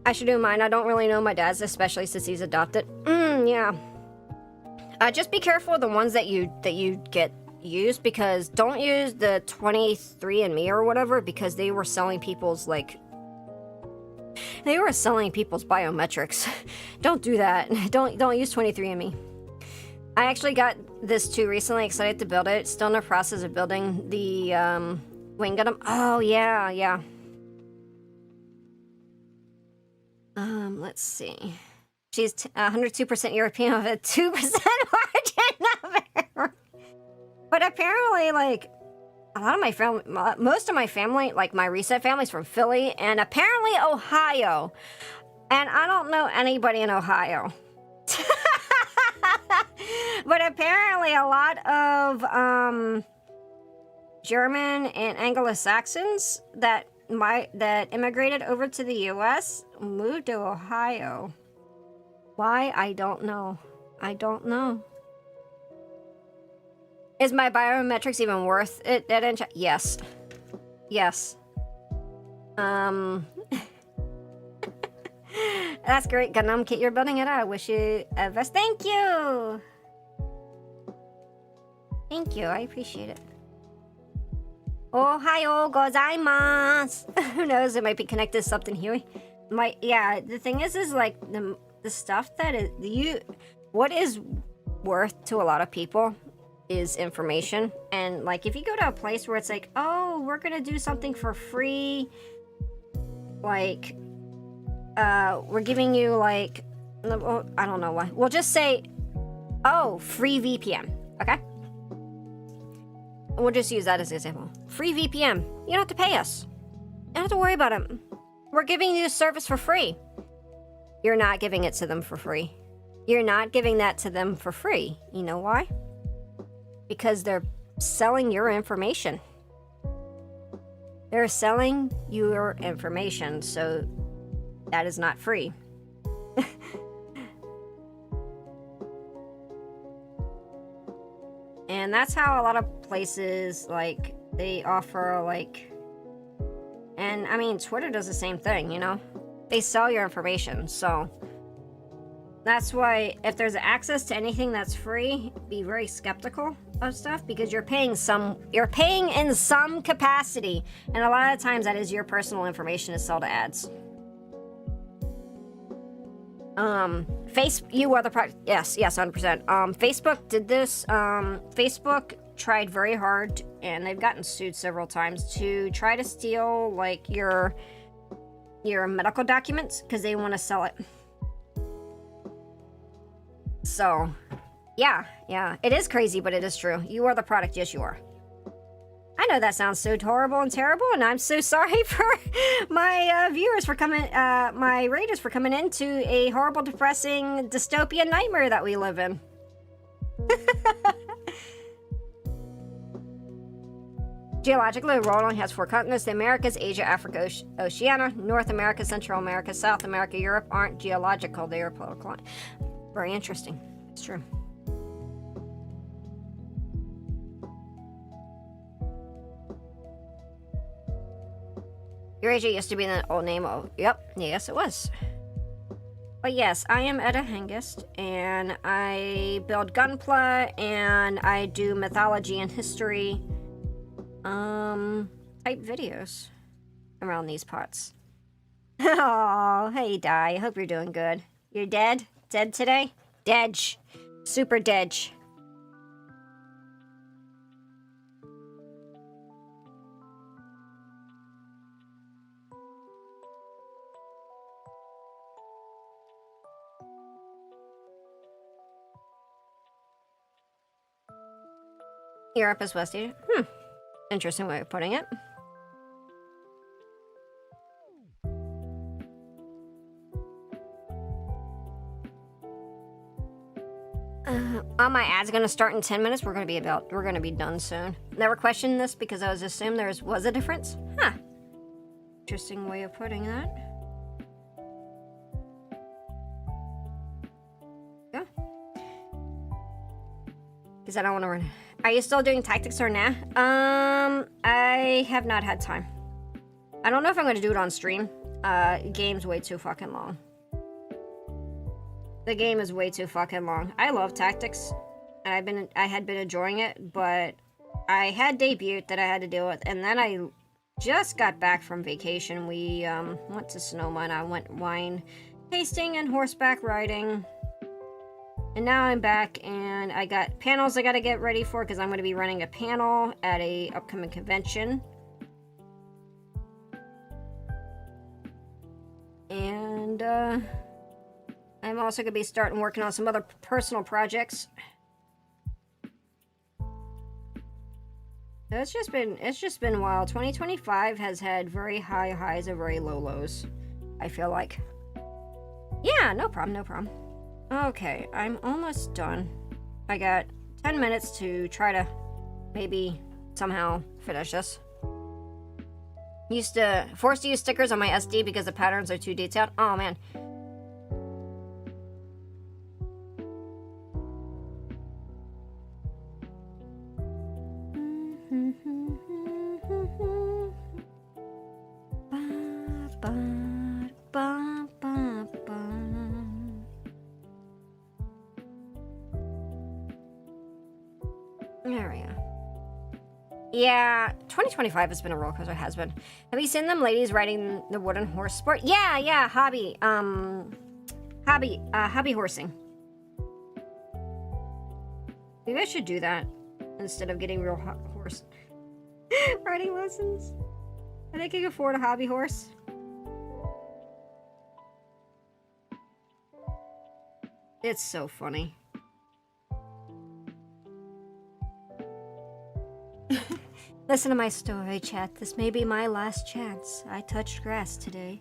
A: I should do mine. I don't really know my dad's, especially since he's adopted. Yeah. Just be careful of the ones that you get used, because don't use the 23andMe or whatever, because they were selling people's biometrics. Don't do that. Don't use 23andMe. I actually got this too recently. Excited to build it. Still in the process of building the wing gundam. Oh yeah. Let's see. She's 102% European with a 2% origin of her. But apparently, like, a lot of my family, most of my family, like my reset family's from Philly and apparently Ohio. And I don't know anybody in Ohio. But apparently a lot of German and Anglo-Saxons that immigrated over to the US moved to Ohio. Why? I don't know. Is my biometrics even worth it? Yes. That's great, Gundam Kit. You're building it out. I wish you a best. Thank you. I appreciate it. Ohayo gozaimasu. Who knows? It might be connected to something here. Yeah. The thing is like the stuff that is what is worth to a lot of people is information. And like if you go to a place where it's like, oh, we're gonna do something for free, like we're giving you like, I don't know why, we'll just say, oh, free VPN, okay? We'll just use that as an example. Free VPN. You don't have to pay us. You don't have to worry about it. We're giving you the service for free. You're not giving it to them for free. You're not giving that to them for free. You know why? Because they're selling your information. They're selling your information, so that is not free. And that's how a lot of places, like, they offer, like... And, I mean, Twitter does the same thing, you know? They sell your information, so... That's why, if there's access to anything that's free, be very skeptical of stuff, because you're paying in some capacity, and a lot of times that is your personal information to sell to ads. You are the product. Yes, 100%. Facebook did this. Facebook tried very hard, and they've gotten sued several times to try to steal, like, your medical documents, because they want to sell it. So, yeah, it is crazy, but it is true. You are the product. Yes, you are. I know that sounds so horrible and terrible, and I'm so sorry for my viewers for coming, my readers for coming into a horrible, depressing, dystopian nightmare that we live in. Geologically, the world only has 4 continents: the Americas, Asia, Africa, Oceania. North America, Central America, South America, Europe aren't geological; they are political. Very interesting. It's true. Eurasia used to be the old name of... Yep, yes it was. But yes, I am Etta Hengist, and I build Gunpla, and I do mythology and history type videos around these parts. Oh, hey Di, I hope you're doing good. You're dead? dead today. Dead. Super dead. Europe is West Asia. Interesting way of putting it. My ad's gonna start in 10 minutes. We're gonna be done soon. Never questioned this because I was assumed there was a difference. Huh. Interesting way of putting that. Yeah. Because I don't want to run. Are you still doing tactics or nah? I have not had time. I don't know if I'm gonna do it on stream. Game's way too fucking long. The game is way too fucking long. I love tactics, and I had been enjoying it, but I had debuted that I had to deal with, and then I just got back from vacation. We went to Sonoma, and I went wine tasting and horseback riding, and now I'm back, and I got panels I gotta get ready for because I'm gonna be running a panel at a upcoming convention, and I'm also gonna be starting working on some other personal projects. So it's just been a while. 2025 has had very high highs and very low lows, I feel like. Yeah, no problem. Okay, I'm almost done. I got 10 minutes to try to maybe somehow finish this. Forced to use stickers on my SD because the patterns are too detailed. Oh man. There we go. Yeah, 2025 has been a roller coaster. Has been. Have you seen them ladies riding the wooden horse sport? Yeah, hobby horsing. Maybe I should do that instead of getting real horse riding lessons. I think I can afford a hobby horse. It's so funny. Listen to my story, chat. This may be my last chance. I touched grass today.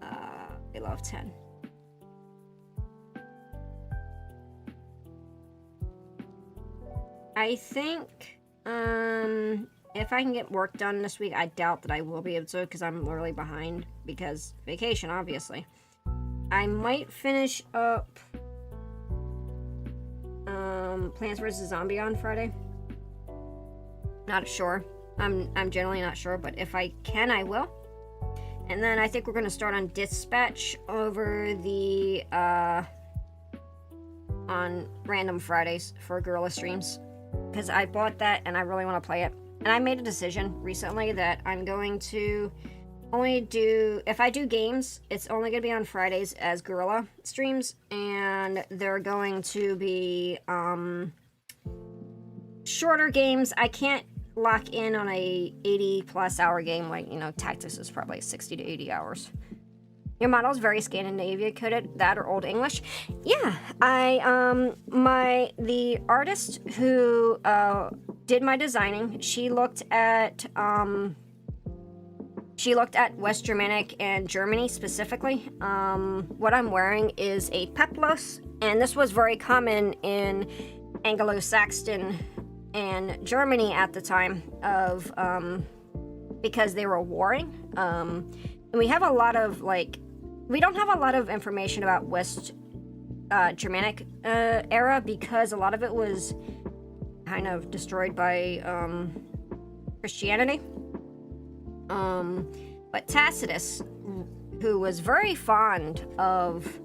A: I love 10. I think, if I can get work done this week, I doubt that I will be able to because I'm literally behind because vacation, obviously. I might finish up Plants vs. Zombie on Friday. Not sure. I'm generally not sure, but if I can, I will. And then I think we're gonna start on Dispatch over the on random Fridays for Gorilla streams because I bought that and I really want to play it. And I made a decision recently that I'm going to only do, if I do games, it's only going to be on Fridays as Gorilla streams, and they're going to be shorter games. I can't lock in on a 80+ hour game like, Tactics is probably 60 to 80 hours. Your model's very Scandinavia coded, that or Old English. Yeah, the artist who did my designing, she looked at West Germanic and Germany specifically. What I'm wearing is a peplos, and this was very common in Anglo-Saxon and Germany at the time of because they were warring. And we have a lot of we don't have a lot of information about West Germanic era because a lot of it was kind of destroyed by Christianity. But Tacitus, who was very fond of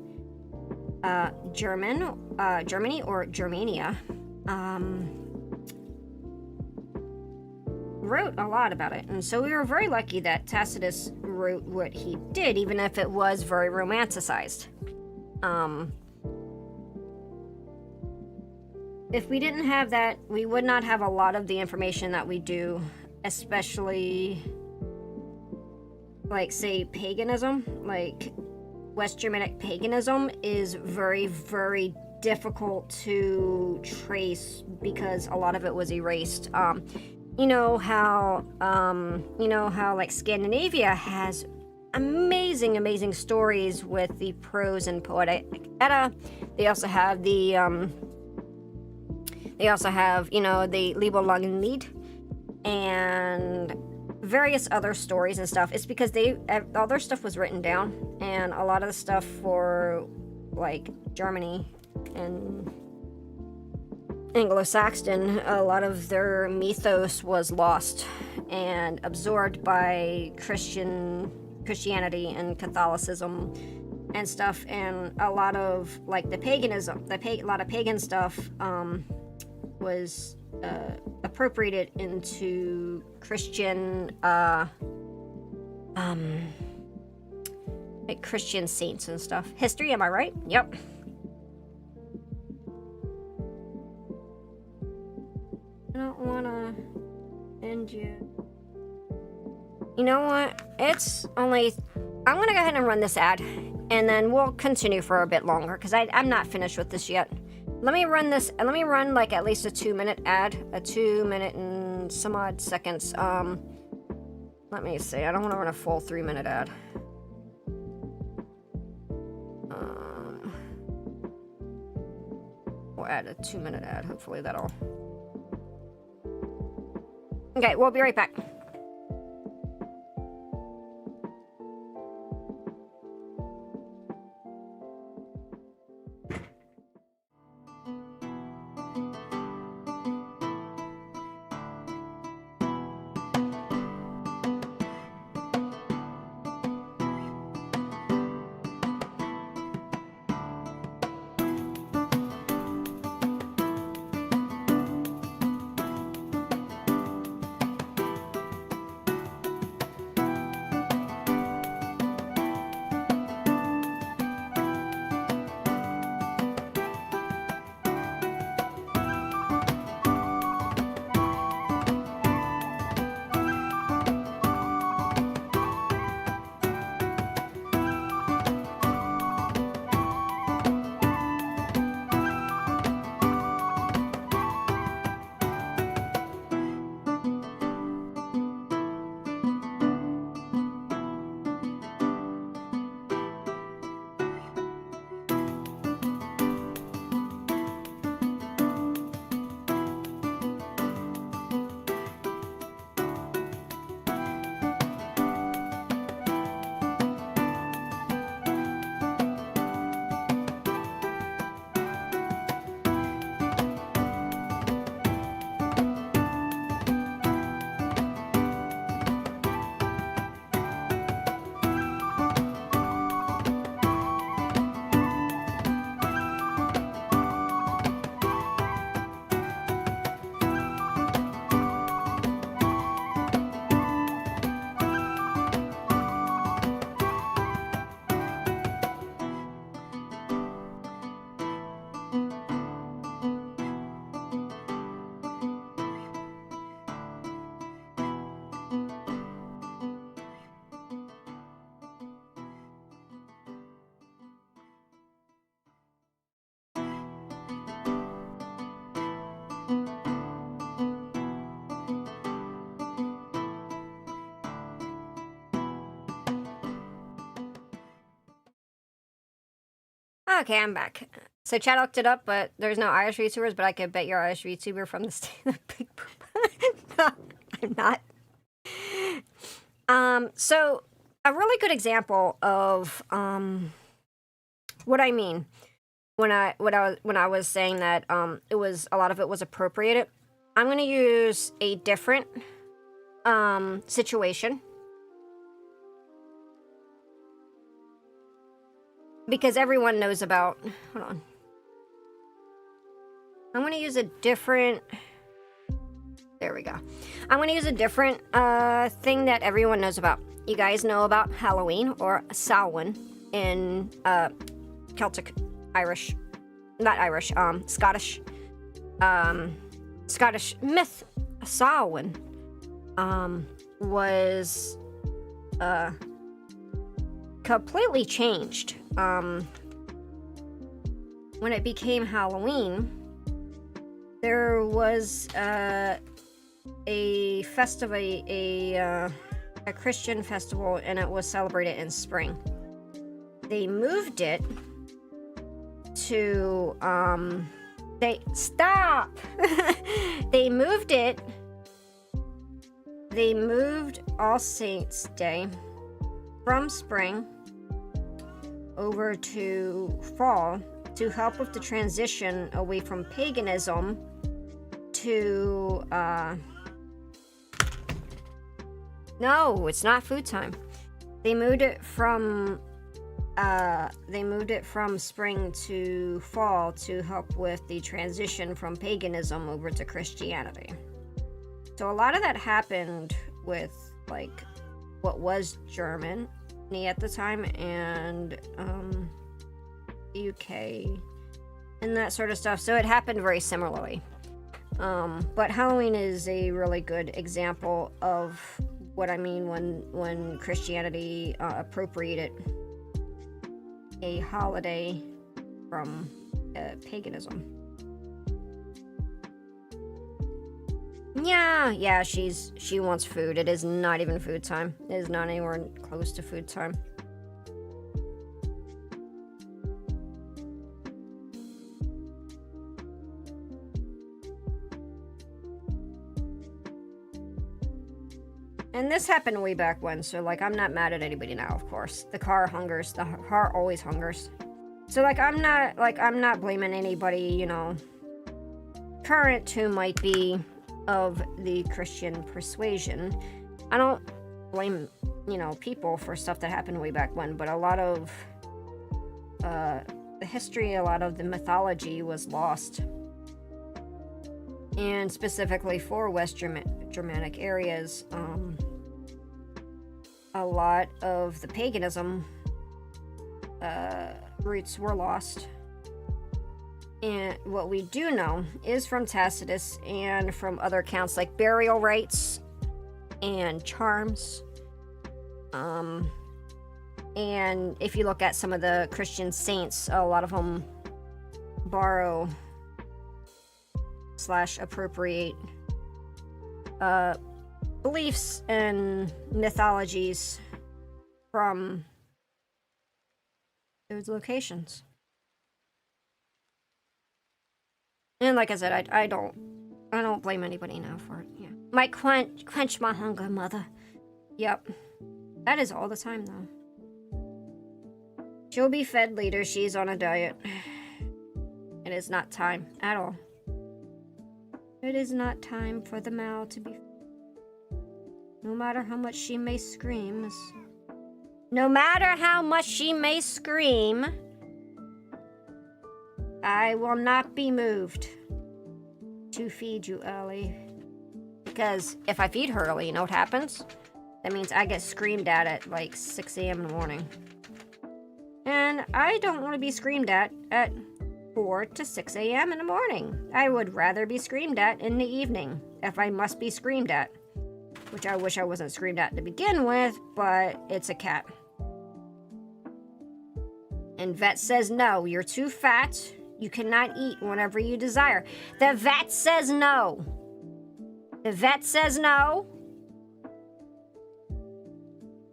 A: Germany or Germania, wrote a lot about it. And so we were very lucky that Tacitus wrote what he did, even if it was very romanticized. If we didn't have that, we would not have a lot of the information that we do, especially, like, say, paganism. Like, West Germanic paganism is very, very difficult to trace because a lot of it was erased. You know how like Scandinavia has amazing stories with the prose and poetic Edda. They also have the the Liebellangenlied and various other stories and stuff. It's because all their stuff was written down, and a lot of the stuff for like Germany and Anglo-Saxon, a lot of their mythos was lost and absorbed by Christianity and Catholicism and stuff, and a lot of like the paganism, a lot of pagan stuff was appropriated into Christian like Christian saints and stuff. History, am I right? Yep. I don't wanna end you. You know what? It's only... I'm gonna go ahead and run this ad, and then we'll continue for a bit longer, because I'm not finished with this yet. Let me run this, and let me run like at least a 2-minute ad, a 2 minute and some odd seconds. Let me see, I don't want to run a full 3-minute ad. We'll add a 2-minute ad, hopefully that'll... Okay, we'll be right back. Okay, I'm back. So Chad looked it up, but there's no Irish VTubers, but I could bet you're Irish VTuber from the state of Big Poop. No, I'm not. So a really good example of what I mean when I was saying that it was a lot of it was appropriated. I'm gonna use a different situation. Because everyone knows about... Hold on. I'm going to use a different There we go. I'm going to use a different thing that everyone knows about. You guys know about Halloween, or Samhain in Celtic, Irish, not Irish, Scottish, Scottish myth. Samhain was completely changed when it became Halloween. There was a festival, a Christian festival, and it was celebrated in spring. They moved it to they moved All Saints Day from spring over to fall to help with the transition away from paganism to no, it's not food time. They moved it from spring to fall to help with the transition from paganism over to Christianity. So a lot of that happened with like what was Germany at the time, and UK and that sort of stuff. So it happened very similarly. But Halloween is a really good example of what I mean when Christianity appropriated a holiday from paganism. Yeah, she wants food. It is not even food time. It is not anywhere close to food time. And this happened way back when, so like I'm not mad at anybody now, of course. The car hungers. The heart always hungers. So like I'm not blaming anybody, you know, current who might be of the Christian persuasion. I don't blame, you know, people for stuff that happened way back when, but a lot of the history, a lot of the mythology was lost. And specifically for West Germanic areas, a lot of the paganism roots were lost. And what we do know is from Tacitus and from other accounts like burial rites and charms. And if you look at some of the Christian saints, a lot of them borrow / appropriate beliefs and mythologies from those locations. And like I said, I don't blame anybody now for it. Yeah, might quench my hunger, mother. Yep, that is all the time though. She'll be fed later. She's on a diet. It is not time at all. It is not time for the Mal to be. No matter how much she may scream. No matter how much she may scream, I will not be moved to feed you early. Because if I feed her early, you know what happens? That means I get screamed at like 6 a.m. in the morning. And I don't want to be screamed at 4 to 6 a.m. in the morning. I would rather be screamed at in the evening if I must be screamed at. Which I wish I wasn't screamed at to begin with, but it's a cat. And vet says no, you're too fat. You cannot eat whenever you desire. The vet says no. The vet says no.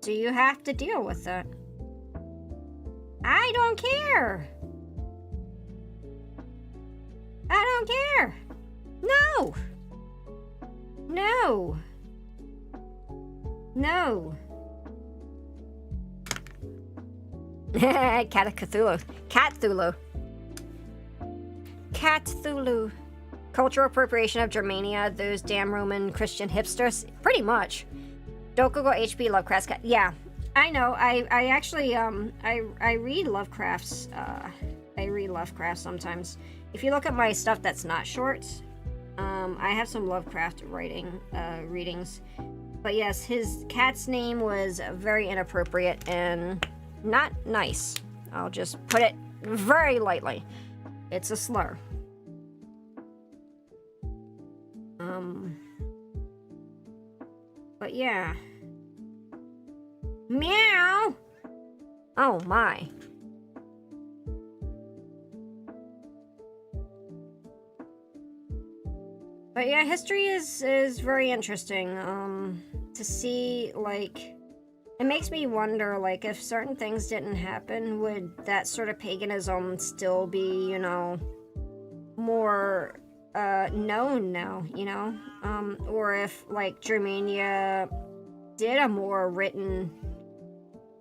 A: So you have to deal with it. I don't care. I don't care. No. No. No. Cat of Cthulhu. Cthulhu. Cthulhu. Cultural appropriation of Germania, those damn Roman Christian hipsters. Pretty much. Dokugo HP Lovecraft's cat. Yeah, I know. I actually I read Lovecraft's I read Lovecraft sometimes. If you look at my stuff that's not shorts, I have some Lovecraft readings. But yes, his cat's name was very inappropriate and not nice. I'll just put it very lightly. It's a slur. But yeah. Meow! Oh my. But yeah, history is very interesting. To see, like, it makes me wonder, like, if certain things didn't happen, would that sort of paganism still be, you know, more known now, you know? Or if, like, Germania did a more written,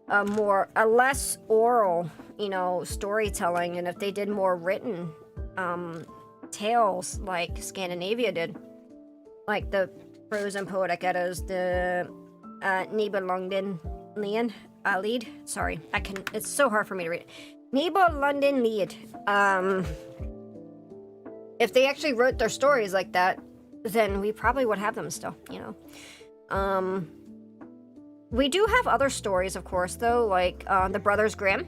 A: a less oral, you know, storytelling, and if they did more written tales like Scandinavia did, like the prose and poetic Eddas, the Nibelungen Lied. Sorry, it's so hard for me to read. Nibelungen Lied. If they actually wrote their stories like that, then we probably would have them still, you know. We do have other stories, of course, though, like the Brothers Grimm.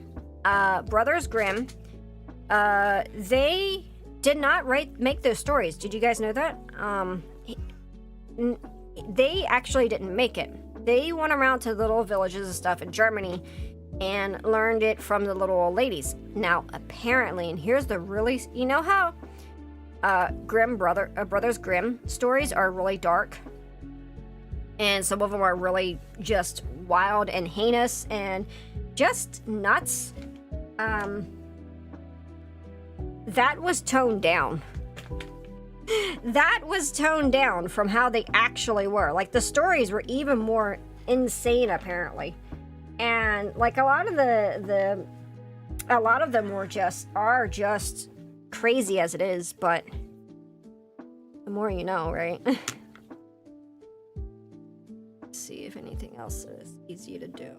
A: They did not make those stories. Did you guys know that? They actually didn't make it. They went around to little villages and stuff in Germany and learned it from the little old ladies. Now, apparently, and here's the really, you know how Brothers Grimm stories are really dark, and some of them are really just wild and heinous and just nuts. That was toned down. That was toned down from how they actually were. Like, the stories were even more insane, apparently. And like a lot of them are just crazy as it is, but the more you know, right? Let's see if anything else is easy to do.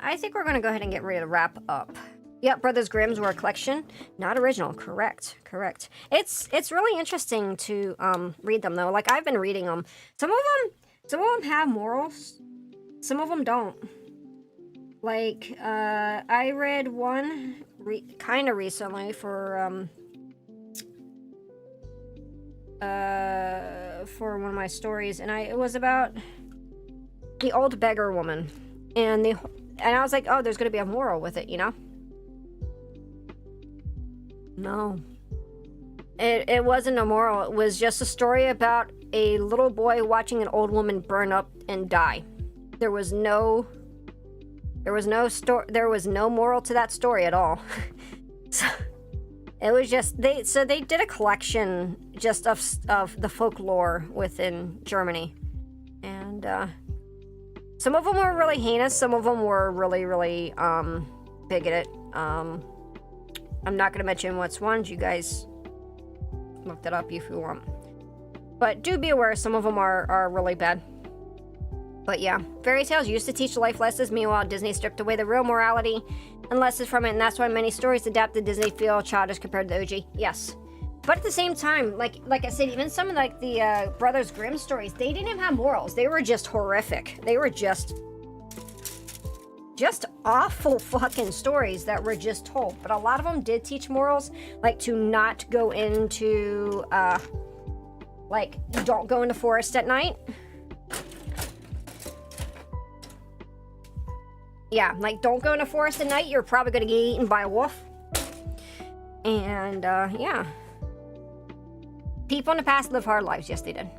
A: I think we're gonna go ahead and get ready to wrap up. Yep, Brothers Grimm's were a collection, not original. Correct. It's really interesting to read them though. Like, I've been reading them. Some of them have morals. Some of them don't. Like, I read one kind of recently for one of my stories, and it was about the old beggar woman, and I was like, oh, there's gonna be a moral with it, you know? No. It wasn't a moral. It was just a story about a little boy watching an old woman burn up and die. There was no moral to that story at all. So it was just they did a collection just of the folklore within Germany. And some of them were really heinous, some of them were really, really bigoted. I'm not going to mention which ones. You guys look that up if you want. But do be aware, some of them are really bad. But yeah, fairy tales used to teach life lessons. Meanwhile, Disney stripped away the real morality and lessons from it, and that's why many stories adapted Disney feel childish compared to the OG. Yes. But at the same time, like I said, even some of like the Brothers Grimm stories, they didn't even have morals. They were just horrific. They were just awful fucking stories that were just told. But a lot of them did teach morals, like to not go into like, don't go in the forest at night. Yeah, like, don't go in the forest at night. You're probably gonna get eaten by a wolf. And yeah, people in the past live hard lives. Yes, they did.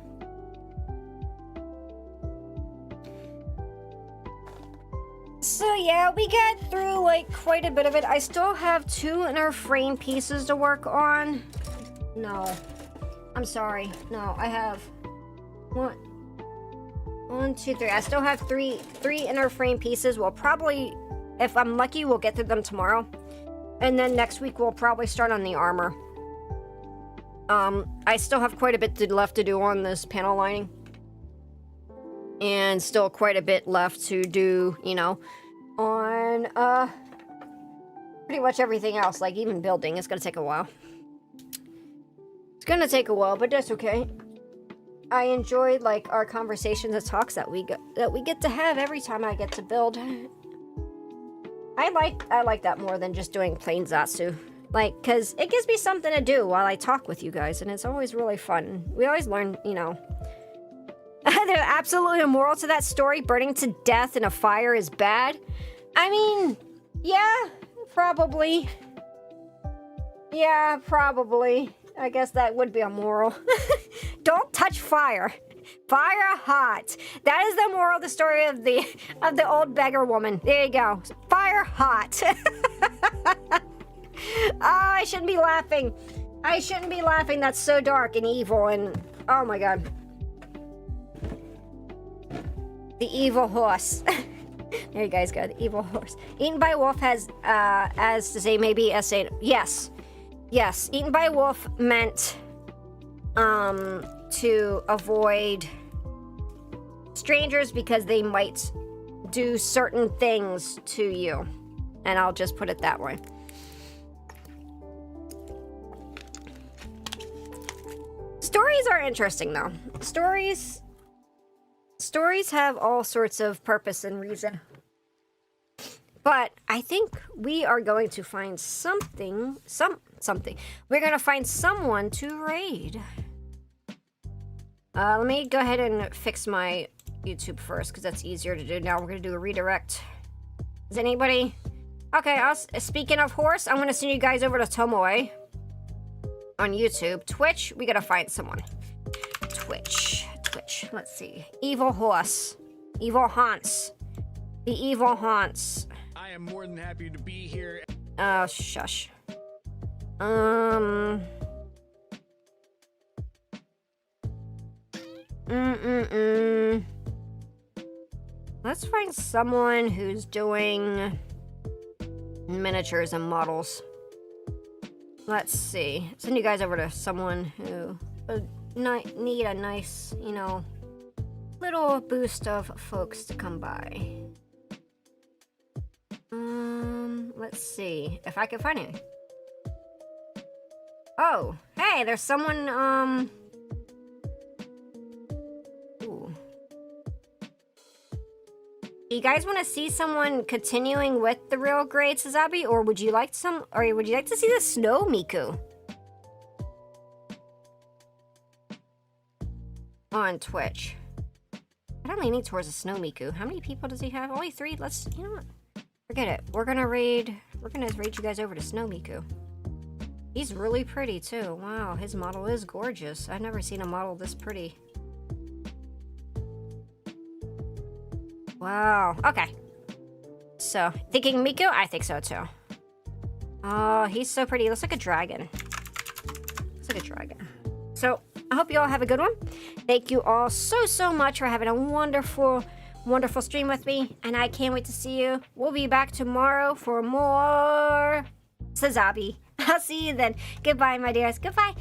A: So yeah, we got through like quite a bit of it. I still have 2 inner frame pieces to work on. No, I'm sorry. No, I have 1, 2, 3. I still have three inner frame pieces. We'll probably, if I'm lucky, we'll get to them tomorrow. And then next week we'll probably start on the armor. I still have quite a bit left to do on this panel lining. And still quite a bit left to do, you know, on pretty much everything else, like even building. It's gonna take a while. It's gonna take a while, but that's okay. I enjoyed like our conversations and talks that we get to have every time I get to build. I like that more than just doing plain Zatsu. Like, cause it gives me something to do while I talk with you guys, and it's always really fun. We always learn, you know. There's absolutely a moral to that story. Burning to death in a fire is bad. I mean, yeah, probably. Yeah, probably. I guess that would be a moral. Don't touch fire. Fire hot. That is the moral of the story of the old beggar woman. There you go. Fire hot. Oh, I shouldn't be laughing. I shouldn't be laughing. That's so dark and evil and oh my god. The evil horse. There you guys go. The evil horse. Eaten by wolf has as to say maybe essay. Yes. Yes, eaten by wolf meant to avoid strangers because they might do certain things to you. And I'll just put it that way. Stories are interesting though. Stories have all sorts of purpose and reason. But I think we are going to find something. We're going to find someone to raid. Let me go ahead and fix my YouTube first, because that's easier to do. Now we're going to do a redirect. Is anybody? Okay, speaking of horse, I'm going to send you guys over to Tomoe on YouTube. Twitch, we got to find someone. Twitch. Let's see. Evil horse. Evil haunts. The evil haunts.
B: I am more than happy to be here.
A: Oh, shush. Let's find someone who's doing miniatures and models. Let's see. Send you guys over to someone who would need a nice, you know, little boost of folks to come by. Let's see if I can find any. Oh, hey, there's someone, ooh. You guys want to see someone continuing with the real grade Sazabi, or would you like to see the Snow Miku on Twitch? I'm leaning towards the Snow Miku. How many people does he have? Only 3. Let's, you know what? Forget it. We're gonna raid you guys over to Snow Miku. He's really pretty too. Wow, his model is gorgeous. I've never seen a model this pretty. Wow. Okay. So, thinking Miku? I think so too. Oh, he's so pretty. He looks like a dragon. So, I hope you all have a good one. Thank you all so much for having a wonderful stream with me. And I can't wait to see you. We'll be back tomorrow for more Sazabi. I'll see you then. Goodbye, my dears. Goodbye.